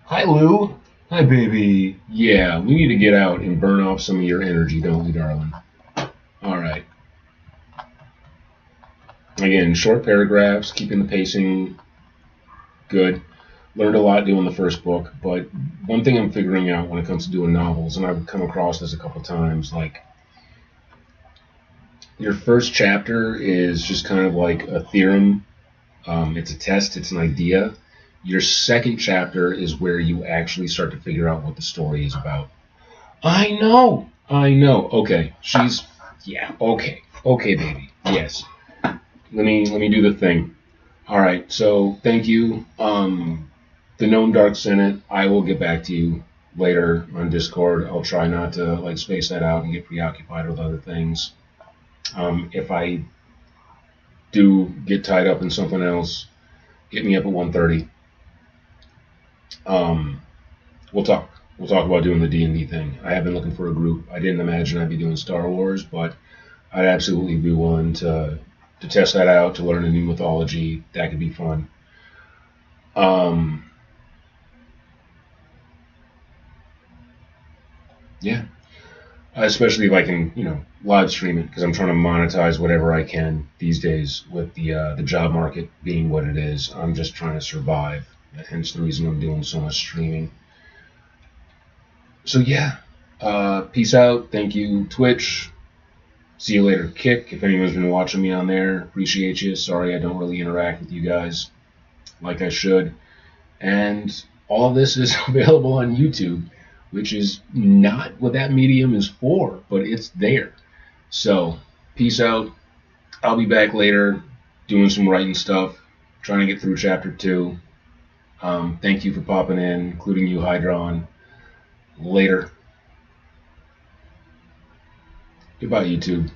Hi, Lou. Hi, baby. Yeah, we need to get out and burn off some of your energy, don't we, darling? Alright. Again, short paragraphs, keeping the pacing good. Learned a lot doing the first book, but one thing I'm figuring out when it comes to doing novels, and I've come across this a couple times, like, your first chapter is just kind of like a theorem. It's a test. It's an idea. Your second chapter is where you actually start to figure out what the story is about. I know. I know. Okay. Yeah. Okay. Okay, baby. Yes. Let me do the thing. All right. So thank you. The known Dark Senate. I will get back to you later on Discord. I'll try not to like space that out and get preoccupied with other things. If I do get tied up in something else, hit me up at 1:30. Um, we'll talk. We'll talk about doing the D&D thing. I have been looking for a group. I didn't imagine I'd be doing Star Wars, but I'd absolutely be willing to test that out, to learn a new mythology. That could be fun. Yeah, especially if I can, live stream it because I'm trying to monetize whatever I can these days with the job market being what it is. I'm just trying to survive. Hence the reason I'm doing so much streaming. So yeah, peace out. Thank you, Twitch. See you later, Kick. If anyone's been watching me on there, appreciate you. Sorry I don't really interact with you guys like I should. And all of this is available on YouTube, which is not what that medium is for, but it's there. So, peace out. I'll be back later doing some writing stuff, trying to get through chapter 2. Thank you for popping in, including you, Hydron. Later. Goodbye, YouTube.